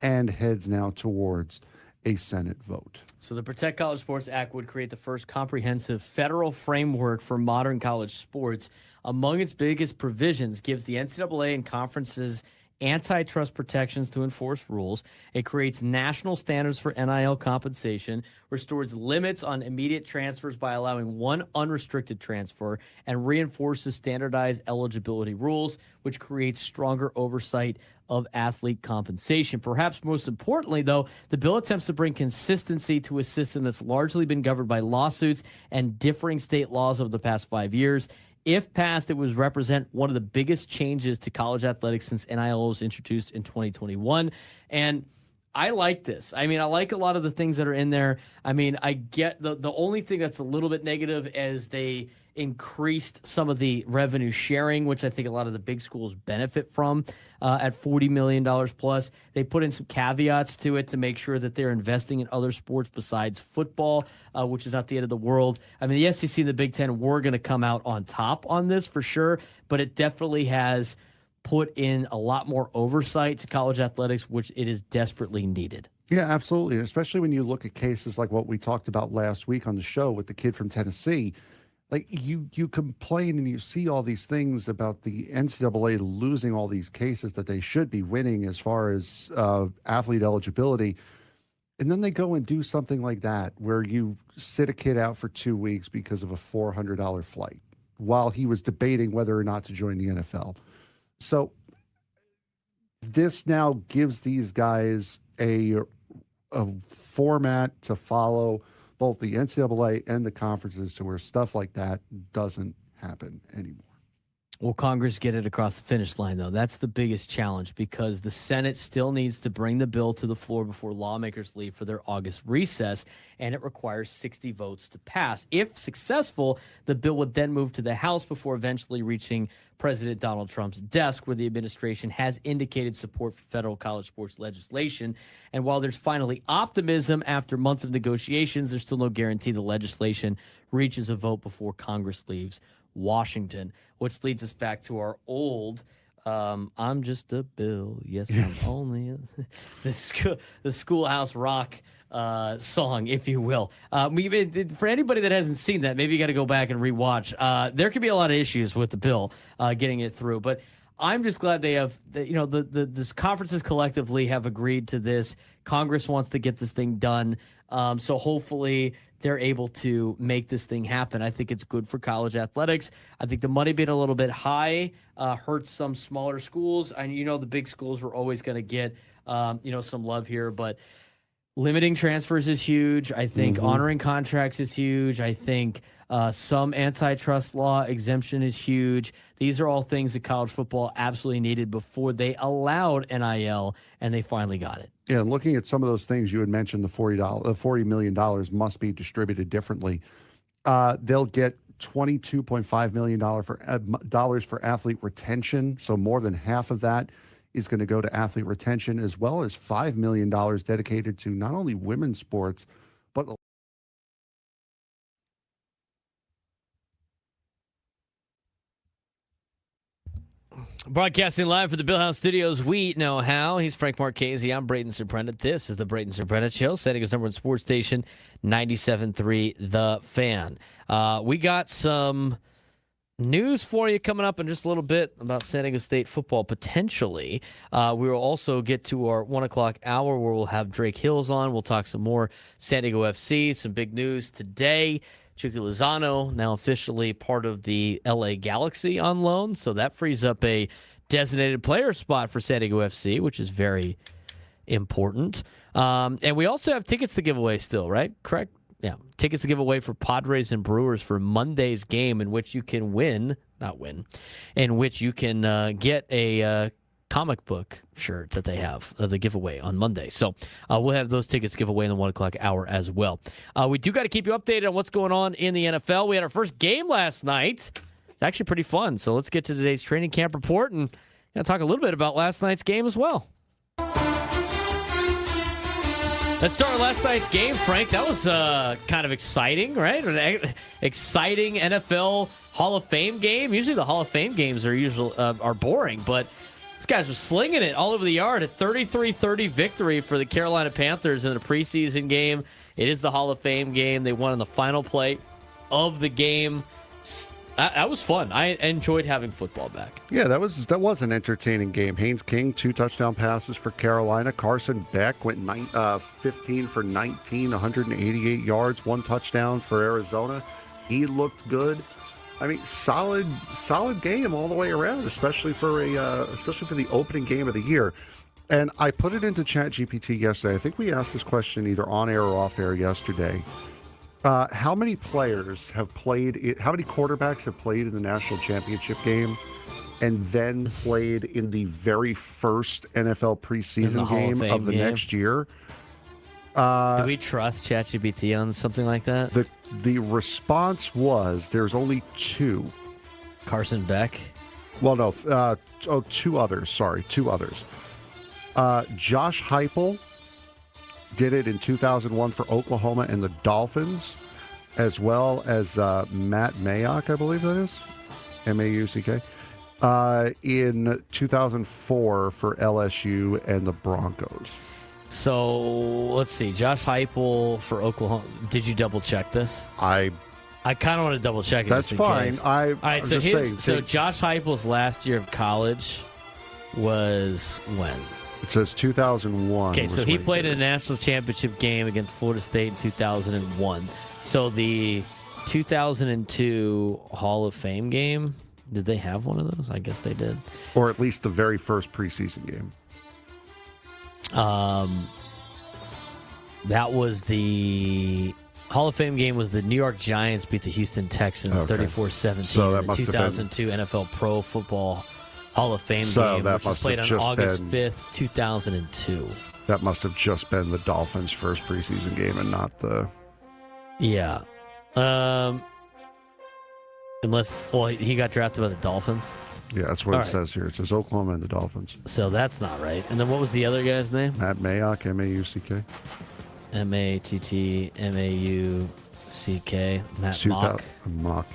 and heads now towards a Senate vote. So the Protect College Sports Act would create the first comprehensive federal framework for modern college sports. Among its biggest provisions, gives the NCAA and conferences antitrust protections to enforce rules. It creates national standards for NIL compensation, restores limits on immediate transfers by allowing one unrestricted transfer, and reinforces standardized eligibility rules, which creates stronger oversight of athlete compensation. Perhaps most importantly, though, the bill attempts to bring consistency to a system that's largely been governed by lawsuits and differing state laws over the past 5 years. If passed, it would represent one of the biggest changes to college athletics since NIL was introduced in 2021. And I like this. I mean, I like a lot of the things that are in there. I mean, I get the only thing that's a little bit negative is increased some of the revenue sharing, which I think a lot of the big schools benefit from at $40 million plus. They put in some caveats to it to make sure that they're investing in other sports besides football, which is not the end of the world. I mean, the SEC and the Big Ten were going to come out on top on this for sure, but it definitely has put in a lot more oversight to college athletics, which it is desperately needed. Yeah, absolutely. And especially when you look at cases like what we talked about last week on the show with the kid from Tennessee. Like you complain and you see all these things about the NCAA losing all these cases that they should be winning as far as athlete eligibility. And then they go and do something like that where you sit a kid out for 2 weeks because of a $400 flight while he was debating whether or not to join the NFL. So this now gives these guys a format to follow, both the NCAA and the conferences, to where stuff like that doesn't happen anymore. Will Congress get it across the finish line, though? That's the biggest challenge, because the Senate still needs to bring the bill to the floor before lawmakers leave for their August recess, and it requires 60 votes to pass. If successful, the bill would then move to the House before eventually reaching President Donald Trump's desk, where the administration has indicated support for federal college sports legislation. And while there's finally optimism after months of negotiations, there's still no guarantee the legislation reaches a vote before Congress leaves Washington, which leads us back to our old I'm just a bill. Yes, I'm only the Schoolhouse Rock song, if you will. For anybody that hasn't seen that, maybe you got to go back and rewatch. There could be a lot of issues with the bill getting it through, but I'm just glad they have, this conferences collectively have agreed to this. Congress wants to get this thing done. So hopefully they're able to make this thing happen. I think it's good for college athletics. I think the money being a little bit high hurts some smaller schools. And the big schools were always going to get, some love here, but limiting transfers is huge. I think honoring contracts is huge. I think some antitrust law exemption is huge. These are all things that college football absolutely needed before they allowed NIL, and they finally got it. Yeah, and looking at some of those things you had mentioned, the $40 million must be distributed differently. They'll get $22.5 million for athlete retention, so more than half of that is going to go to athlete retention, as well as $5 million dedicated to not only women's sports, but broadcasting live for the Bill House Studios, we know how. He's Frank Marchese. I'm Braden Surprenant. This is the Braden Surprenant Show, San Diego's number one sports station, 97.3 The Fan. We got some news for you coming up in just a little bit about San Diego State football, potentially. We will also get to our 1 o'clock hour where we'll have Drake Hills on. We'll talk some more San Diego FC, some big news today. Chucky Lozano now officially part of the LA Galaxy on loan, so that frees up a designated player spot for San Diego FC, which is very important. And we also have tickets to give away still, right? Correct? Yeah, tickets to give away for Padres and Brewers for Monday's game, in which you can in which you can get a comic book shirt that they have, the giveaway on Monday. So we'll have those tickets give away in the 1 o'clock hour as well. We do got to keep you updated on what's going on in the NFL. We had our first game last night. It's actually pretty fun. So let's get to today's training camp report and talk a little bit about last night's game as well. Let's start with last night's game, Frank. That was kind of exciting, right? An exciting NFL Hall of Fame game. Usually the Hall of Fame games are boring, but these guys were slinging it all over the yard. A 33-30 victory for the Carolina Panthers in a preseason game. It is the Hall of Fame game. They won in the final play of the game. That was fun. I enjoyed having football back. Yeah, that was an entertaining game. Haynes King, 2 touchdown passes for Carolina. Carson Beck went 15 for 19, 188 yards, 1 touchdown for Arizona. He looked good. I mean, solid game all the way around, especially for the opening game of the year. And I put it into ChatGPT yesterday. I think we asked this question either on air or off air yesterday. How many players have played? How many quarterbacks have played in the national championship game, and then played in the very first NFL preseason game of the next year? Do we trust ChatGPT on something like that? The response was there's only 2. Carson Beck? Well, no. 2 others. Sorry, 2 others. Josh Heupel did it in 2001 for Oklahoma and the Dolphins, as well as Matt Mayock, I believe that is. Mauck. In 2004 for LSU and the Broncos. So, let's see. Josh Heupel for Oklahoma. Did you double check this? I kind of want to double check it. That's fine. All right, so Josh Heupel's last year of college was when? It says 2001. Okay, so he played in a national championship game against Florida State in 2001. So the 2002 Hall of Fame game, did they have one of those? I guess they did. Or at least the very first preseason game. That was the Hall of Fame game. Was the New York Giants beat the Houston Texans 34-17 so in the 2002 NFL Pro Football Hall of Fame game, which was played on August 5th, 2002. That must have just been the Dolphins' first preseason game and not the... Yeah. He got drafted by the Dolphins. Yeah, that's what says here. It says Oklahoma and the Dolphins. So that's not right. And then what was the other guy's name? Matt Mayock, Mauck. Mattmauck. Matt Mock.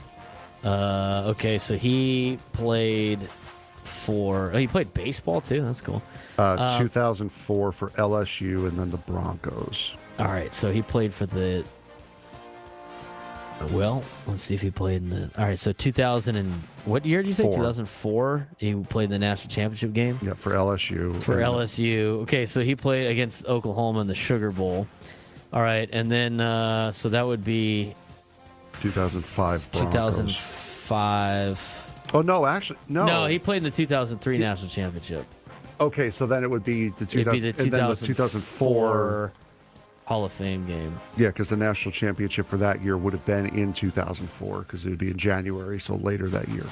Mock. Okay, so he played for... Oh, he played baseball, too? That's cool. 2004 for LSU and then the Broncos. All right, so he played for the... Well, let's see if he played in the... All right, so 2000 and... What year did you say? 2004? He played in the national championship game? Yeah, for LSU. For LSU. Okay, so he played against Oklahoma in the Sugar Bowl. All right, and then... so that would be... 2005 Broncos. 2005... Oh, no, actually, no. No, he played in the 2003 national championship. Okay, so then it would be the 2004 Hall of Fame game. Yeah, because the national championship for that year would have been in 2004 because it would be in January, so later that year.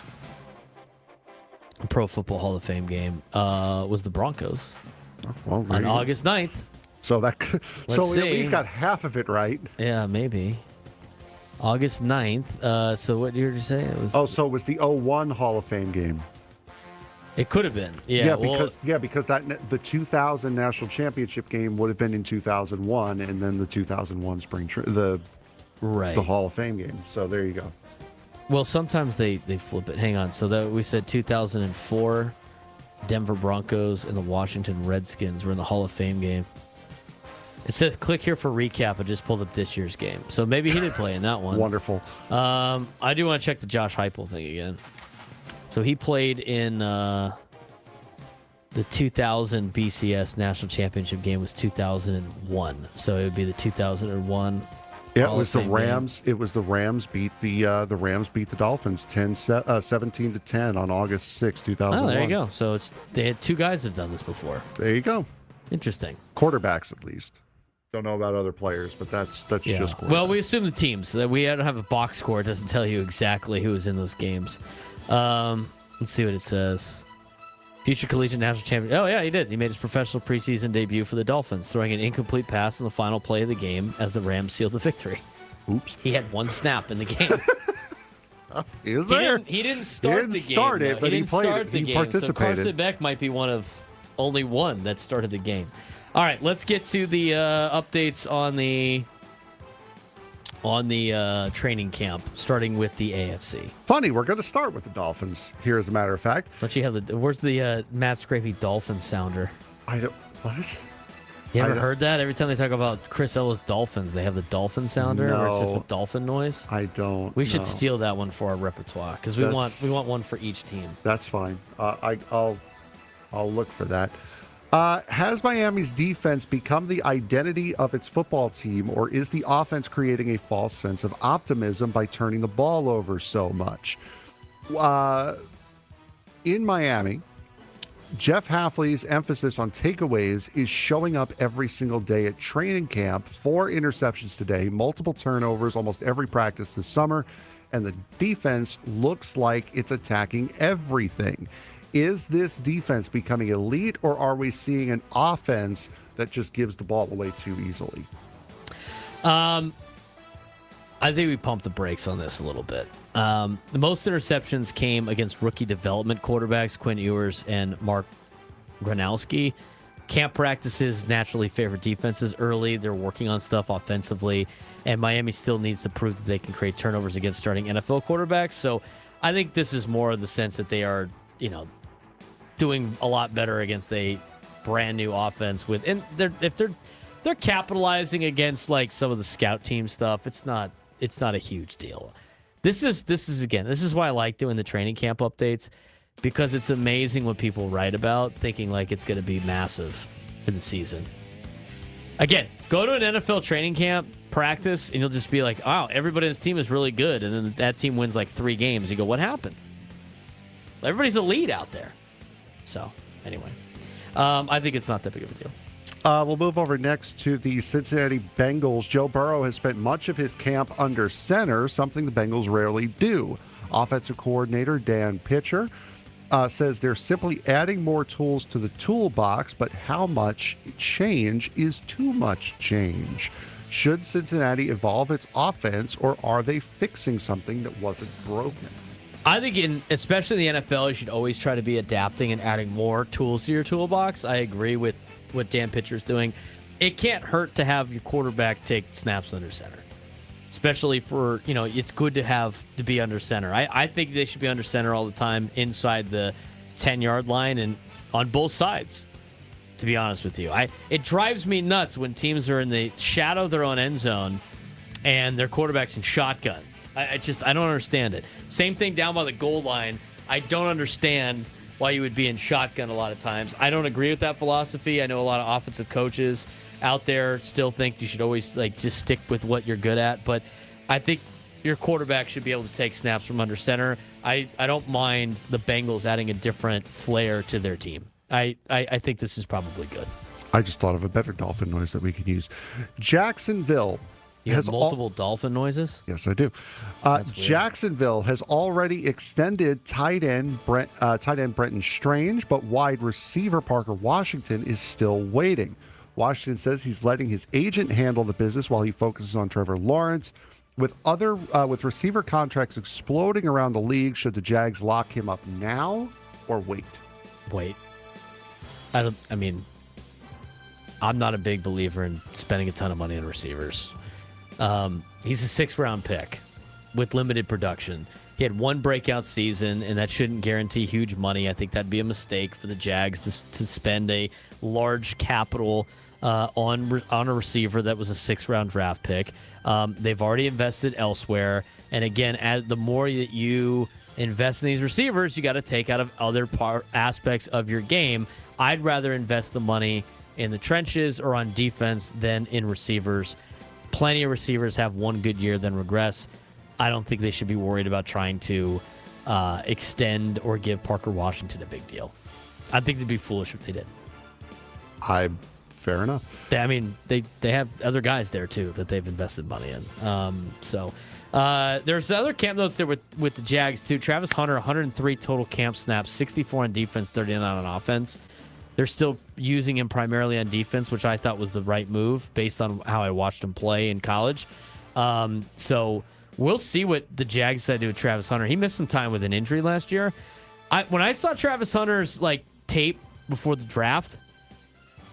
Pro Football Hall of Fame game was the Broncos on August 9th. So at least got half of it right. Yeah, maybe. August 9th. So what year did you say? It was. Oh, so it was the 01 Hall of Fame game. It could have been. Yeah, because the 2000 national championship game would have been in 2001, and then the 2001 the Hall of Fame game. So there you go. Well, sometimes they flip it. Hang on. So we said 2004, Denver Broncos and the Washington Redskins were in the Hall of Fame game. It says click here for recap. I just pulled up this year's game. So maybe he did play in that one. Wonderful. I do want to check the Josh Heupel thing again. So he played in the 2000 BCS national championship game was 2001. So it would be the 2001. Yeah, it was the Rams. Game. It was the Rams beat the Dolphins 17-10 on August 6, 2001. Oh, there you go. So they had 2 guys have done this before. There you go. Interesting. Quarterbacks at least. Don't know about other players, but that's just quarterbacks. Well, we assume the teams. So that we don't have a box score. It doesn't tell you exactly who was in those games. Let's see what it says. Future collegiate national champion. Oh, yeah, he did. He made his professional preseason debut for the Dolphins, throwing an incomplete pass in the final play of the game as the Rams sealed the victory. Oops. He had 1 snap in the game. He was there. He didn't start the game. But he played it. He participated. So Carson Beck might be one of only one that started the game. All right, let's get to the updates on the training camp, starting with the AFC. Funny, we're going to start with the Dolphins here, as a matter of fact. Don't you have where's the Matt Scrapey Dolphin sounder? What? You ever heard that? Every time they talk about Chris Ellis Dolphins, they have the Dolphin sounder, where it's just the dolphin noise. I don't. We should steal that one for our repertoire because we want one for each team. That's fine. I'll look for that. Has Miami's defense become the identity of its football team, or is the offense creating a false sense of optimism by turning the ball over so much? In Miami, Jeff Hafley's emphasis on takeaways is showing up every single day at training camp. 4 interceptions today, multiple turnovers almost every practice this summer, and the defense looks like it's attacking everything. Is this defense becoming elite, or are we seeing an offense that just gives the ball away too easily. I think we pumped the brakes on this a little bit. The most interceptions came against rookie development quarterbacks, Quinn Ewers and Mark Gronowski. Camp practices naturally favor defenses early. They're working on stuff offensively, and Miami still needs to prove that they can create turnovers against starting NFL quarterbacks. So I think this is more of the sense that they are, doing a lot better against a brand new offense and if they're capitalizing against like some of the scout team stuff, it's not a huge deal. This is why I like doing the training camp updates, because it's amazing what people write about thinking like it's going to be massive for the season. Again, go to an NFL training camp practice and you'll just be like, wow, everybody on this team is really good. And then that team wins like 3 games. You go, what happened? Everybody's elite out there. So anyway, I think it's not that big of a deal. We'll move over next to the Cincinnati Bengals. Joe Burrow has spent much of his camp under center, something the Bengals rarely do. Offensive coordinator Dan Pitcher says they're simply adding more tools to the toolbox, but how much change is too much change? Should Cincinnati evolve its offense, or are they fixing something that wasn't broken? I think especially in the NFL, you should always try to be adapting and adding more tools to your toolbox. I agree with what Dan Pitcher's doing. It can't hurt to have your quarterback take snaps under center, especially for, it's good to be under center. I think they should be under center all the time inside the 10-yard line and on both sides, to be honest with you. It drives me nuts when teams are in the shadow of their own end zone and their quarterback's in shotgun. I don't understand it. Same thing down by the goal line. I don't understand why you would be in shotgun a lot of times. I don't agree with that philosophy. I know a lot of offensive coaches out there still think you should always just stick with what you're good at, but I think your quarterback should be able to take snaps from under center. I don't mind the Bengals adding a different flair to their team. I think this is probably good. I just thought of a better dolphin noise that we could use. Jacksonville. You have multiple dolphin noises? Yes, I do. Jacksonville has already extended tight end Brenton Strange, but wide receiver Parker Washington is still waiting. Washington says he's letting his agent handle the business while he focuses on Trevor Lawrence. With receiver contracts exploding around the league, should the Jags lock him up now or wait? Wait. I'm not a big believer in spending a ton of money on receivers. He's a 6th-round pick with limited production. He had one breakout season, and that shouldn't guarantee huge money. I think that'd be a mistake for the Jags to spend a large capital on a receiver that was a 6th-round draft pick. They've already invested elsewhere, and again, the more that you invest in these receivers, you got to take out of other aspects of your game. I'd rather invest the money in the trenches or on defense than in receivers. Plenty of receivers have one good year, then regress. I don't think they should be worried about trying to extend or give Parker Washington a big deal. I think they'd be foolish if they did. Fair enough. They have other guys there, too, that they've invested money in. There's other camp notes there with the Jags, too. Travis Hunter, 103 total camp snaps, 64 on defense, 39 on offense. They're still using him primarily on defense, which I thought was the right move based on how I watched him play in college. So we'll see what the Jags decide to do with Travis Hunter. He missed some time with an injury last year. When I saw Travis Hunter's tape before the draft,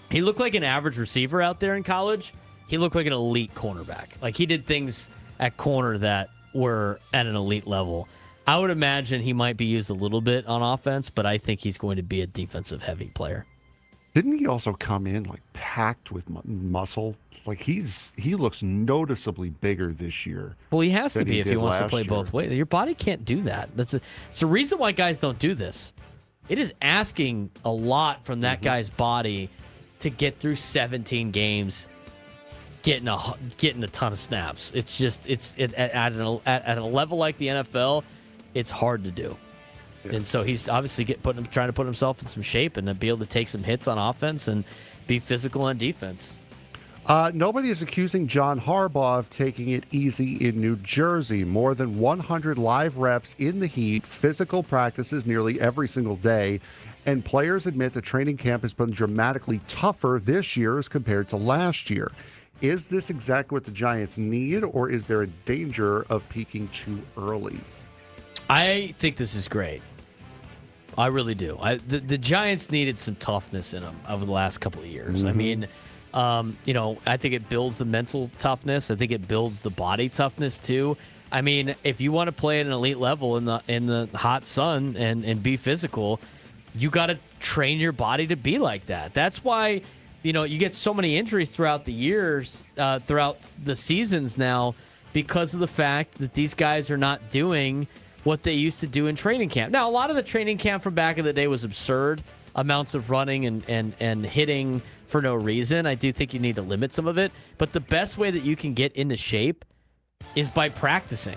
he looked like an average receiver out there in college. He looked like an elite cornerback. He did things at corner that were at an elite level. I would imagine he might be used a little bit on offense, but I think he's going to be a defensive-heavy player. Didn't he also come in packed with muscle? He looks noticeably bigger this year. Well, he has to be if he wants to play year. both ways. Your body can't do that. It's the reason why guys don't do this. It is asking a lot from that guy's body to get through 17 games, getting a ton of snaps. It's just at a level like the NFL. It's hard to do. Yeah. And so he's obviously trying to put himself in some shape and be able to take some hits on offense and be physical on defense. Nobody is accusing John Harbaugh of taking it easy in New Jersey. More than 100 live reps in the heat, physical practices nearly every single day, and players admit the training camp has been dramatically tougher this year as compared to last year. Is this exactly what the Giants need, or is there a danger of peaking too early? I think this is great. I really do. The Giants needed some toughness in them over the last couple of years. I mean, I think it builds the mental toughness. I think it builds the body toughness too. I mean, if you want to play at an elite level in the hot sun and be physical, you got to train your body to be like that. That's why, you get so many injuries throughout the years, throughout the seasons now, because of the fact that these guys are not doing what they used to do in training camp. Now, a lot of the training camp from back in the day was absurd amounts of running and hitting for no reason. I do think you need to limit some of it, but the best way that you can get into shape is by practicing.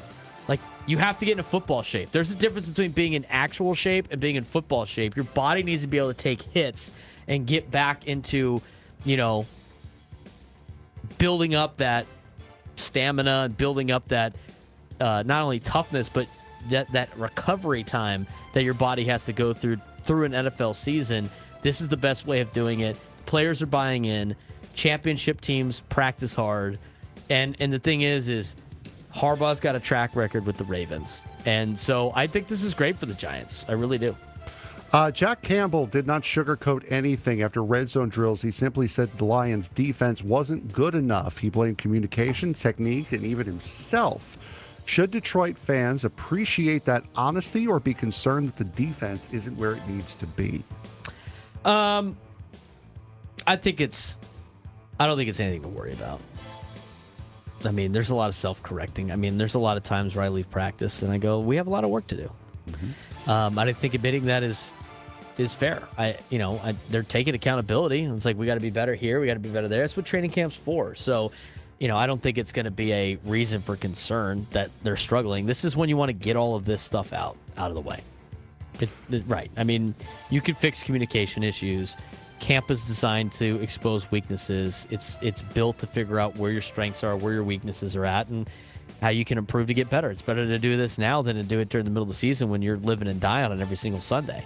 Like, you have to get into football shape. There's a difference between being in actual shape and being in football shape. Your body needs to be able to take hits and get back into, building up that stamina and building up that not only toughness, but that recovery time that your body has to go through an NFL season. This is the best way of doing it. Players are buying in. Championship teams practice hard. And the thing is Harbaugh's got a track record with the Ravens. And so I think this is great for the Giants. I really do. Jack Campbell did not sugarcoat anything after red zone drills. He simply said the Lions' defense wasn't good enough. He blamed communication, technique, and even himself. Should Detroit fans appreciate that honesty or be concerned that the defense isn't where it needs to be? I don't think it's anything to worry about. I mean, there's a lot of self-correcting. I mean, there's a lot of times where I leave practice and I go, we have a lot of work to do. I don't think admitting that is fair. They're taking accountability. It's like, we got to be better here. We got to be better there. That's what training camp's for. So, I don't think it's going to be a reason for concern that they're struggling. This is when you want to get all of this stuff out of the way. Right. I mean, you can fix communication issues. Camp is designed to expose weaknesses. It's built to figure out where your strengths are, where your weaknesses are at, and how you can improve to get better. It's better to do this now than to do it during the middle of the season when you're living and dying on it every single Sunday.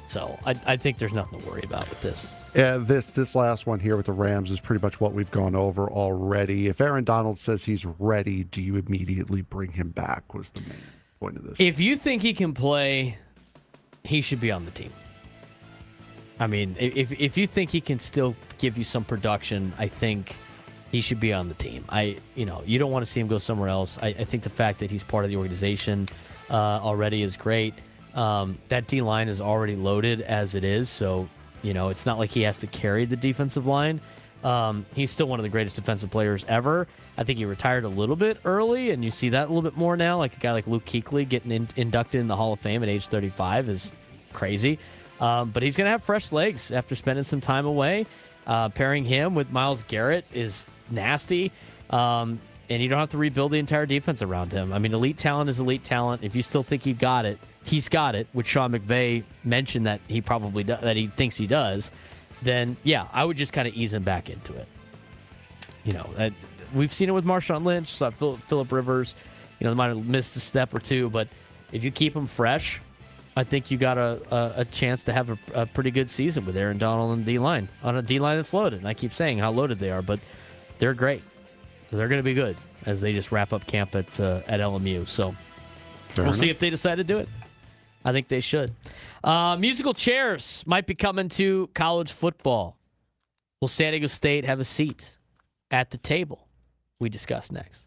So I think there's nothing to worry about with this. Yeah, this last one here with the Rams is pretty much what we've gone over already. If Aaron Donald says he's ready, do you immediately bring him back, was the main point of this. If you think he can play, he should be on the team. I mean, if you think he can still give you some production, I think he should be on the team. You don't want to see him go somewhere else. I think the fact that he's part of the organization already is great. That D-line is already loaded as it is, so it's not like he has to carry the defensive line. He's still one of the greatest defensive players ever. I think he retired a little bit early, and you see that a little bit more now. Like a guy like Luke Kuechly getting inducted in the Hall of Fame at age 35 is crazy. But he's going to have fresh legs after spending some time away. Pairing him with Myles Garrett is nasty. And you don't have to rebuild the entire defense around him. I mean, elite talent is elite talent. If you still think he's got it, which Sean McVay mentioned that he probably does, that he thinks he does, then yeah, I would just kind of ease him back into it. We've seen it with Marshawn Lynch, Phillip Rivers. They might have missed a step or two, but if you keep him fresh, I think you got a chance to have a pretty good season with Aaron Donald and D-line, on a D-line that's loaded. And I keep saying how loaded they are, but they're great. They're going to be good as they just wrap up camp at LMU. So we'll see if they decide to do it. I think they should. Musical chairs might be coming to college football. Will San Diego State have a seat at the table? We discuss next.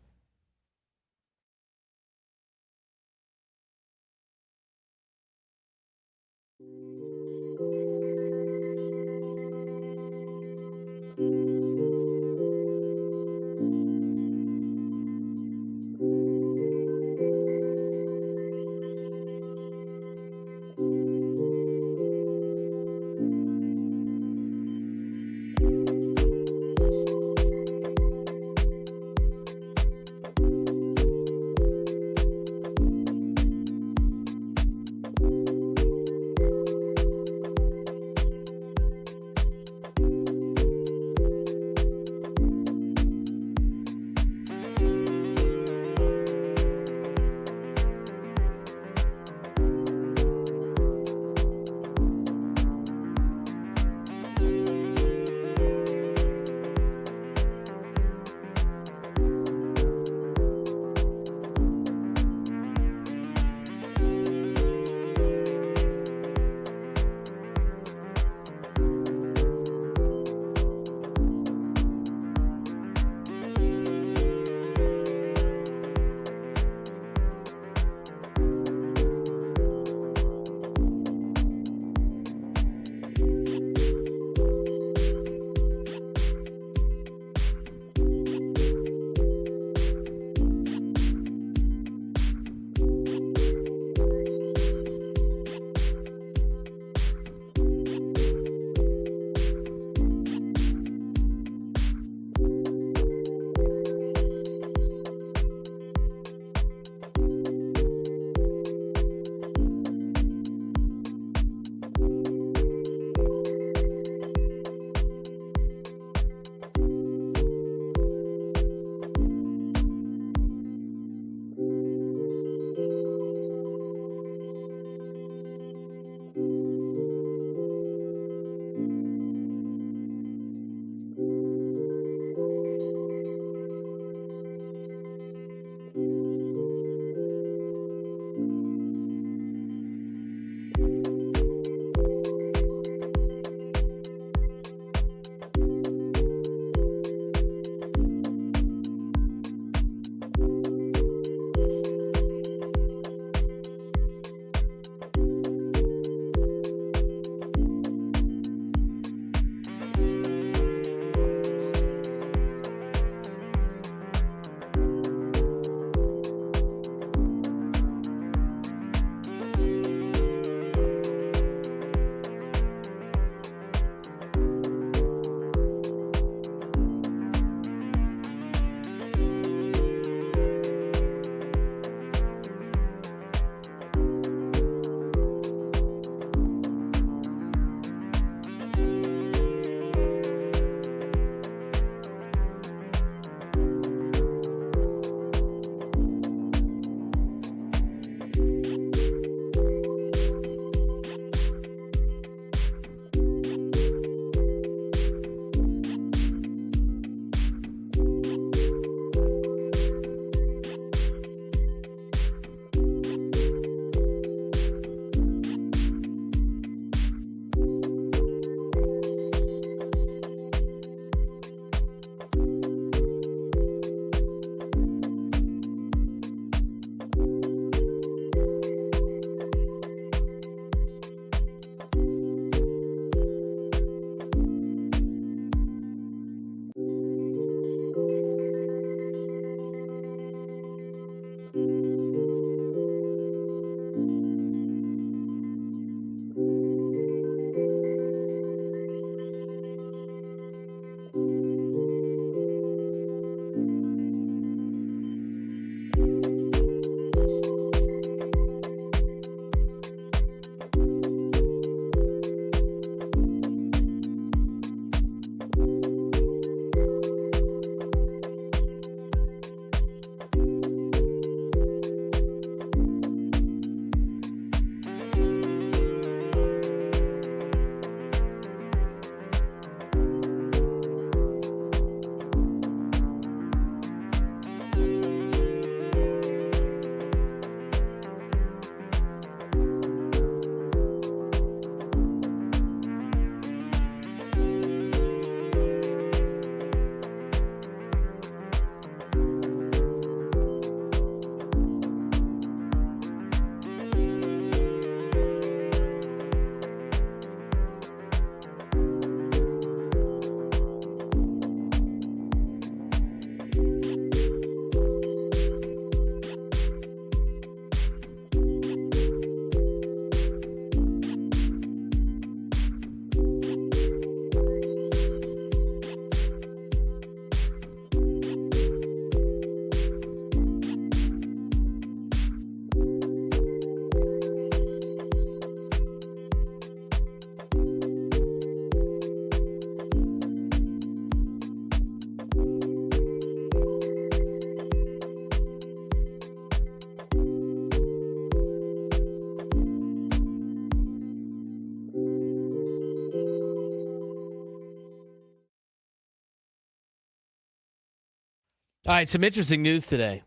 All right, some interesting news today.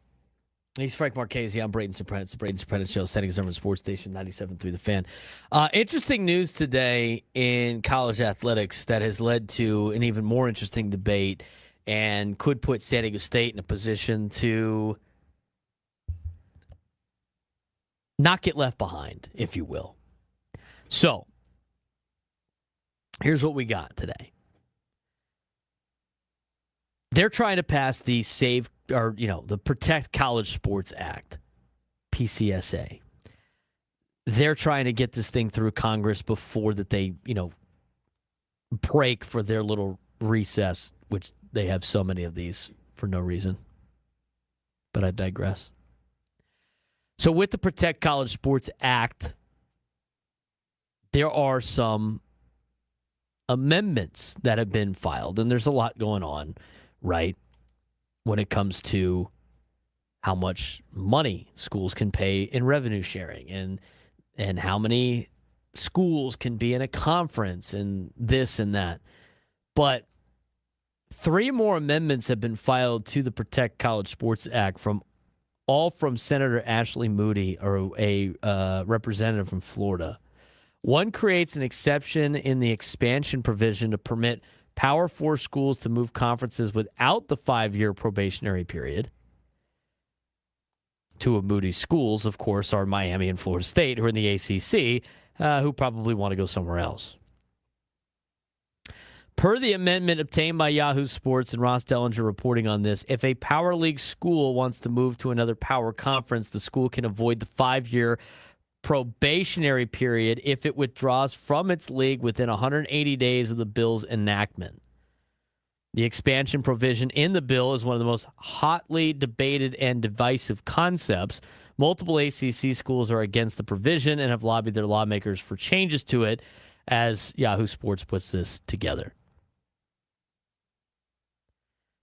He's Frank Marchese. I'm Braden Surprenant. It's the Braden Surprenant Show, setting his number sports station 97.3 The Fan. Interesting news today in college athletics that has led to an even more interesting debate and could put San Diego State in a position to not get left behind, if you will. So, here's what we got today. They're trying to pass the the Protect College Sports Act, PCSA. They're trying to get this thing through Congress before that they, break for their little recess, which they have so many of these for no reason. But I digress. So with the Protect College Sports Act, there are some amendments that have been filed, and there's a lot going on, right, when it comes to how much money schools can pay in revenue sharing and how many schools can be in a conference and this and that. But 3 more amendments have been filed to the Protect College Sports Act from Senator Ashley Moody, or a representative from Florida. One creates an exception in the expansion provision to permit Power 4 schools to move conferences without the 5-year probationary period. 2 of Moody's schools, of course, are Miami and Florida State, who are in the ACC, who probably want to go somewhere else. Per the amendment obtained by Yahoo Sports and Ross Dellinger reporting on this, if a Power League school wants to move to another Power Conference, the school can avoid the 5-year probationary period if it withdraws from its league within 180 days of the bill's enactment. The expansion provision in the bill is one of the most hotly debated and divisive concepts. Multiple ACC schools are against the provision and have lobbied their lawmakers for changes to it, as Yahoo Sports puts this together.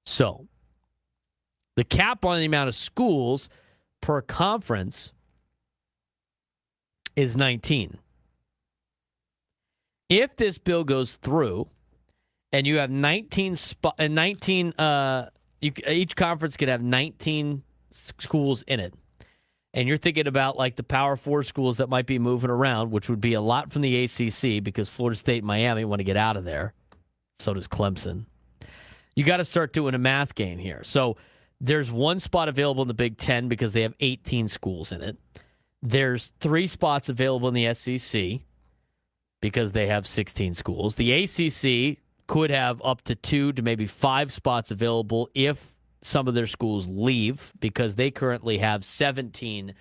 So, the cap on the amount of schools per conference is 19. If this bill goes through and you have 19 each conference could have 19 schools in it. And you're thinking about like the Power 4 schools that might be moving around, which would be a lot from the ACC because Florida State and Miami want to get out of there. So does Clemson. You got to start doing a math game here. So there's 1 spot available in the Big Ten because they have 18 schools in it. There's 3 spots available in the SEC because they have 16 schools. The ACC could have up to 2 to maybe 5 spots available if some of their schools leave because they currently have 17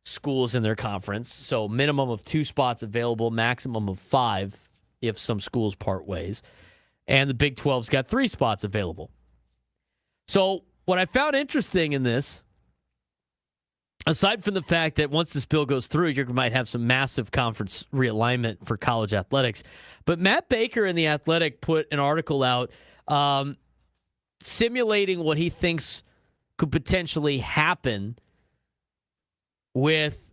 schools in their conference. So minimum of 2 spots available, maximum of 5 if some schools part ways. And the Big 12's got 3 spots available. So what I found interesting in this, aside from the fact that once this bill goes through, you might have some massive conference realignment for college athletics. But Matt Baker in The Athletic put an article out simulating what he thinks could potentially happen with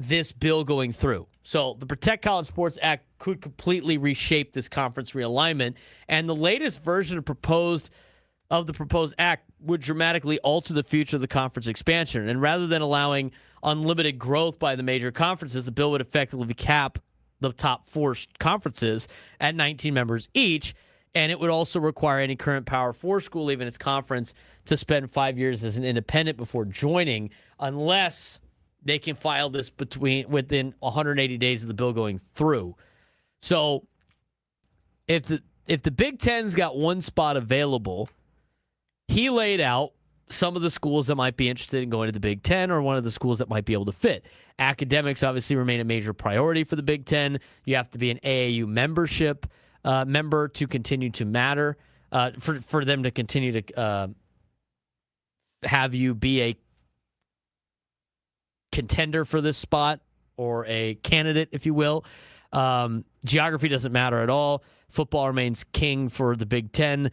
this bill going through. So the Protect College Sports Act could completely reshape this conference realignment. And the latest version of the proposed act would dramatically alter the future of the conference expansion. And rather than allowing unlimited growth by the major conferences, the bill would effectively cap the top 4 conferences at 19 members each. And it would also require any current Power 4 school leaving its conference to spend 5 years as an independent before joining, unless they can file this within 180 days of the bill going through. So if the Big Ten's got 1 spot available, he laid out some of the schools that might be interested in going to the Big Ten or one of the schools that might be able to fit. Academics obviously remain a major priority for the Big Ten. You have to be an AAU member to continue to matter, for them to continue to have you be a contender for this spot or a candidate, if you will. Geography doesn't matter at all. Football remains king for the Big Ten.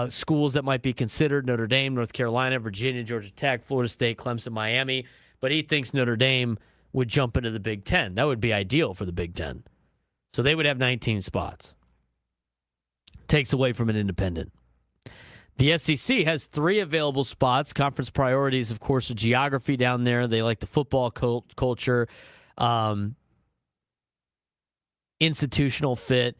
Schools that might be considered: Notre Dame, North Carolina, Virginia, Georgia Tech, Florida State, Clemson, Miami. But he thinks Notre Dame would jump into the Big Ten. That would be ideal for the Big Ten. So they would have 19 spots. Takes away from an independent. The SEC has 3 available spots. Conference priorities, of course, are geography down there. They like the football culture, institutional fit.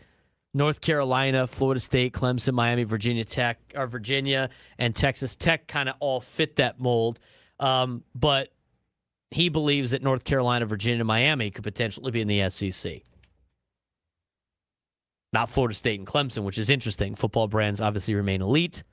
North Carolina, Florida State, Clemson, Miami, Virginia, and Texas Tech kind of all fit that mold. But he believes that North Carolina, Virginia, Miami could potentially be in the SEC. Not Florida State and Clemson, which is interesting. Football brands obviously remain elite.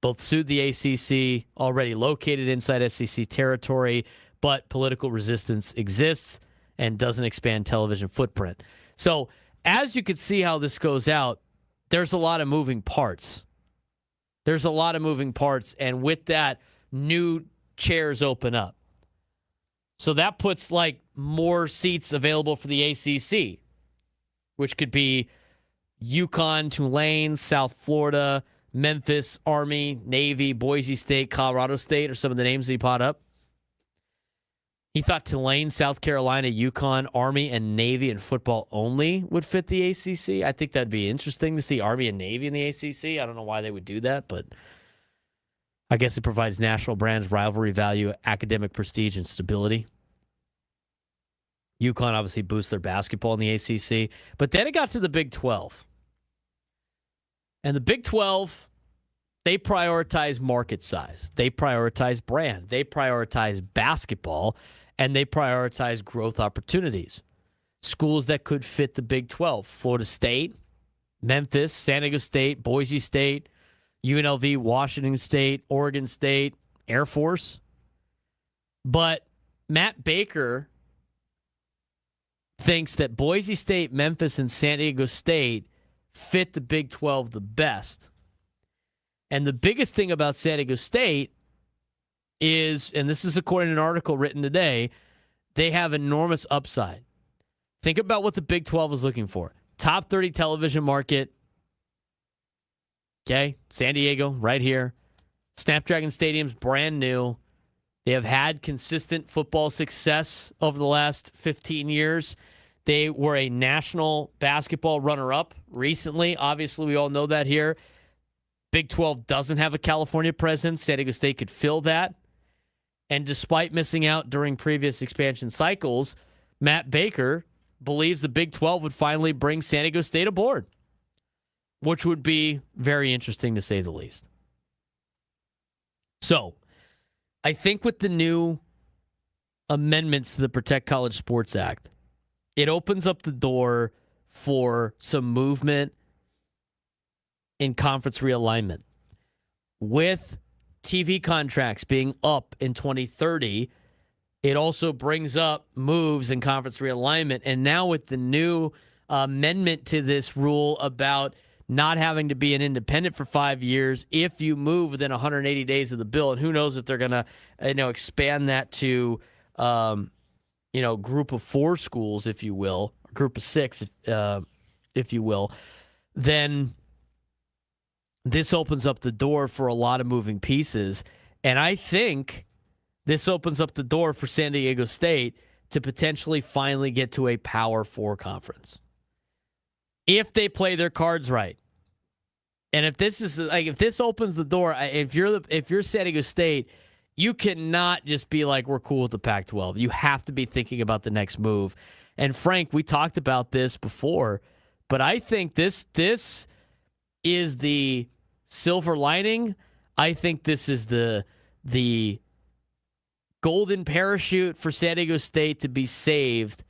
Both sued the ACC, already located inside SEC territory, but political resistance exists and doesn't expand television footprint. So, as you can see how this goes out, there's a lot of moving parts. And with that, new chairs open up. So that puts like more seats available for the ACC, which could be UConn, Tulane, South Florida, Memphis, Army, Navy, Boise State, Colorado State are some of the names that he pot up. He thought Tulane, South Carolina, UConn, Army, and Navy in football only would fit the ACC. I think that'd be interesting to see Army and Navy in the ACC. I don't know why they would do that, but I guess it provides national brands, rivalry value, academic prestige, and stability. UConn obviously boosts their basketball in the ACC. But then it got to the Big 12. And the Big 12, they prioritize market size. They prioritize brand. They prioritize basketball. And they prioritize growth opportunities. Schools that could fit the Big 12. Florida State, Memphis, San Diego State, Boise State, UNLV, Washington State, Oregon State, Air Force. But Matt Baker thinks that Boise State, Memphis, and San Diego State fit the Big 12 the best. And the biggest thing about San Diego State is, and this is according to an article written today, they have enormous upside. Think about what the Big 12 is looking for. Top 30 television market. Okay, San Diego, right here. Snapdragon Stadium's brand new. They have had consistent football success over the last 15 years. They were a national basketball runner-up recently. Obviously, we all know that here. Big 12 doesn't have a California presence. San Diego State could fill that. And despite missing out during previous expansion cycles, Matt Baker believes the Big 12 would finally bring San Diego State aboard, which would be very interesting to say the least. So, I think with the new amendments to the Protect College Sports Act, it opens up the door for some movement in conference realignment. With TV contracts being up in 2030, it also brings up moves in conference realignment. And now with the new amendment to this rule about not having to be an independent for 5 years if you move within 180 days of the bill, and who knows if they're going to expand that to group of 4 schools, if you will, or group of 6, if you will, then this opens up the door for a lot of moving pieces. And I think this opens up the door for San Diego State to potentially finally get to a Power 4 conference, if they play their cards right. And if this opens the door, if you're San Diego State, you cannot just be like, we're cool with the Pac-12. You have to be thinking about the next move. And Frank, we talked about this before, but I think this is the silver lining. I think this is the golden parachute for San Diego State to be saved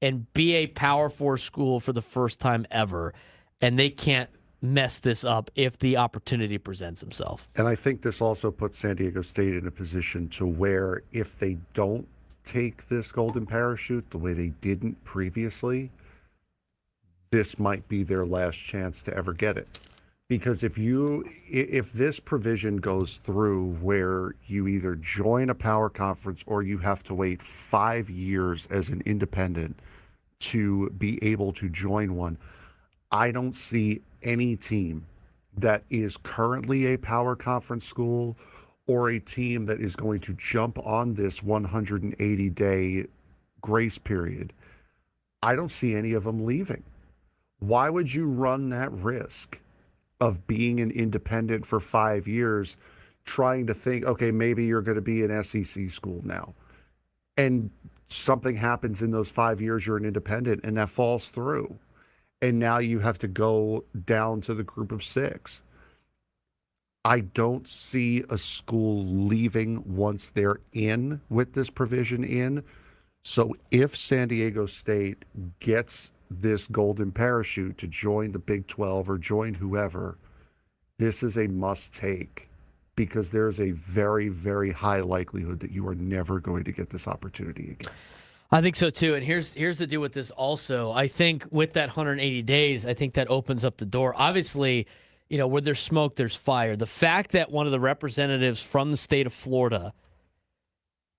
and be a Power 4 school for the first time ever. And they can't mess this up if the opportunity presents itself. And I think this also puts San Diego State in a position to where if they don't take this golden parachute the way they didn't previously, this might be their last chance to ever get it. Because if this provision goes through where you either join a power conference or you have to wait 5 years as an independent to be able to join one, I don't see any team that is currently a power conference school or a team that is going to jump on this 180-day grace period. I don't see any of them leaving. Why would you run that risk of being an independent for 5 years, trying to think, okay, maybe you're going to be an SEC school now. And something happens in those 5 years, you're an independent, and that falls through. And now you have to go down to the group of 6. I don't see a school leaving once they're in with this provision in. So if San Diego State gets this golden parachute to join the Big 12 or join whoever, this is a must take, because there's a very, very high likelihood that you are never going to get this opportunity again. I think so too. And here's the deal with this also. I think with that 180 days, I think that opens up the door. Obviously, where there's smoke, there's fire. The fact that one of the representatives from the state of Florida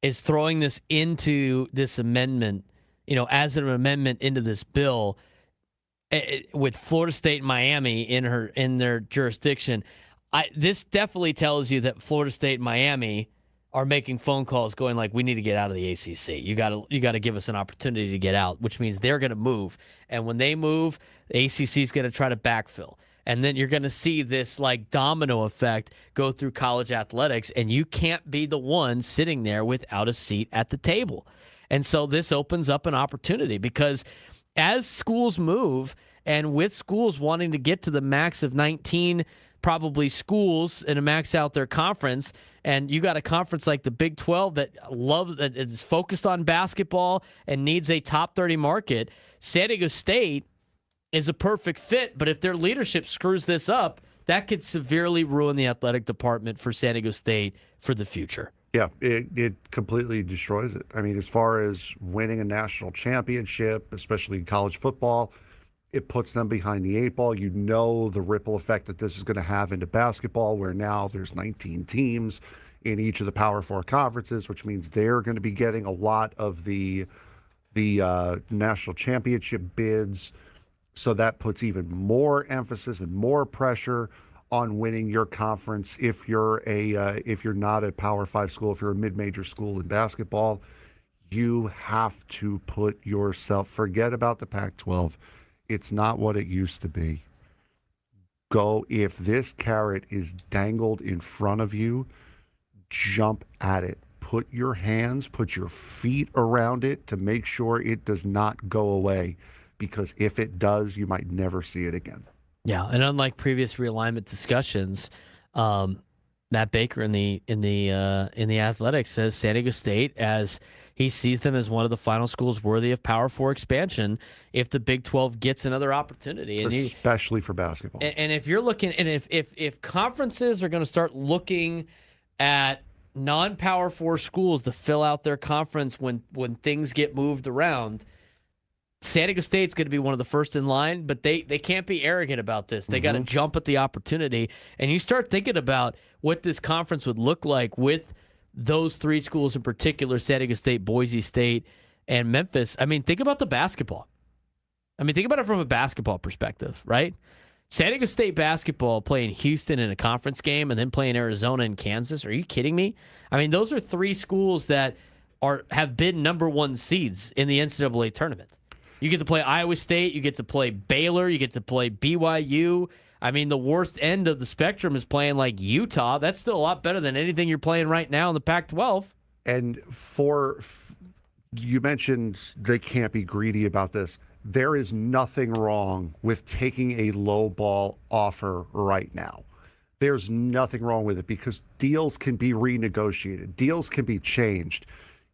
is throwing this into this amendment, as an amendment into this bill, with Florida State and Miami in their jurisdiction, this definitely tells you that Florida State and Miami are making phone calls going like, we need to get out of the ACC. You got to give us an opportunity to get out, which means they're going to move. And when they move, the ACC is going to try to backfill. And then you're going to see this like domino effect go through college athletics, and you can't be the one sitting there without a seat at the table. And so this opens up an opportunity, because as schools move, and with schools wanting to get to the max of 19 probably schools and to max out their conference, and you got a conference like the Big 12 that is focused on basketball and needs a top 30 market, San Diego State is a perfect fit. But if their leadership screws this up, that could severely ruin the athletic department for San Diego State for the future. Yeah, it completely destroys it. I mean, as far as winning a national championship, especially in college football, it puts them behind the 8 ball. You know the ripple effect that this is going to have into basketball, where now there's 19 teams in each of the Power 4 conferences, which means they're going to be getting a lot of the national championship bids. So that puts even more emphasis and more pressure on winning your conference if you're not a Power 5 school, if you're a mid-major school in basketball. You have to put yourself, forget about the Pac-12. It's not what it used to be. If this carrot is dangled in front of you, jump at it. Put your feet around it to make sure it does not go away, because if it does, you might never see it again. Yeah, and unlike previous realignment discussions, Matt Baker in the Athletics says San Diego State, as he sees them as one of the final schools worthy of Power 4 expansion if the Big 12 gets another opportunity, and especially for basketball. And if you're looking, and if conferences are going to start looking at non-Power 4 schools to fill out their conference when things get moved around, San Diego State's going to be one of the first in line, but they can't be arrogant about this. They got to jump at the opportunity. And you start thinking about what this conference would look like with those 3 schools in particular, San Diego State, Boise State, and Memphis. I mean, think about the basketball. I mean, think about it from a basketball perspective, right? San Diego State basketball playing Houston in a conference game and then playing Arizona and Kansas. Are you kidding me? I mean, those are 3 schools that have been number 1 seeds in the NCAA tournament. You get to play Iowa State, you get to play Baylor, you get to play BYU. I mean, the worst end of the spectrum is playing like Utah. That's still a lot better than anything you're playing right now in the Pac-12. And you mentioned they can't be greedy about this. There is nothing wrong with taking a low ball offer right now. There's nothing wrong with it, because deals can be renegotiated. Deals can be changed.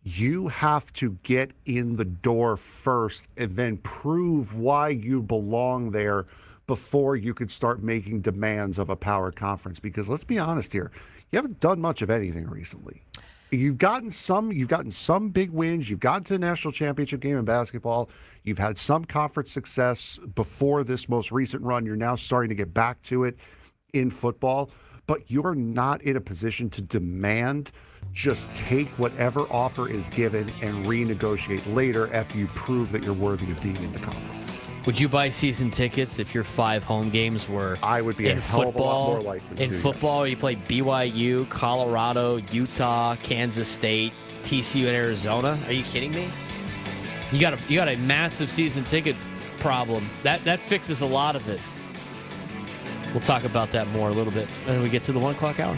You have to get in the door first and then prove why you belong there before you could start making demands of a power conference. Because let's be honest here, you haven't done much of anything recently. You've gotten some big wins. You've gotten to the national championship game in basketball. You've had some conference success before this most recent run. You're now starting to get back to it in football, but you're not in a position to demand. Just take whatever offer is given and renegotiate later after you prove that you're worthy of being in the conference. Would you buy season tickets if your 5 home games were I would be in a hell of a lot football? more likely to. In football, you play BYU, Colorado, Utah, Kansas State, TCU, and Arizona. Are you kidding me? You got a massive season ticket problem. That fixes a lot of it. We'll talk about that more a little bit when we get to the 1 o'clock hour.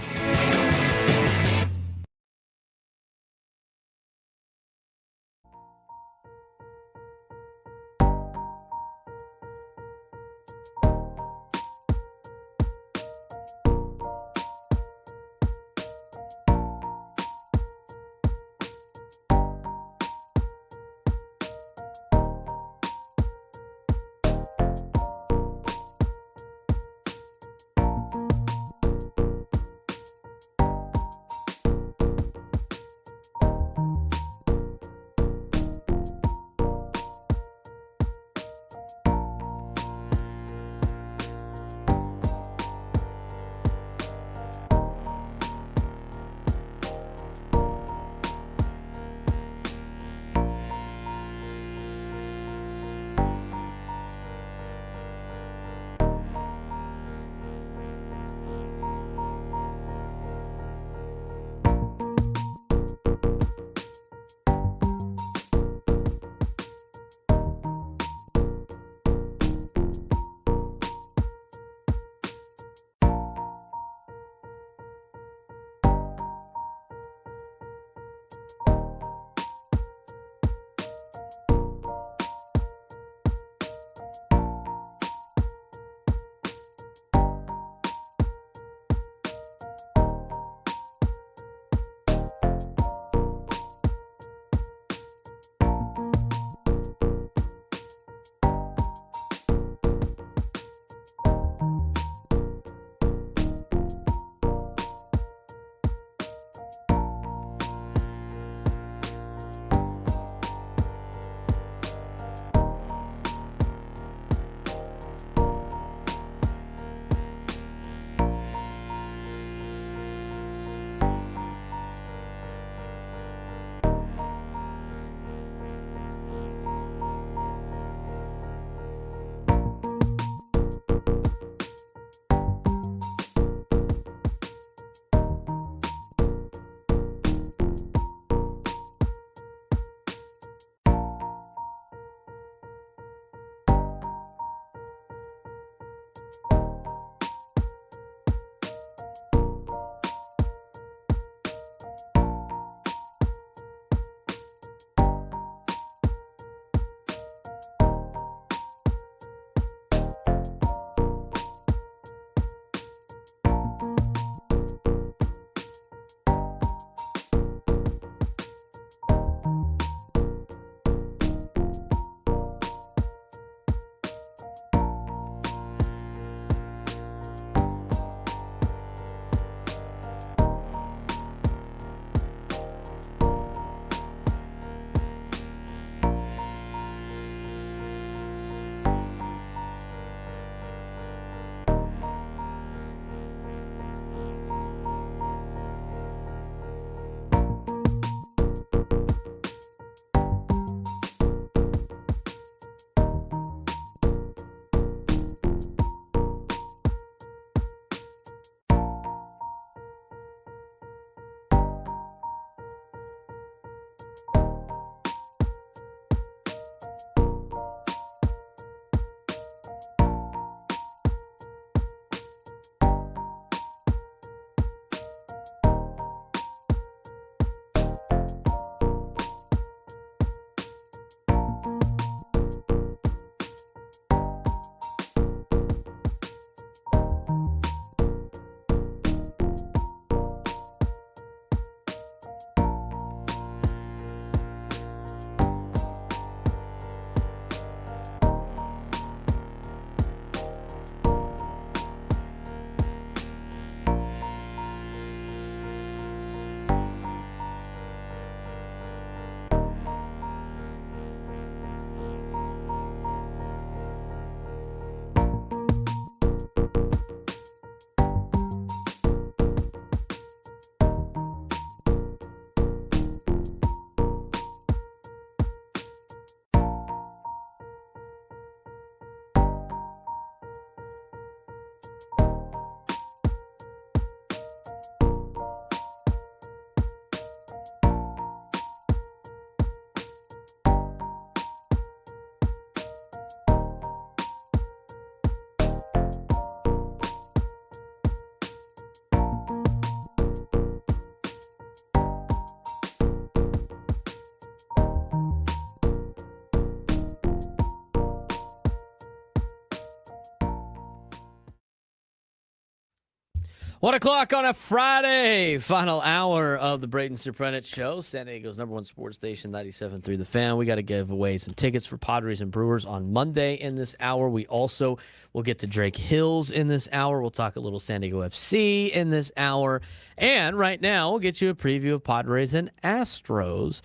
1:00 on a Friday, final hour of the Braden Surprenant Show, San Diego's #1 sports station, 97.3 The Fan. We got to give away some tickets for Padres and Brewers on Monday in this hour. We also will get to Drake Hills in this hour. We'll talk a little San Diego FC in this hour. And right now, we'll get you a preview of Padres and Astros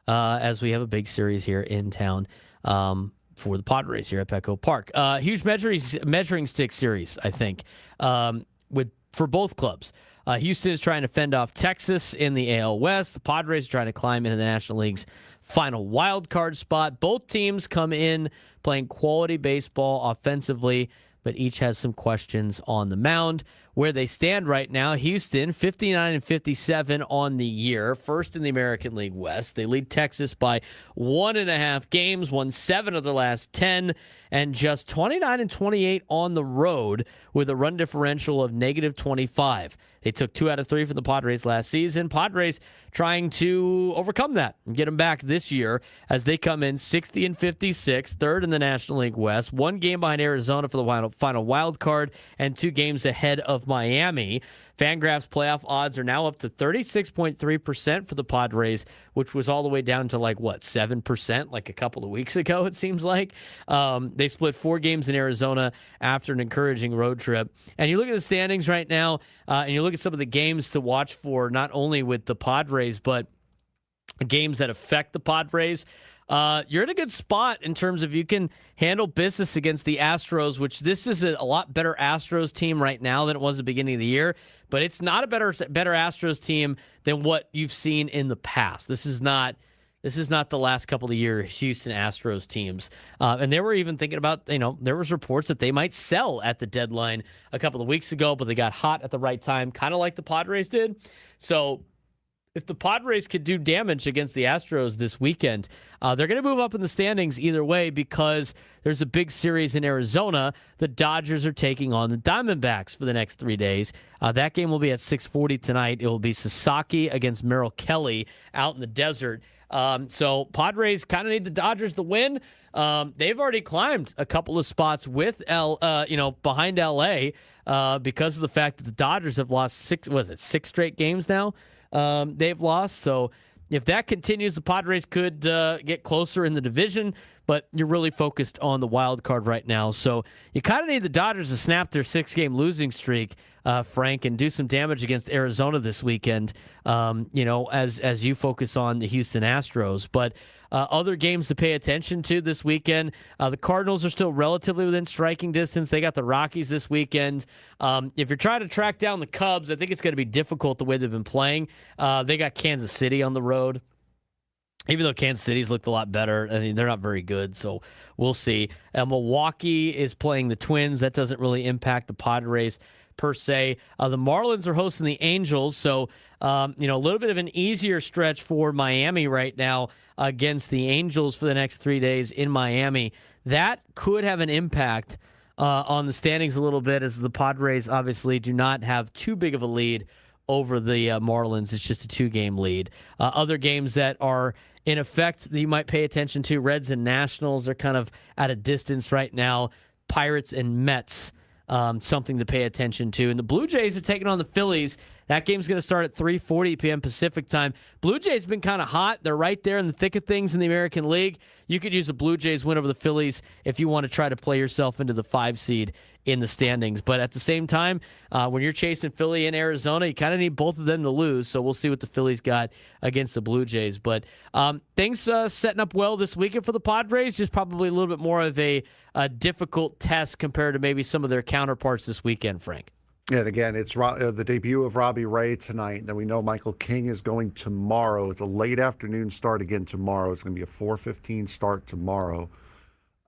as we have a big series here in town for the Padres here at Petco Park. Huge measuring stick series, I think, for both clubs. Houston is trying to fend off Texas in the AL West. The Padres are trying to climb into the National League's final wild card spot. Both teams come in playing quality baseball offensively, but each has some questions on the mound. Where they stand right now, Houston 59-57 on the year, first in the American League West. They lead Texas by 1.5 games, won 7 of the last 10, and just 29-28 on the road with a run differential of -25. They took 2 out of 3 from the Padres last season. Padres trying to overcome that and get them back this year as they come in 60-56, third in the National League West, 1 game behind Arizona for the final wild card, and 2 games ahead of Miami. Fangraphs playoff odds are now up to 36.3% for the Padres, which was all the way down to 7% like a couple of weeks ago, it seems like. They split 4 games in Arizona after an encouraging road trip. And you look at the standings right now, and you look at some of the games to watch for, not only with the Padres, but games that affect the Padres. You're in a good spot in terms of you can handle business against the Astros, which this is a lot better Astros team right now than it was at the beginning of the year, but it's not a better Astros team than what you've seen in the past. This is not the last couple of years Houston Astros teams. And they were even thinking about, there was reports that they might sell at the deadline a couple of weeks ago, but they got hot at the right time, kind of like the Padres did. So if the Padres could do damage against the Astros this weekend, they're going to move up in the standings either way because there's a big series in Arizona. The Dodgers are taking on the Diamondbacks for the next 3 days. That game will be at 6:40 tonight. It will be Sasaki against Merrill Kelly out in the desert. So Padres kind of need the Dodgers to win. They've already climbed a couple of spots with behind LA because of the fact that the Dodgers have lost 6 straight games now. They've lost. So if that continues, the Padres could get closer in the division, but you're really focused on the wild card right now. So you kind of need the Dodgers to snap their 6-game losing streak, Frank, and do some damage against Arizona this weekend, as you focus on the Houston Astros. But other games to pay attention to this weekend, the Cardinals are still relatively within striking distance. They got the Rockies this weekend. If you're trying to track down the Cubs, I think it's going to be difficult the way they've been playing. They got Kansas City on the road. Even though Kansas City's looked a lot better, I mean, they're not very good, so we'll see. Milwaukee is playing the Twins. That doesn't really impact the Padres per se. The Marlins are hosting the Angels, so a little bit of an easier stretch for Miami right now against the Angels for the next 3 days in Miami. That could have an impact on the standings a little bit, as the Padres obviously do not have too big of a lead over the Marlins. It's just a 2-game lead. Other games that are in effect that you might pay attention to, Reds and Nationals are kind of at a distance right now. Pirates and Mets, something to pay attention to. And the Blue Jays are taking on the Phillies. That game's going to start at 3:40 p.m. Pacific time. Blue Jays been kind of hot. They're right there in the thick of things in the American League. You could use a Blue Jays win over the Phillies if you want to try to play yourself into the 5 seed in the standings. But at the same time, when you're chasing Philly in Arizona, you kind of need both of them to lose. So we'll see what the Phillies got against the Blue Jays. But things setting up well this weekend for the Padres. Just probably a little bit more of a difficult test compared to maybe some of their counterparts this weekend, Frank. And again, it's the debut of Robbie Ray tonight. Then we know Michael King is going tomorrow. It's a late afternoon start again tomorrow. It's going to be a 4:15 start tomorrow.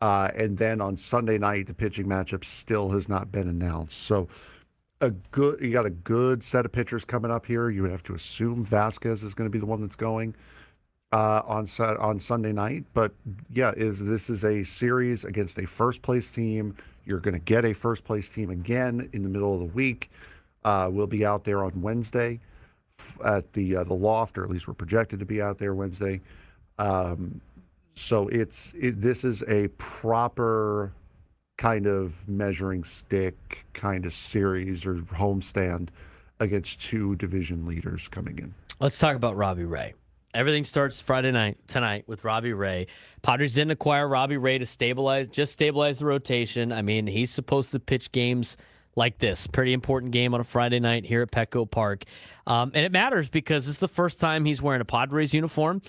And then on Sunday night, the pitching matchup still has not been announced. So you got a good set of pitchers coming up here. You would have to assume Vasquez is going to be the one that's going on Sunday night. But yeah, this is a series against a first-place team. You're going to get a first-place team again in the middle of the week. We'll be out there on Wednesday at the Loft, or at least we're projected to be out there Wednesday. So this is a proper kind of measuring stick kind of series or homestand against two division leaders coming in. Let's talk about Robbie Ray. Everything starts Friday night tonight with Robbie Ray. Padres didn't acquire Robbie Ray to stabilize the rotation. I mean, he's supposed to pitch games like this. Pretty important game on a Friday night here at Petco Park. And it matters because it's the first time he's wearing a Padres uniform.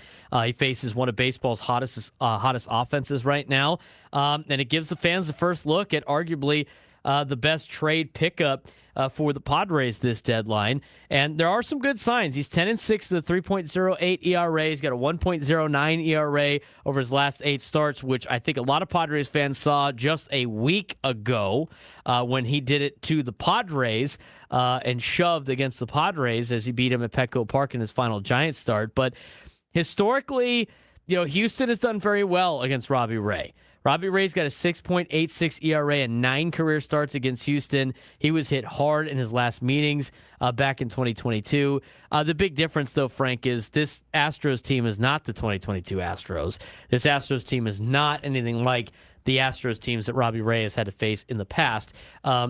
He faces one of baseball's hottest offenses right now. And it gives the fans the first look at arguably the best trade pickup for the Padres this deadline. And there are some good signs. He's 10-6 with a 3.08 ERA. He's got a 1.09 ERA over his last 8 starts, which I think a lot of Padres fans saw just a week ago when he did it to the Padres and shoved against the Padres as he beat him at Petco Park in his final Giants start. But historically, Houston has done very well against Robbie Ray. Robbie Ray's got a 6.86 ERA and 9 career starts against Houston. He was hit hard in his last meetings back in 2022. The big difference, though, Frank, is this Astros team is not the 2022 Astros. This Astros team is not anything like the Astros teams that Robbie Ray has had to face in the past.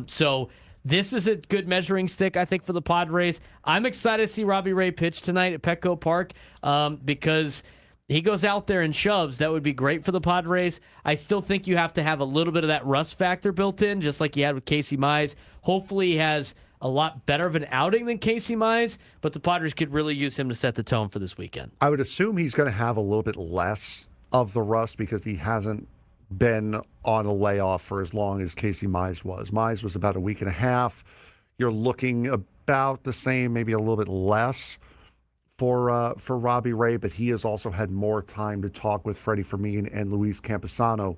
So this is a good measuring stick, I think, for the Padres. I'm excited to see Robbie Ray pitch tonight at Petco Park because he goes out there and shoves. That would be great for the Padres. I still think you have to have a little bit of that rust factor built in, just like you had with Casey Mize. Hopefully he has a lot better of an outing than Casey Mize, but the Padres could really use him to set the tone for this weekend. I would assume he's going to have a little bit less of the rust because he hasn't been on a layoff for as long as Casey Mize was. Mize was about a week and a half. You're looking about the same, maybe a little bit less for Robbie Ray, but he has also had more time to talk with Freddie Fermin and Luis Camposano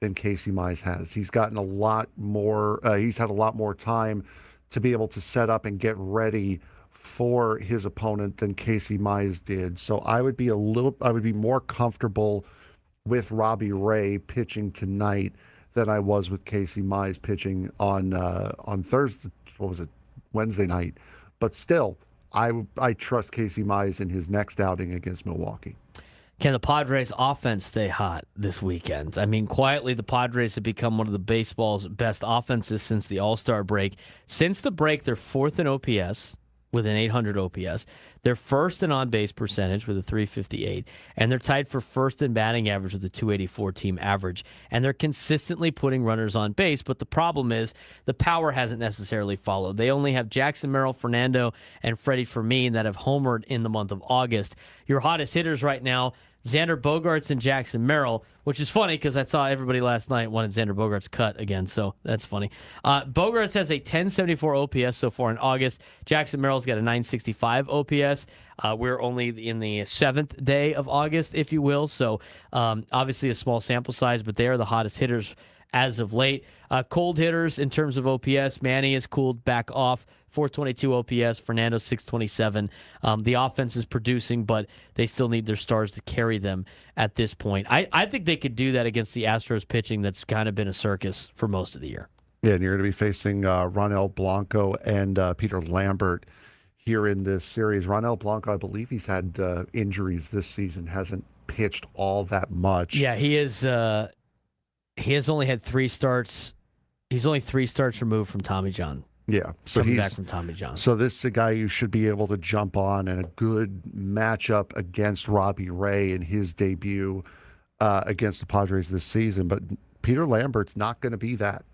than Casey Mize has. He's gotten a lot more. He's had a lot more time to be able to set up and get ready for his opponent than Casey Mize did. So I would be more comfortable with Robbie Ray pitching tonight than I was with Casey Mize pitching on Thursday. What was it? Wednesday night. But still, I trust Casey Mize in his next outing against Milwaukee. Can the Padres offense stay hot this weekend? I mean, quietly, the Padres have become one of the baseball's best offenses since the All-Star break. Since the break, they're 4th in OPS with an 800 OPS. They're first in on-base percentage with a 358, and they're tied for first in batting average with a 284 team average. And they're consistently putting runners on base, but the problem is the power hasn't necessarily followed. They only have Jackson Merrill, Fernando, and Freddie Fermin that have homered in the month of August. Your hottest hitters right now, Xander Bogaerts and Jackson Merrill, which is funny because I saw everybody last night wanted Xander Bogaerts cut again, so that's funny. Bogaerts has a 1074 OPS so far in August. Jackson Merrill's got a 965 OPS. We're only in the 7th day of August, if you will, so obviously a small sample size, but they are the hottest hitters as of late. Cold hitters in terms of OPS, Manny has cooled back off. 422 OPS, Fernando 627. The offense is producing, but they still need their stars to carry them at this point. I think they could do that against the Astros pitching that's kind of been a circus for most of the year. Yeah, and you're going to be facing Ronel Blanco and Peter Lambert here in this series. Ronel Blanco, I believe he's had injuries this season, hasn't pitched all that much. Yeah, he is. He has only had 3 starts. He's only 3 starts removed from Tommy John. Yeah, so coming back from Tommy John. So this is a guy you should be able to jump on, and a good matchup against Robbie Ray in his debut against the Padres this season. But Peter Lambert's not going to be that.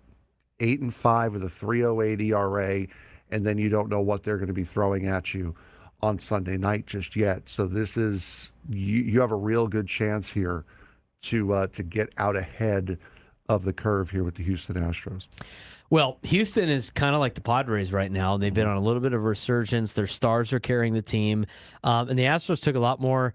8-5 with a 3.08 ERA, and then you don't know what they're going to be throwing at you on Sunday night just yet. So this is you have a real good chance here to get out ahead of the curve here with the Houston Astros. Well, Houston is kind of like the Padres right now. They've been on a little bit of a resurgence. Their stars are carrying the team. And the Astros took a lot more,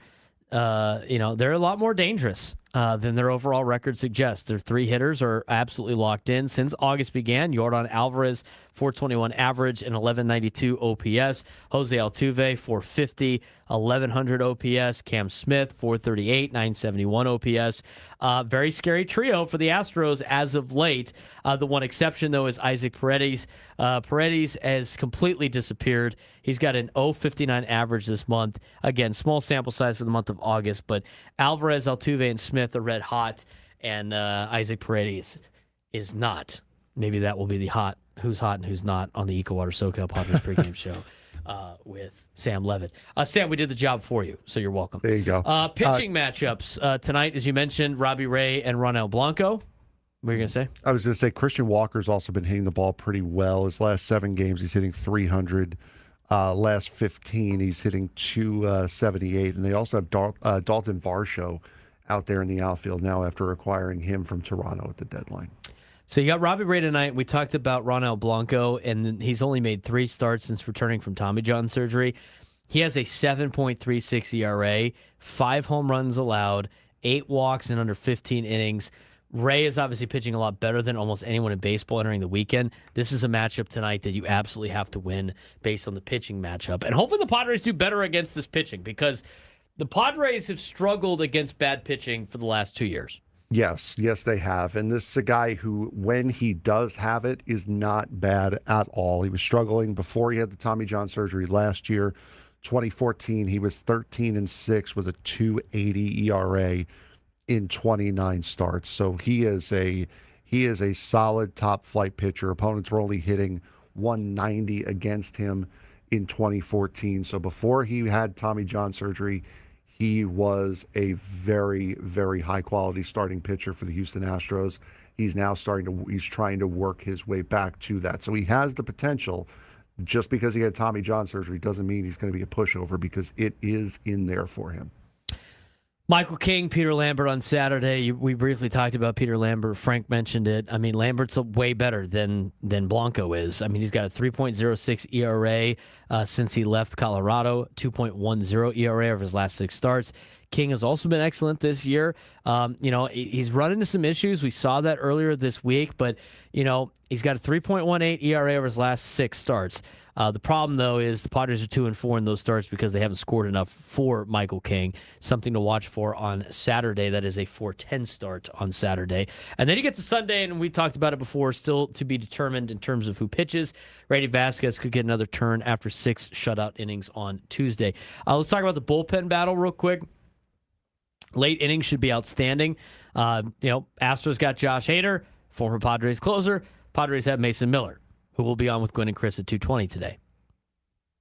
they're a lot more dangerous than their overall record suggests. Their 3 hitters are absolutely locked in. Since August began, Yordan Alvarez, 421 average and 1192 OPS. Jose Altuve, 450, 1100 OPS. Cam Smith, 438, 971 OPS. Very scary trio for the Astros as of late. The one exception, though, is Isaac Paredes. Paredes has completely disappeared. He's got an 059 average this month. Again, small sample size for the month of August, but Alvarez, Altuve, and Smith are red hot, and Isaac Paredes is not. Maybe that will be the hot who's hot and who's not on the EcoWater SoCal Padres pregame show with Sam Levitt. Sam, we did the job for you, so you're welcome. There you go. Pitching matchups tonight, as you mentioned, Robbie Ray and Ronel Blanco. What are you going to say? I was going to say Christian Walker's also been hitting the ball pretty well. His last 7 games, he's hitting 300. Last 15, he's hitting 278. And they also have Dalton Varsho out there in the outfield now after acquiring him from Toronto at the deadline. So you got Robbie Ray tonight. We talked about Ronel Blanco, and he's only made 3 starts since returning from Tommy John surgery. He has a 7.36 ERA, 5 home runs allowed, 8 walks in under 15 innings. Ray is obviously pitching a lot better than almost anyone in baseball entering the weekend. This is a matchup tonight that you absolutely have to win based on the pitching matchup. And hopefully the Padres do better against this pitching because the Padres have struggled against bad pitching for the last 2 years. Yes, they have. And this is a guy who, when he does have it, is not bad at all. He was struggling before he had the Tommy John surgery last year. 2014, he was 13-6 with a 2.80 ERA. In 29 starts. So he is a solid top flight pitcher. Opponents were only hitting 190 against him in 2014. So before he had Tommy John surgery, he was a very, very high quality starting pitcher for the Houston Astros. He's now he's trying to work his way back to that. So he has the potential. Just because he had Tommy John surgery doesn't mean he's going to be a pushover because it is in there for him. Michael King, Peter Lambert on Saturday. We briefly talked about Peter Lambert. Frank mentioned it. I mean, Lambert's way better than Blanco is. I mean, he's got a 3.06 ERA since he left Colorado, 2.10 ERA over his last 6 starts. King has also been excellent this year. He's run into some issues. We saw that earlier this week, but, he's got a 3.18 ERA over his last 6 starts. The problem, though, is the Padres are 2-4 in those starts because they haven't scored enough for Michael King. Something to watch for on Saturday. That is a 4-10 start on Saturday. And then you get to Sunday, and we talked about it before, still to be determined in terms of who pitches. Randy Vasquez could get another turn after 6 shutout innings on Tuesday. Let's talk about the bullpen battle real quick. Late innings should be outstanding. Astros got Josh Hader, former Padres closer. Padres have Mason Miller, who will be on with Gwen and Chris at 2:20 today.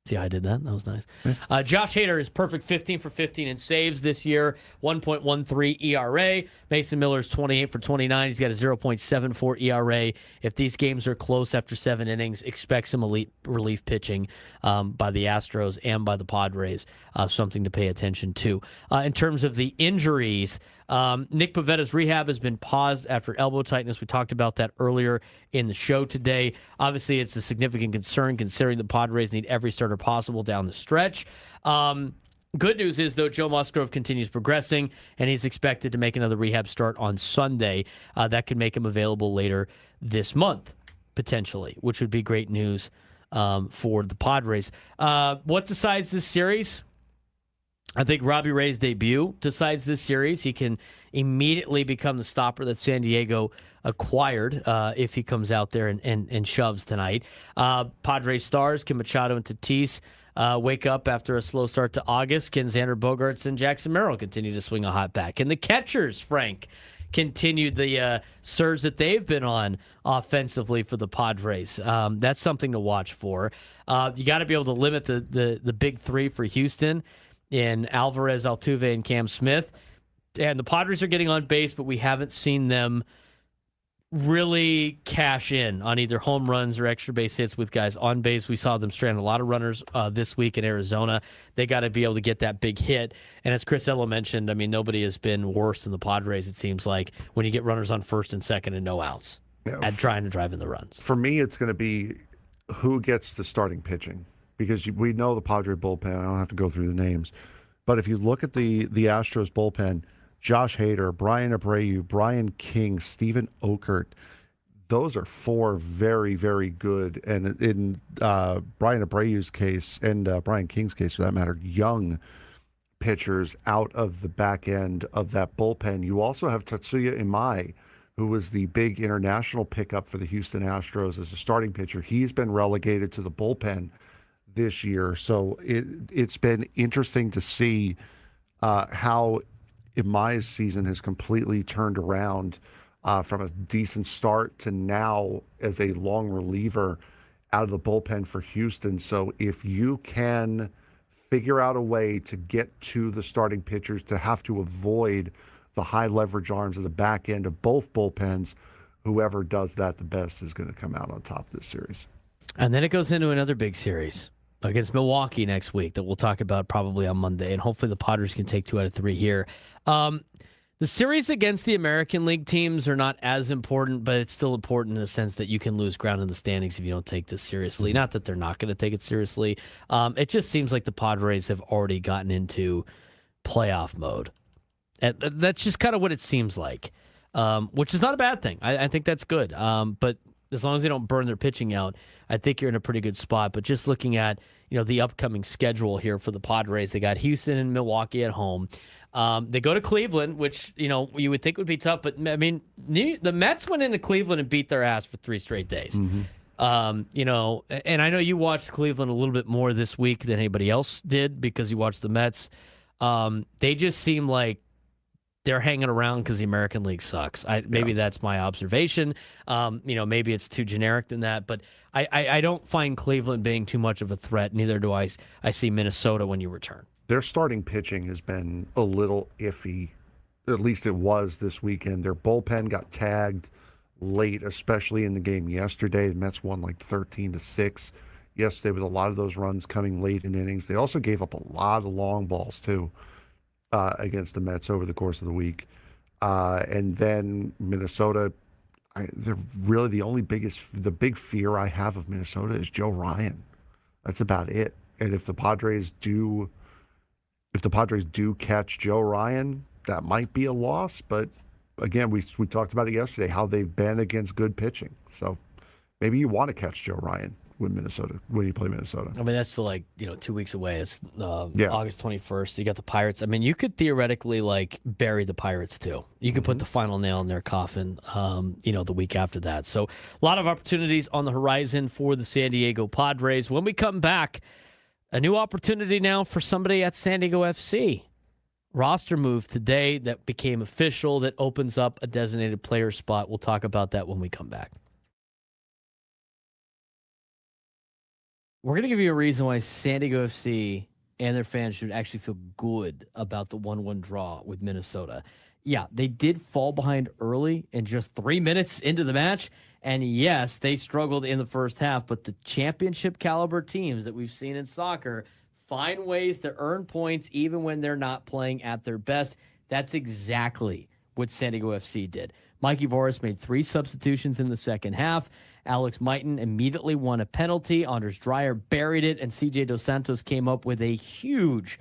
See how I did that? That was nice. Yeah. Josh Hader is perfect 15 for 15 in saves this year, 1.13 ERA. Mason Miller's 28 for 29. He's got a 0.74 ERA. If these games are close after 7 innings, expect some elite relief pitching by the Astros and by the Padres. Something to pay attention to. In terms of the injuries, Nick Pivetta's rehab has been paused after elbow tightness. We talked about that earlier in the show today. Obviously, it's a significant concern considering the Padres need every starter possible down the stretch. Good news is, though, Joe Musgrove continues progressing, and he's expected to make another rehab start on Sunday. That could make him available later this month, potentially, which would be great news for the Padres. What decides this series? I think Robbie Ray's debut decides this series. He can immediately become the stopper that San Diego acquired if he comes out there and shoves tonight. Padres stars, Kim Machado and Tatis, wake up after a slow start to August. Can Xander Bogaerts and Jackson Merrill continue to swing a hot bat? Can the catchers, Frank, continue the surge that they've been on offensively for the Padres? That's something to watch for. You got to be able to limit the big 3 for Houston in Alvarez, Altuve, and Cam Smith. And the Padres are getting on base, but we haven't seen them really cash in on either home runs or extra base hits with guys on base. We saw them strand a lot of runners this week in Arizona. They got to be able to get that big hit. And as Chris Ello mentioned, I mean, nobody has been worse than the Padres, it seems like, when you get runners on first and second and no outs at trying to drive in the runs. For me, it's going to be who gets the starting pitching. Because we know the Padre bullpen. I don't have to go through the names. But if you look at the Astros bullpen, Josh Hader, Brian Abreu, Brian King, Steven Okert, those are 4 very, very good. And in Brian Abreu's case, and Brian King's case for that matter, young pitchers out of the back end of that bullpen. You also have Tatsuya Imai, who was the big international pickup for the Houston Astros as a starting pitcher. He's been relegated to the bullpen this year. So it's been interesting to see how Imai's season has completely turned around from a decent start to now as a long reliever out of the bullpen for Houston. So if you can figure out a way to get to the starting pitchers to have to avoid the high leverage arms of the back end of both bullpens, whoever does that the best is going to come out on top of this series. And then it goes into another big series against Milwaukee next week that we'll talk about probably on Monday, and hopefully the Padres can take 2 out of 3 here. The series against the American League teams are not as important, but it's still important in the sense that you can lose ground in the standings if you don't take this seriously. Not that they're not going to take it seriously. It just seems like the Padres have already gotten into playoff mode. And that's just kind of what it seems like, which is not a bad thing. I think that's good. But as long as they don't burn their pitching out, I think you're in a pretty good spot. But just looking at the upcoming schedule here for the Padres, they got Houston and Milwaukee at home. They go to Cleveland, which you would think would be tough, but I mean the Mets went into Cleveland and beat their ass for 3 straight days. Mm-hmm. And I know you watched Cleveland a little bit more this week than anybody else did because you watched the Mets. They just seem like they're hanging around because the American League sucks. Maybe that's my observation. Maybe it's too generic than that, but I don't find Cleveland being too much of a threat. Neither do I see Minnesota when you return. Their starting pitching has been a little iffy. At least it was this weekend. Their bullpen got tagged late, especially in the game yesterday. The Mets won like 13-6 yesterday with a lot of those runs coming late in innings. They also gave up a lot of long balls, too, against the Mets over the course of the week. And then Minnesota, they're really the big fear I have of Minnesota is Joe Ryan. That's about it. And if the Padres do catch Joe Ryan, that might be a loss. But again, we talked about it yesterday, how they've been against good pitching. So maybe you want to catch Joe Ryan when you play Minnesota. I mean, that's still 2 weeks away. It's August 21st. You got the Pirates. I mean, you could theoretically bury the Pirates too. You could put the final nail in their coffin, the week after that. So a lot of opportunities on the horizon for the San Diego Padres. When we come back, a new opportunity now for somebody at San Diego FC. Roster move today that became official that opens up a designated player spot. We'll talk about that when we come back. We're going to give you a reason why San Diego FC and their fans should actually feel good about the 1-1 draw with Minnesota. Yeah, they did fall behind early and just 3 minutes into the match. And yes, they struggled in the first half, but the championship caliber teams that we've seen in soccer find ways to earn points even when they're not playing at their best. That's exactly what San Diego FC did. Mikey Voris made 3 substitutions in the second half. Alex Mighton immediately won a penalty. Anders Dreyer buried it, and CJ Dos Santos came up with a huge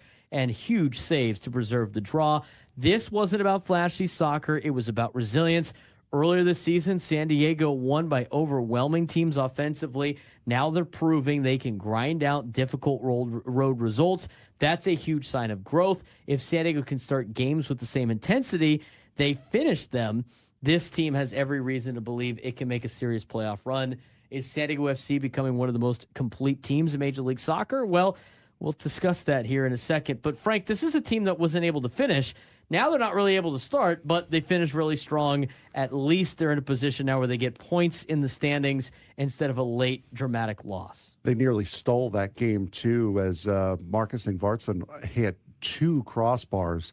saves to preserve the draw. This wasn't about flashy soccer. It was about resilience. Earlier this season, San Diego won by overwhelming teams offensively. Now they're proving they can grind out difficult road results. That's a huge sign of growth. If San Diego can start games with the same intensity they finished them, this team has every reason to believe it can make a serious playoff run. Is San Diego FC becoming one of the most complete teams in Major League Soccer? Well, we'll discuss that here in a second. But, Frank, this is a team that wasn't able to finish. Now they're not really able to start, but they finished really strong. At least they're in a position now where they get points in the standings instead of a late dramatic loss. They nearly stole that game, too, as Marcus Ingvartsen hit 2 crossbars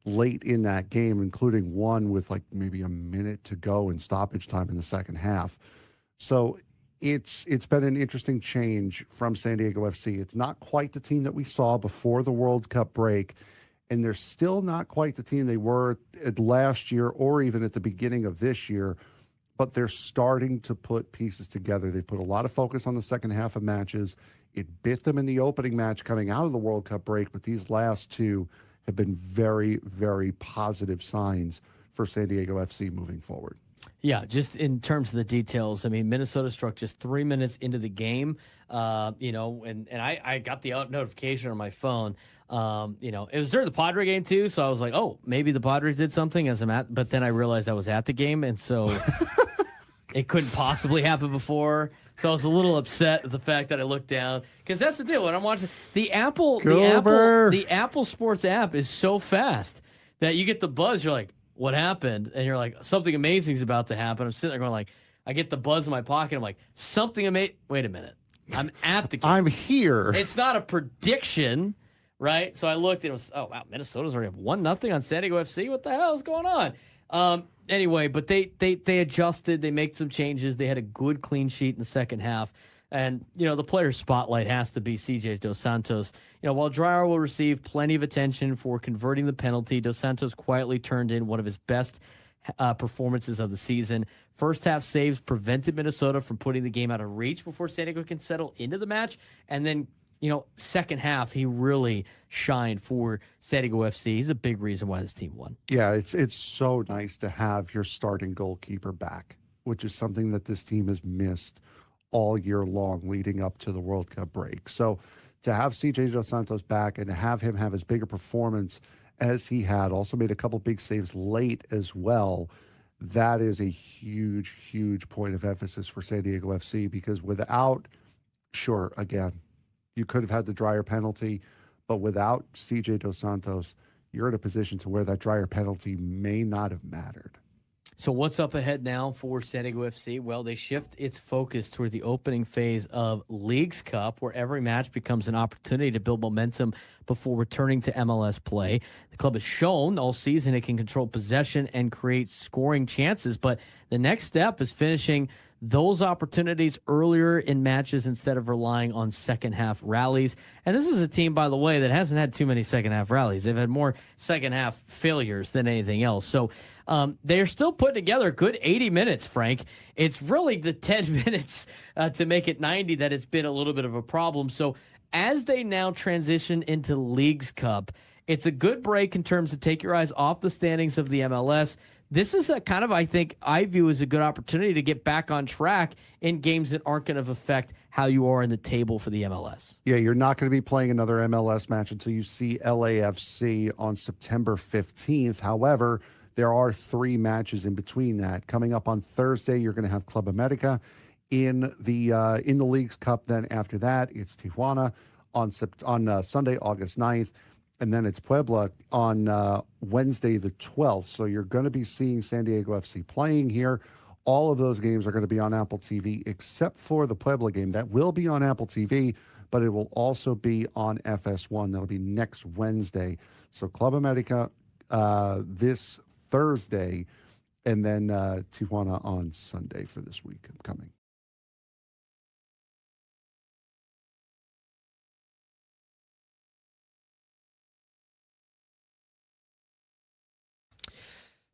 late in that game, including one with maybe a minute to go in stoppage time in the second half. So it's been an interesting change from San Diego FC. It's not quite the team that we saw before the World Cup break, and they're still not quite the team they were at last year or even at the beginning of this year, but they're starting to put pieces together. They put a lot of focus on the second half of matches. It bit them in the opening match coming out of the World Cup break, but these last 2 have been very, very positive signs for San Diego FC moving forward. Yeah, just in terms of the details, I mean, Minnesota struck just 3 minutes into the game, and I got the notification on my phone. It was during the Padre game too, so I was like, oh, maybe the Padres did something but then I realized I was at the game, and so it couldn't possibly happen before. So I was a little upset at the fact that I looked down, because that's the deal when I'm watching the Apple Sports app is so fast that you get the buzz. You're like, what happened? And you're like, something amazing is about to happen. I'm sitting there going like, I get the buzz in my pocket. I'm like, something amazing. Wait a minute. I'm at the game. I'm here. It's not a prediction, right? So I looked and it was, oh, wow, Minnesota's already up 1-0 on San Diego FC. What the hell is going on? Anyway, but they adjusted. They made some changes. They had a good clean sheet in the second half. And, the player's spotlight has to be CJ Dos Santos. While Dreyer will receive plenty of attention for converting the penalty, Dos Santos quietly turned in one of his best performances of the season. First half saves prevented Minnesota from putting the game out of reach before San Diego can settle into the match. And then, second half, he really shined for San Diego FC. He's a big reason why this team won. Yeah, it's so nice to have your starting goalkeeper back, which is something that this team has missed all year long leading up to the World Cup break. So to have CJ Dos Santos back and to have him have as big a performance as he had, also made a couple big saves late as well, that is a huge, huge point of emphasis for San Diego FC, because without, sure, again, you could have had the Dreyer penalty, but without CJ Dos Santos, you're in a position to where that Dreyer penalty may not have mattered. So what's up ahead now for San Diego FC? Well, they shift its focus toward the opening phase of Leagues Cup, where every match becomes an opportunity to build momentum before returning to MLS play. The club has shown all season it can control possession and create scoring chances, but the next step is finishing those opportunities earlier in matches instead of relying on second-half rallies. And this is a team, by the way, that hasn't had too many second-half rallies. They've had more second-half failures than anything else. So they're still putting together a good 80 minutes, Frank. It's really the 10 minutes to make it 90 that it's been a little bit of a problem. So as they now transition into Leagues Cup, it's a good break in terms of take your eyes off the standings of the MLS. This is a kind of, I view as a good opportunity to get back on track in games that aren't going to affect how you are in the table for the MLS. Yeah, you're not going to be playing another MLS match until you see LAFC on September 15th. However, there are 3 matches in between that. Coming up on Thursday, you're going to have Club America in the Leagues Cup. Then after that, it's Tijuana on Sunday, August 9th. And then it's Puebla on Wednesday the 12th. So you're going to be seeing San Diego FC playing here. All of those games are going to be on Apple TV, except for the Puebla game. That will be on Apple TV, but it will also be on FS1. That'll be next Wednesday. So Club America this Thursday, and then Tijuana on Sunday for this week coming.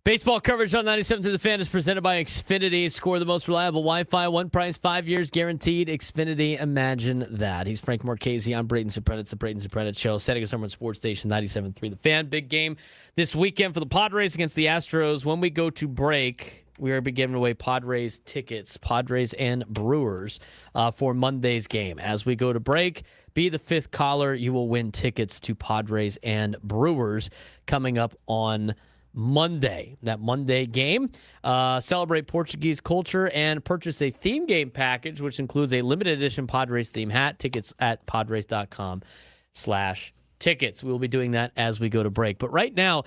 Baseball coverage on 97 through the Fan is presented by Xfinity. Score the most reliable Wi-Fi, one price, 5 years guaranteed. Xfinity, imagine that. He's Frank Marchese. I'm Braden Surprenant. It's the Braden Surprenant Show. San Diego Summer Sports Station 97.3 The Fan. Big game this weekend for the Padres against the Astros. When we go to break, we are giving away Padres tickets, Padres and Brewers, for Monday's game. As we go to break, be the 5th caller. You will win tickets to Padres and Brewers coming up on Monday. That Monday game. Celebrate Portuguese culture and purchase a theme game package, which includes a limited edition Padres theme hat. Tickets at padres.com/tickets. We will be doing that as we go to break. But right now,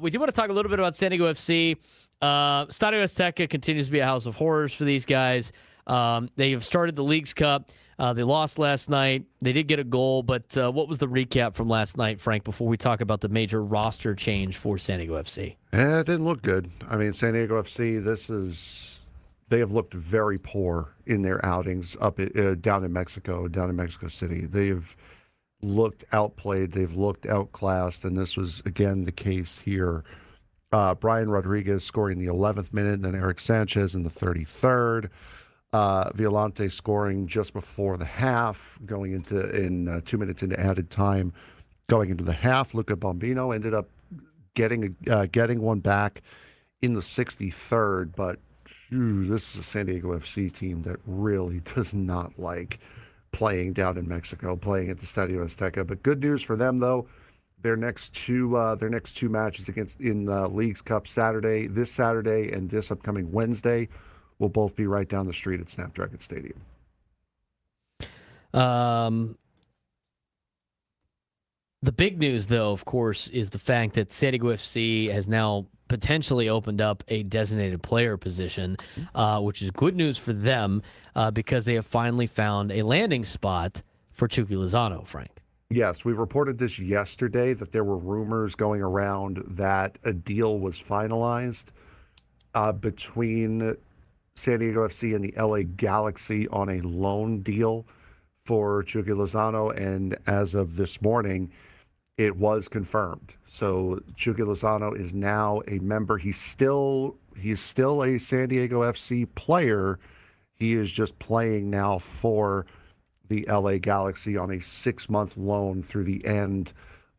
we do want to talk a little bit about San Diego FC. Estadio Azteca continues to be a house of horrors for these guys. They have started the Leagues Cup. They lost last night. They did get a goal, but what was the recap from last night, Frank, before we talk about the major roster change for San Diego FC? It didn't look good. I mean, San Diego FC, they have looked very poor in their outings down in Mexico City. They've looked outplayed. They've looked outclassed, and this was, again, the case here. Brian Rodriguez scoring the 11th minute, and then Eric Sanchez in the 33rd. Violante scoring just before the half, going in 2 minutes into added time, going into the half. Luca Bombino ended up getting one back in the 63rd, but this is a San Diego FC team that really does not like playing down in Mexico, playing at the Estadio Azteca. But good news for them, though. Their next two matches in the Leagues Cup this Saturday and this upcoming Wednesday will both be right down the street at Snapdragon Stadium. The big news, though, of course, is the fact that San Diego FC has now potentially opened up a designated player position, which is good news for them because they have finally found a landing spot for Chucky Lozano, Frank. Yes, we reported this yesterday that there were rumors going around that a deal was finalized between San Diego FC and the LA Galaxy on a loan deal for Chucky Lozano, and as of this morning, it was confirmed. So Chucky Lozano is now a member. He's still a San Diego FC player. He is just playing now for the LA Galaxy on a 6-month loan through the end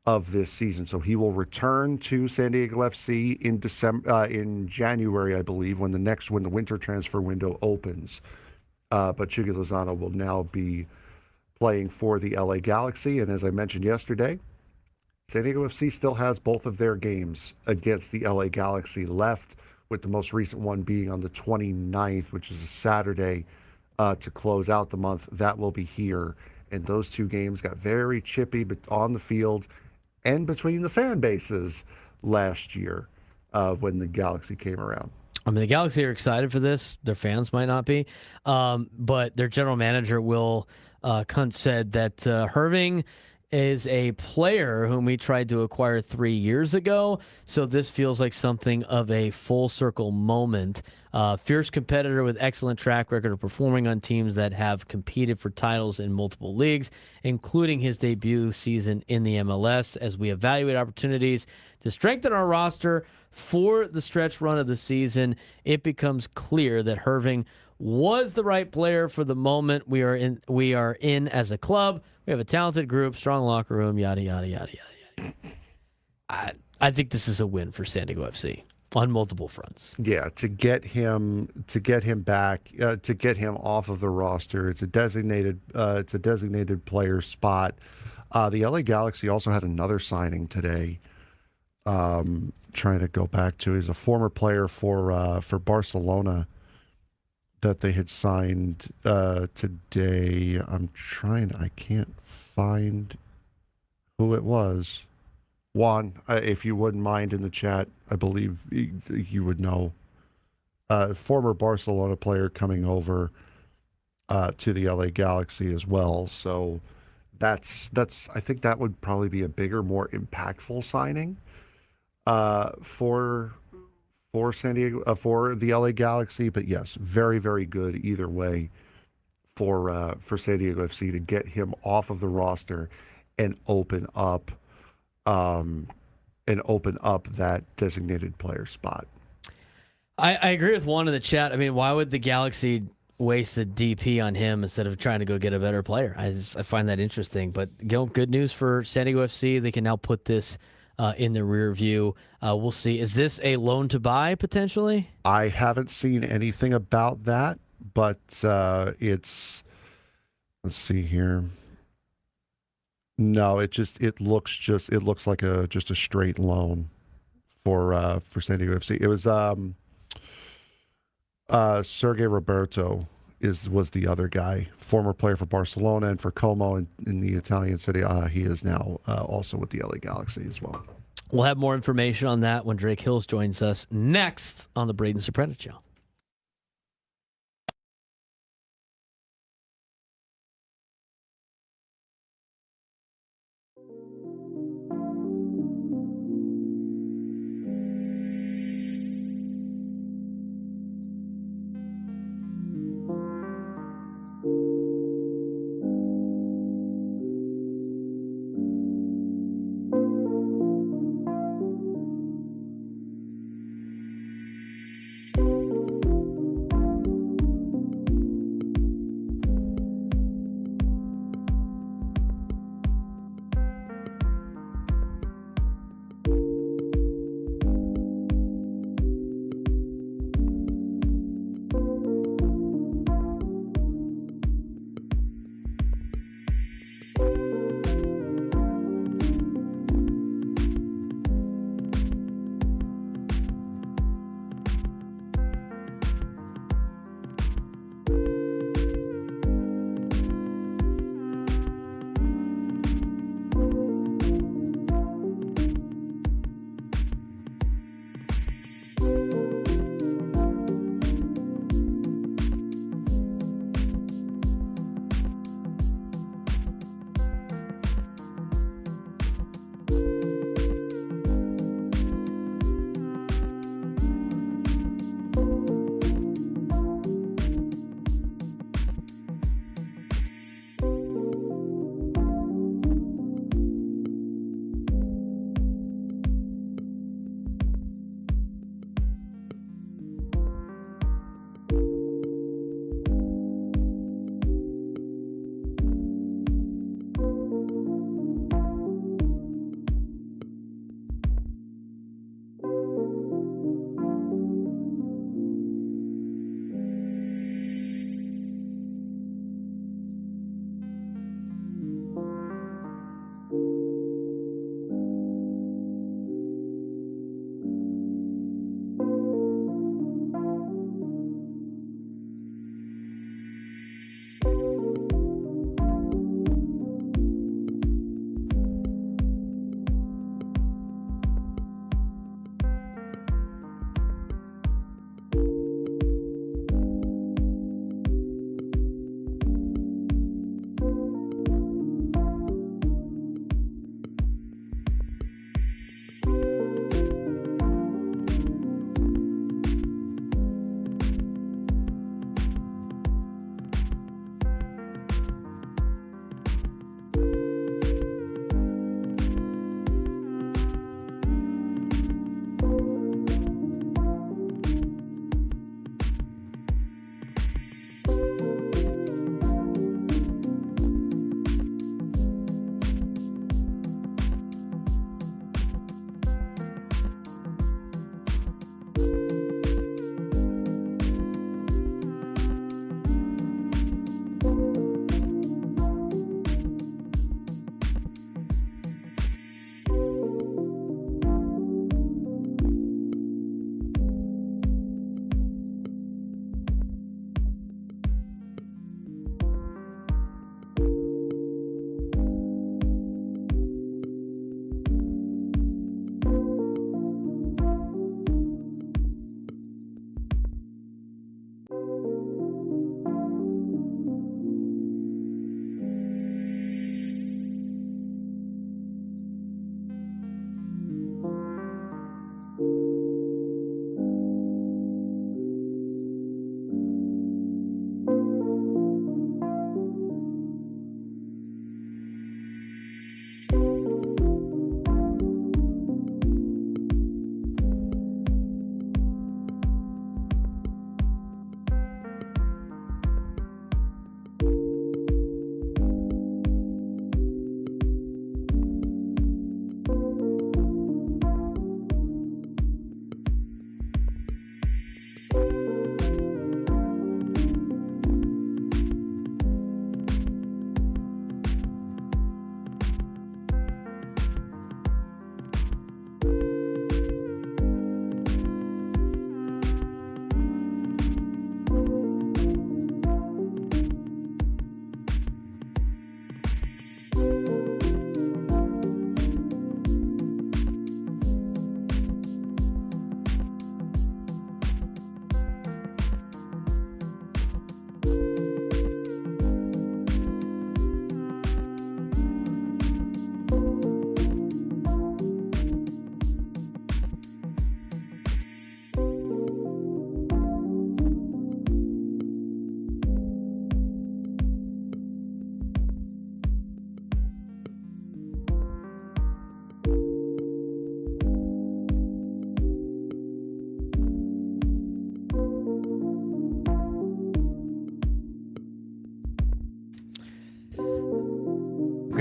of this season. So he will return to San Diego FC in January, I believe, when the winter transfer window opens. But Chucky Lozano will now be playing for the LA Galaxy. And as I mentioned yesterday, San Diego FC still has both of their games against the LA Galaxy left, with the most recent one being on the 29th, which is a Saturday, to close out the month. That will be here. And those two games got very chippy on the field and between the fan bases last year when the Galaxy came around. I mean, the Galaxy are excited for this. Their fans might not be. But their general manager, Will Kuntz, said that Herving is a player whom we tried to acquire 3 years ago. So this feels like something of a full circle moment. Fierce competitor with excellent track record of performing on teams that have competed for titles in multiple leagues, including his debut season in the MLS. As we evaluate opportunities to strengthen our roster for the stretch run of the season, it becomes clear that Herving was the right player for the moment we are in as a club. We have a talented group, strong locker room, yada, yada, yada, yada, yada. I think this is a win for San Diego FC on multiple fronts. Yeah, to get him back, to get him off of the roster. It's a designated player spot. The LA Galaxy also had another signing today. Trying to go back to, he's a former player for Barcelona that they had signed today. I can't find who it was. Juan, if you wouldn't mind in the chat, I believe you would know. Former Barcelona player coming over to the LA Galaxy as well. So that's I think that would probably be a bigger, more impactful signing for San Diego, for the LA Galaxy. But yes, very, very good either way for San Diego FC to get him off of the roster and open up that designated player spot. I agree with one in the chat. I mean, why would the Galaxy waste a DP on him instead of trying to go get a better player? I find that interesting. But good news for San Diego FC. They can now put this in the rear view. We'll see. Is this a loan to buy potentially? I haven't seen anything about that, but let's see here. No, it looks like just a straight loan for San Diego FC. It was Sergei Roberto was the other guy, former player for Barcelona and for Como in the Italian city. He is now also with the LA Galaxy as well. We'll have more information on that when Drake Hills joins us next on the Braden Surprenant Show.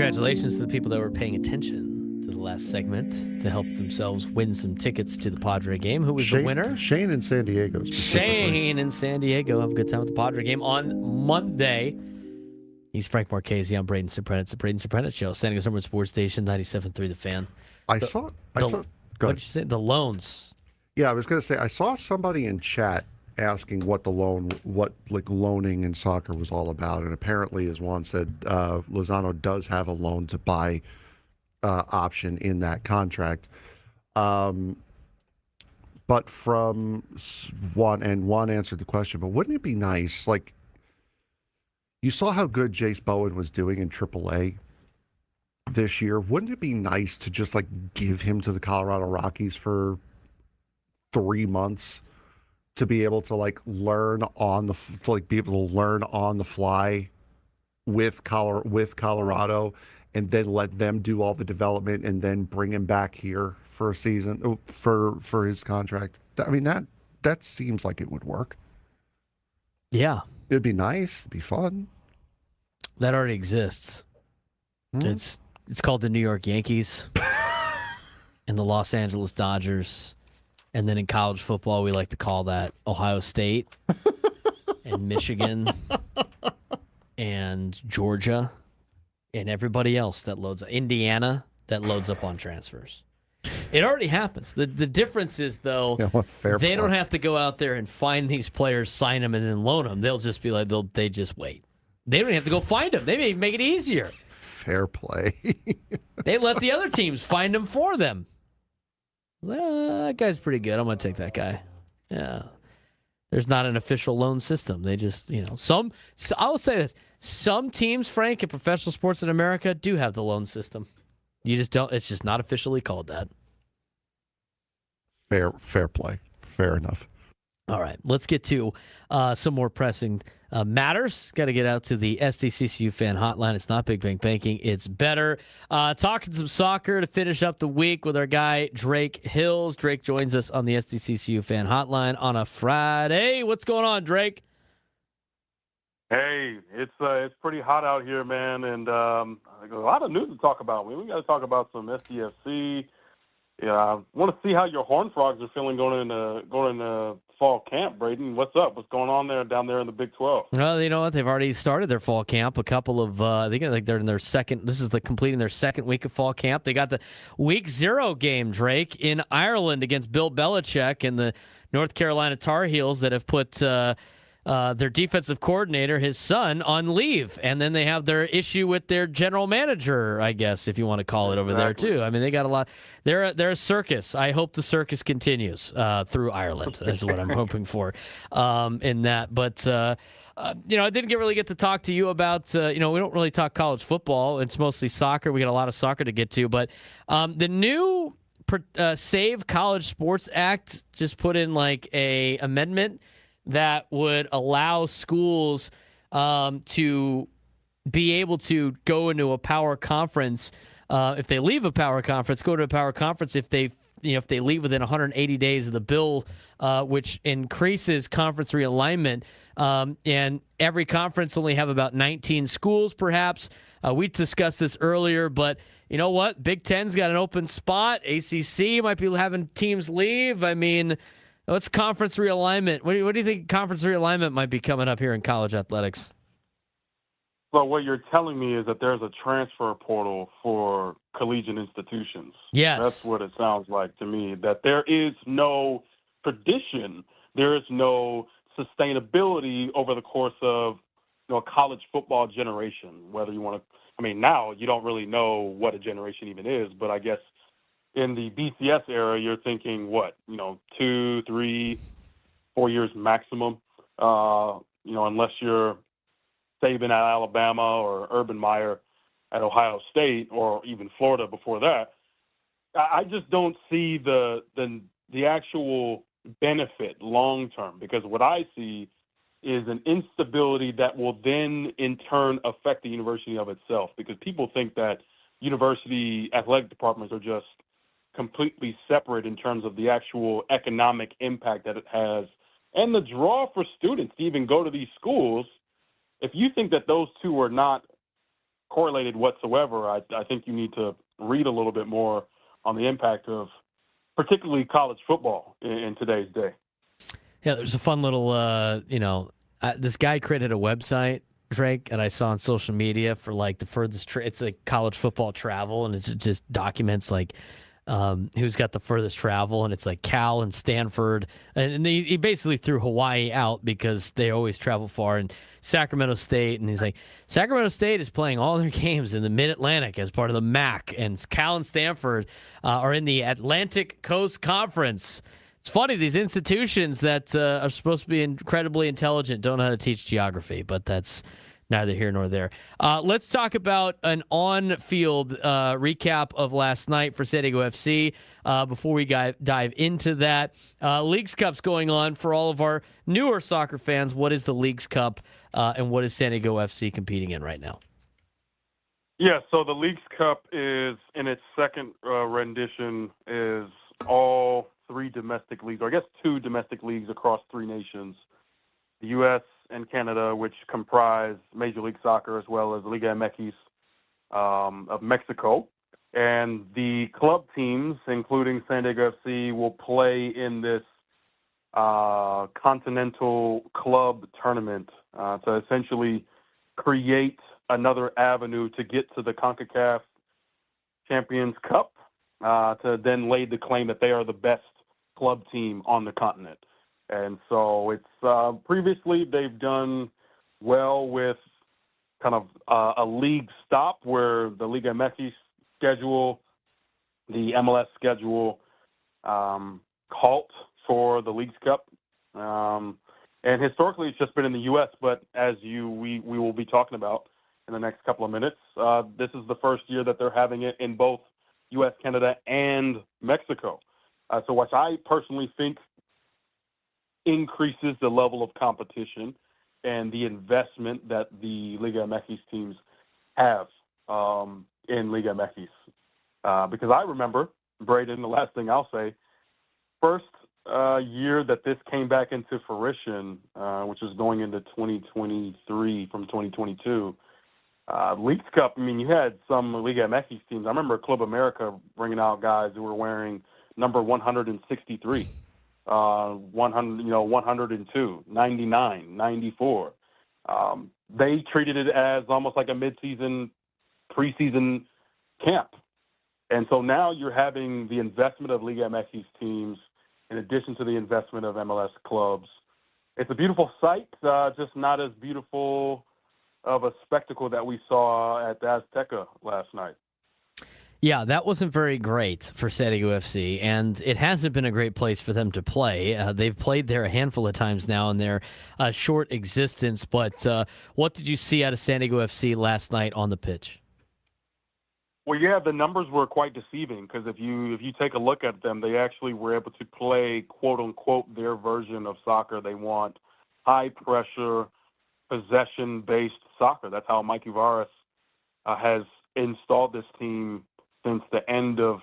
Congratulations to the people that were paying attention to the last segment to help themselves win some tickets to the Padre game. Who was the winner? Shane in San Diego. Shane in San Diego. Have a good time with the Padre game on Monday. He's Frank Marchese. I'm Braden Surprenant. It's the Braden Surprenant Show. Standing at Summer Sports Station, 97.3 The Fan. I saw. Go what ahead. did you say? The loans. Yeah, I was going to say, I saw somebody in chat asking what loaning in soccer was all about. And apparently, as Juan said, Lozano does have a loan to buy option in that contract. But from Juan answered the question, but wouldn't it be nice, like, you saw how good Jace Bowen was doing in AAA. this year. Wouldn't it be nice to just like give him to the Colorado Rockies for 3 months to be able to like learn on the to like be able to learn on the fly with Colorado, and then let them do all the development, and then bring him back here for a season for his contract? I mean, that seems like it would work. Yeah, it'd be nice. It'd be fun. That already exists. It's called the New York Yankees and the Los Angeles Dodgers. And then in college football, we like to call that Ohio State and Michigan and Georgia and everybody else that loads up. Indiana that loads up on transfers. It already happens. The difference is, though, they don't have to go out there and find these players, sign them, and then loan them. They'll just be like, they just wait. They don't have to go find them. They may make it easier. Fair play. They let the other teams find them for them. Well, that guy's pretty good. I'm going to take that guy. Yeah. There's not an official loan system. They just, I'll say this. Some teams, Frank, in professional sports in America do have the loan system. You just don't. It's just not officially called that. Fair play. Fair enough. All right. Let's get to some more pressing matters. Got to get out to the SDCCU fan hotline. It's not Big Bang Banking. It's better. Talking some soccer to finish up the week with our guy, Drake Hills. Drake joins us on the SDCCU fan hotline on a Friday. What's going on, Drake? Hey, it's pretty hot out here, man, and a lot of news to talk about. We got to talk about some SDFC. Yeah, I want to see how your Horned Frogs are feeling going into fall camp, Braden. What's up? What's going on down there in the Big 12? Well, you know what? They've already started their fall camp. A couple of I think they're in their second. This is completing their second week of fall camp. They got the week 0 game, Drake, in Ireland against Bill Belichick and the North Carolina Tar Heels that have put their defensive coordinator, his son, on leave. And then they have their issue with their general manager, I guess, if you want to call it over there, too. I mean, they got a lot. They're a circus. I hope the circus continues through Ireland. That's what I'm hoping for in that. But, I didn't really get to talk to you about, we don't really talk college football. It's mostly soccer. We got a lot of soccer to get to. But the new Save College Sports Act just put in like a amendment that would allow schools to be able to go into a power conference. If they leave a power conference, go to a power conference if they leave within 180 days of the bill, which increases conference realignment. And every conference only have about 19 schools, perhaps. We discussed this earlier, but you know what? Big Ten's got an open spot. ACC might be having teams leave. I mean, what's conference realignment? What do you think conference realignment might be coming up here in college athletics? Well, what you're telling me is that there's a transfer portal for collegiate institutions. Yes. That's what it sounds like to me, that there is no tradition, there is no sustainability over the course of a college football generation, whether you want to, now you don't really know what a generation even is, but I guess in the BCS era, you're thinking, 2, 3, 4 years maximum, unless you're Saban at Alabama or Urban Meyer at Ohio State or even Florida before that. I just don't see the actual benefit long term, because what I see is an instability that will then in turn affect the university of itself, because people think that university athletic departments are just completely separate in terms of the actual economic impact that it has and the draw for students to even go to these schools. If you think that those two are not correlated whatsoever, I think you need to read a little bit more on the impact of particularly college football in today's day. Yeah, there's a fun little, this guy created a website, Drake, and I saw on social media for like the furthest, it's like college football travel, and it just documents like who's got the furthest travel, and it's like Cal and Stanford, and he basically threw Hawaii out because they always travel far, and Sacramento State, and he's like, Sacramento State is playing all their games in the Mid-Atlantic as part of the MAC, and Cal and Stanford are in the Atlantic Coast Conference. It's funny, these institutions that are supposed to be incredibly intelligent don't know how to teach geography, but that's neither here nor there. Let's talk about an on-field recap of last night for San Diego FC before we dive into that. Leagues Cup's going on for all of our newer soccer fans. What is the Leagues Cup and what is San Diego FC competing in right now? Yeah, so the Leagues Cup is in its second rendition is all three domestic leagues, or I guess two domestic leagues across three nations, the U.S. and Canada, which comprise Major League Soccer, as well as Liga MX of Mexico. And the club teams, including San Diego FC, will play in this continental club tournament to essentially create another avenue to get to the CONCACAF Champions Cup, to then lay the claim that they are the best club team on the continent. And so it's previously they've done well with kind of a league stop where the Liga MX schedule, the MLS schedule halt for the Leagues Cup. And historically it's just been in the U.S., but as we will be talking about in the next couple of minutes, this is the first year that they're having it in both U.S., Canada, and Mexico. So which I personally think increases the level of competition and the investment that the Liga MX teams have in Liga MX. Because I remember, Braden, the last thing I'll say, first year that this came back into fruition, which is going into 2023 from 2022, Leagues Cup, I mean, you had some Liga MX teams. I remember Club America bringing out guys who were wearing number 163, 102, 99, 94. They treated it as almost like a mid-season, preseason camp. And so now you're having the investment of Liga MX teams in addition to the investment of MLS clubs. It's a beautiful sight, just not as beautiful of a spectacle that we saw at the Azteca last night. Yeah, that wasn't very great for San Diego FC, and it hasn't been a great place for them to play. They've played there a handful of times now in their short existence, but what did you see out of San Diego FC last night on the pitch? Well, yeah, the numbers were quite deceiving because if you take a look at them, they actually were able to play, quote-unquote, their version of soccer. They want high-pressure, possession-based soccer. That's how Mike Uvaris has installed this team since the end of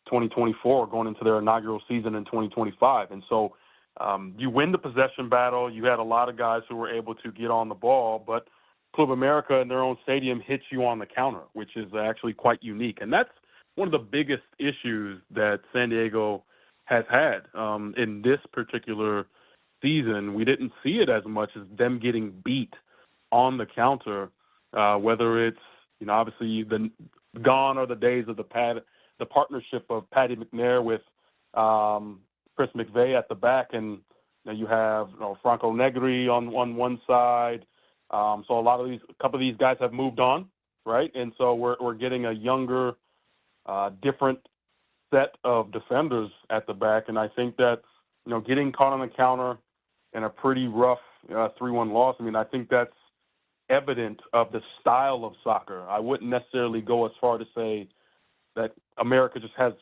2024, going into their inaugural season in 2025. And so you win the possession battle. You had a lot of guys who were able to get on the ball, but Club America in their own stadium hits you on the counter, which is actually quite unique. And that's one of the biggest issues that San Diego has had in this particular season. We didn't see it as much as them getting beat on the counter, whether it's, obviously gone are the days of the partnership of Patty McNair with Chris McVeigh at the back, and you have Franco Negri on one side. So a couple of these guys have moved on, right? And so we're getting a younger, different set of defenders at the back, and I think that getting caught on the counter in a pretty rough 3-1 loss. I mean, I think that's evident of the style of soccer. I wouldn't necessarily go as far to say that America just has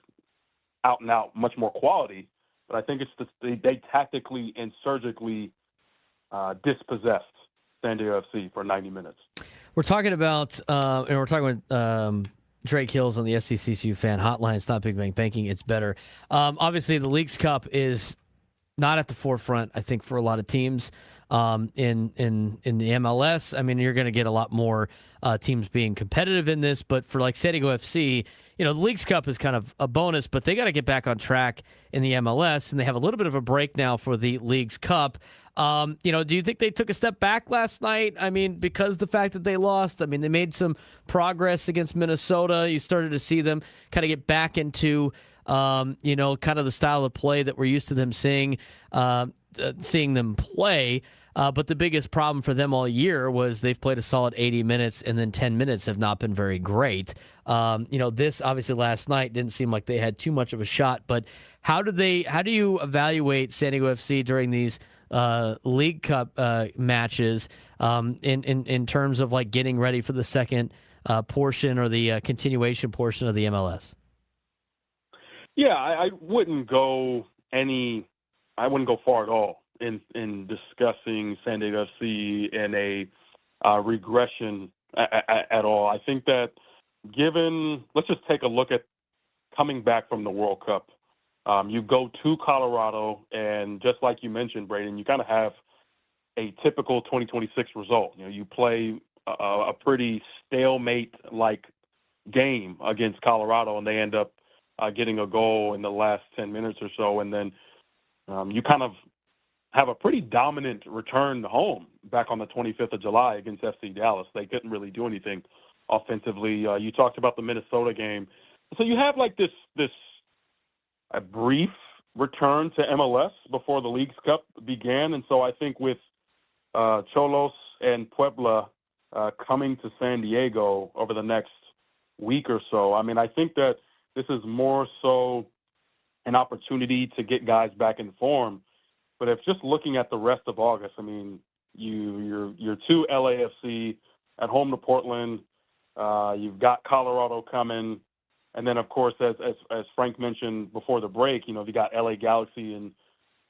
out and out much more quality, but I think it's they tactically and surgically dispossessed San Diego FC for 90 minutes. We're talking about, and we're talking with Drake Hills on the SCCCU fan hotline. It's not Big Bang Banking, it's better. Obviously, the Leagues Cup is not at the forefront, I think, for a lot of teams. In the MLS, I mean, you're going to get a lot more teams being competitive in this, but for like San Diego FC, the Leagues Cup is kind of a bonus, but they got to get back on track in the MLS, and they have a little bit of a break now for the Leagues Cup. Do you think they took a step back last night? I mean, because the fact that they lost, I mean, they made some progress against Minnesota. You started to see them kind of get back into, kind of the style of play that we're used to them seeing them play. But the biggest problem for them all year was they've played a solid 80 minutes and then 10 minutes have not been very great. This obviously last night didn't seem like they had too much of a shot, but how do you evaluate San Diego FC during these League Cup matches in terms of like getting ready for the second portion or the continuation portion of the MLS? Yeah, I wouldn't go far at all in discussing San Diego FC in a regression at all. I think that let's just take a look at coming back from the World Cup. You go to Colorado, and just like you mentioned, Braden, you kind of have a typical 2026 result. You play a pretty stalemate-like game against Colorado, and they end up getting a goal in the last 10 minutes or so, and then you kind of have a pretty dominant return home back on the 25th of July against FC Dallas. They couldn't really do anything offensively. You talked about the Minnesota game. So you have like a brief return to MLS before the Leagues Cup began, and so I think with Xolos and Puebla coming to San Diego over the next week or so, I mean, I think that this is more so an opportunity to get guys back in form. But if just looking at the rest of August, I mean, you're to LAFC, at home to Portland, you've got Colorado coming, and then of course, as Frank mentioned before the break, you got LA Galaxy and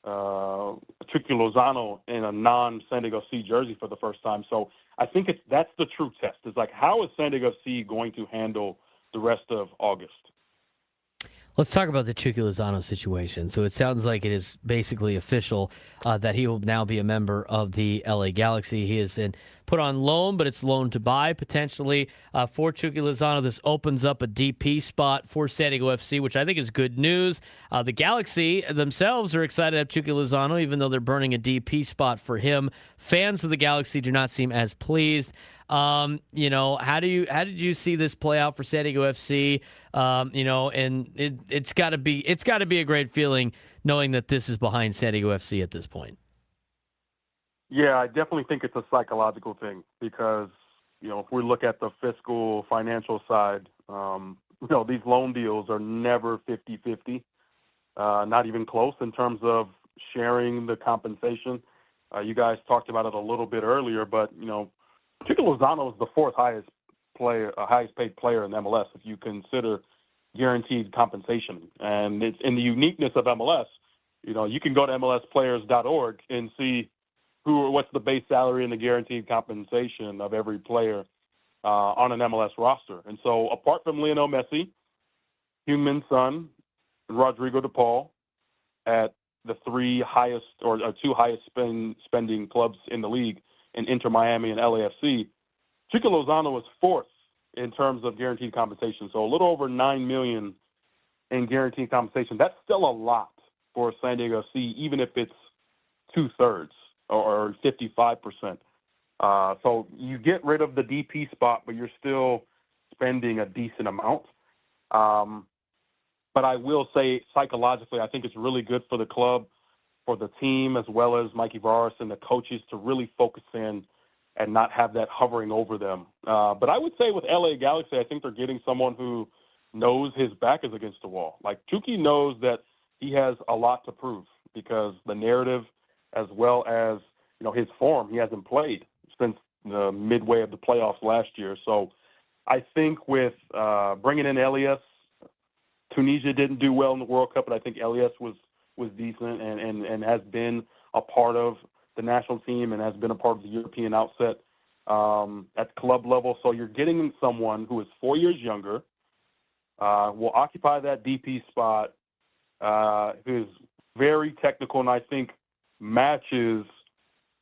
Chucky Lozano in a non-San Diego FC jersey for the first time. So I think that's the true test. It's like, how is San Diego FC going to handle the rest of August? Let's talk about the Chucky Lozano situation. So it sounds like it is basically official that he will now be a member of the LA Galaxy. He is put on loan, but it's loan to buy potentially for Chucky Lozano. This opens up a DP spot for San Diego FC, which I think is good news. The Galaxy themselves are excited to have Chucky Lozano, even though they're burning a DP spot for him. Fans of the Galaxy do not seem as pleased. How did you see this play out for San Diego FC? And it's got to be a great feeling knowing that this is behind San Diego FC at this point. Yeah, I definitely think it's a psychological thing because, if we look at the fiscal financial side, these loan deals are never 50-50, not even close in terms of sharing the compensation. You guys talked about it a little bit earlier, but, Chucky Lozano is the fourth highest paid player in MLS if you consider guaranteed compensation. And it's in the uniqueness of MLS. You can go to MLSplayers.org and see what's the base salary and the guaranteed compensation of every player on an MLS roster. And so, apart from Lionel Messi, Heung-min Son, and Rodrigo De Paul, at the two highest spending clubs in the league, in Inter Miami and LAFC, Chucky Lozano was fourth in terms of guaranteed compensation. So a little over $9 million in guaranteed compensation. That's still a lot for San Diego FC, even if it's 2/3 or 55%. So you get rid of the DP spot, but you're still spending a decent amount. But I will say psychologically, I think it's really good for the club, for the team, as well as Mikey Varas and the coaches to really focus in and not have that hovering over them. But I would say with LA Galaxy, I think they're getting someone who knows his back is against the wall. Like, Chucky knows that he has a lot to prove because the narrative, as well as, his form, he hasn't played since the midway of the playoffs last year. So I think with bringing in Elias, Tunisia didn't do well in the World Cup, but I think Elias was decent and has been a part of the national team and has been a part of the European outset at club level. So you're getting someone who is 4 years younger, will occupy that DP spot, who is very technical and I think matches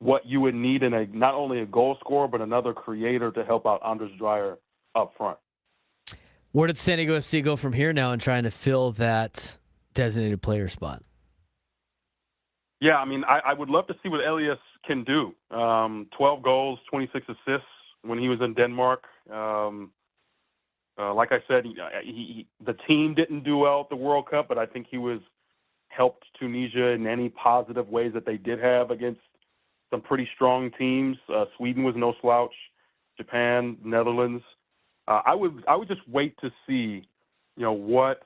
what you would need in not only a goal scorer, but another creator to help out Anders Dreyer up front. Where did San Diego FC go from here now in trying to fill that designated player spot? Yeah, I mean, I would love to see what Elias can do. 12 goals, 26 assists when he was in Denmark. Like I said, the team didn't do well at the World Cup, but I think he helped Tunisia in any positive ways that they did have against some pretty strong teams. Sweden was no slouch, Japan, Netherlands. I would just wait to see, what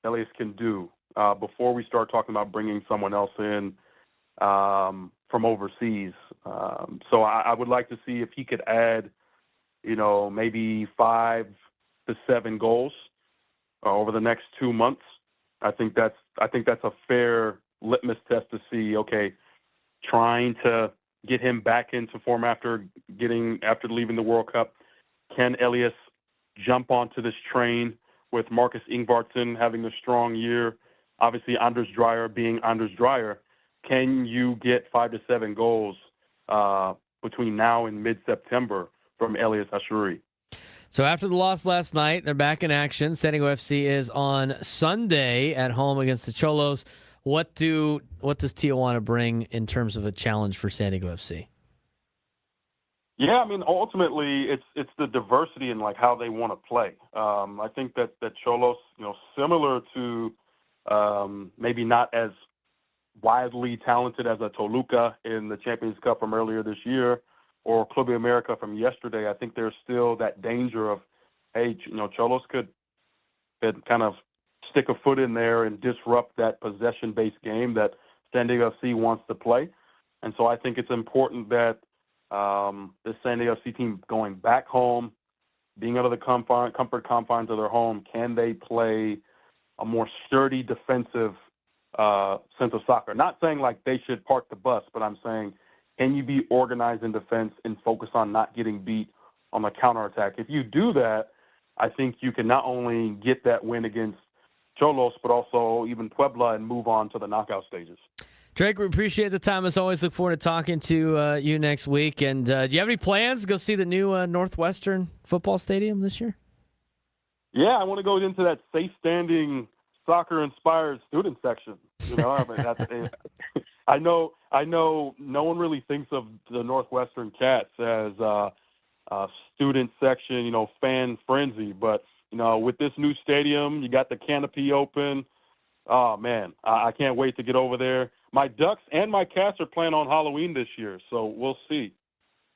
Elias can do before we start talking about bringing someone else in. from overseas. So I would like to see if he could add, maybe 5 to 7 goals over the next 2 months. I think that's a fair litmus test to see. Okay, trying to get him back into form after leaving the World Cup. Can Elias jump onto this train with Marcus Ingvartsen having a strong year? Obviously, Anders Dreyer being Anders Dreyer. Can you get 5 to 7 goals between now and mid-September from Elias Ashuri? So after the loss last night, they're back in action. San Diego FC is on Sunday at home against the Cholos. What does Tijuana bring in terms of a challenge for San Diego FC? Yeah, I mean, ultimately, it's the diversity in like how they want to play. I think that Cholos, similar to maybe not as widely talented as a Toluca in the Champions Cup from earlier this year, or Club America from yesterday. I think there's still that danger of, hey, Cholos could kind of stick a foot in there and disrupt that possession-based game that San Diego FC wants to play. And so I think it's important that the San Diego FC team going back home, being out of the comfort confines of their home, can they play a more sturdy defensive sense of soccer? Not saying like they should park the bus, but I'm saying, can you be organized in defense and focus on not getting beat on the counterattack? If you do that, I think you can not only get that win against Cholos, but also even Puebla and move on to the knockout stages. Drake, we appreciate the time as always. Look forward to talking to you next week. And do you have any plans to go see the new Northwestern football stadium this year? Yeah, I want to go into that safe standing soccer-inspired student section. I know no one really thinks of the Northwestern Cats as a student section, fan frenzy. But, with this new stadium, you got the canopy open. Oh, man, I can't wait to get over there. My Ducks and my Cats are playing on Halloween this year, so we'll see.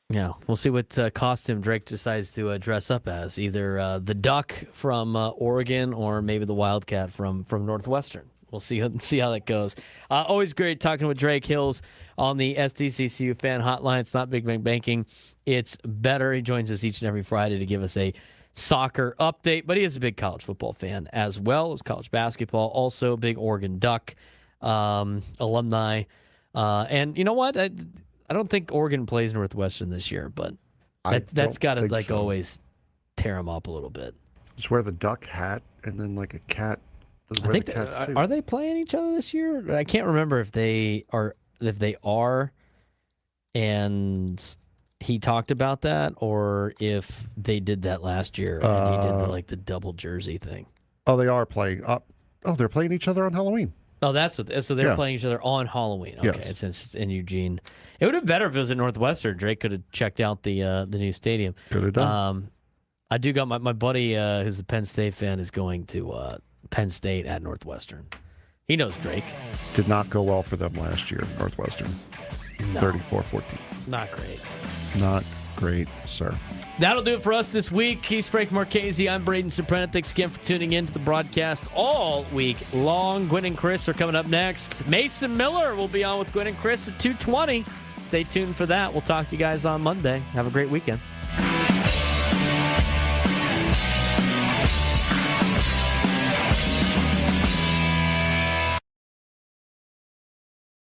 Yeah, we'll see what costume Drake decides to dress up as, either the Duck from Oregon or maybe the Wildcat from Northwestern. We'll see how that goes. Always great talking with Drake Hills on the SDCCU Fan Hotline. It's not Big Bang Banking. It's better. He joins us each and every Friday to give us a soccer update, but he is a big college football fan as well as college basketball. Also, big Oregon Duck alumni. And you know what? I don't think Oregon plays Northwestern this year, but that's got to always tear them up a little bit. Just wear the duck hat and then like a cat. I think are they playing each other this year? I can't remember if they are, and he talked about that, or if they did that last year and he did the double jersey thing. Oh, they are playing. They're playing each other on Halloween. Oh, that's what. So they're playing each other on Halloween. Okay, yes. It's in Eugene. It would have been better if it was at Northwestern. Drake could have checked out the new stadium. Could have done. I do got my buddy who's a Penn State fan is going to Penn State at Northwestern. He knows Drake. Did not go well for them last year, Northwestern. No. 34-14. Not great. Not great, sir. That'll do it for us this week. He's Frank Marchese. I'm Braden Surprenant. Thanks again for tuning in to the broadcast all week long. Gwen and Chris are coming up next. Mason Miller will be on with Gwen and Chris at 2:20. Stay tuned for that. We'll talk to you guys on Monday. Have a great weekend.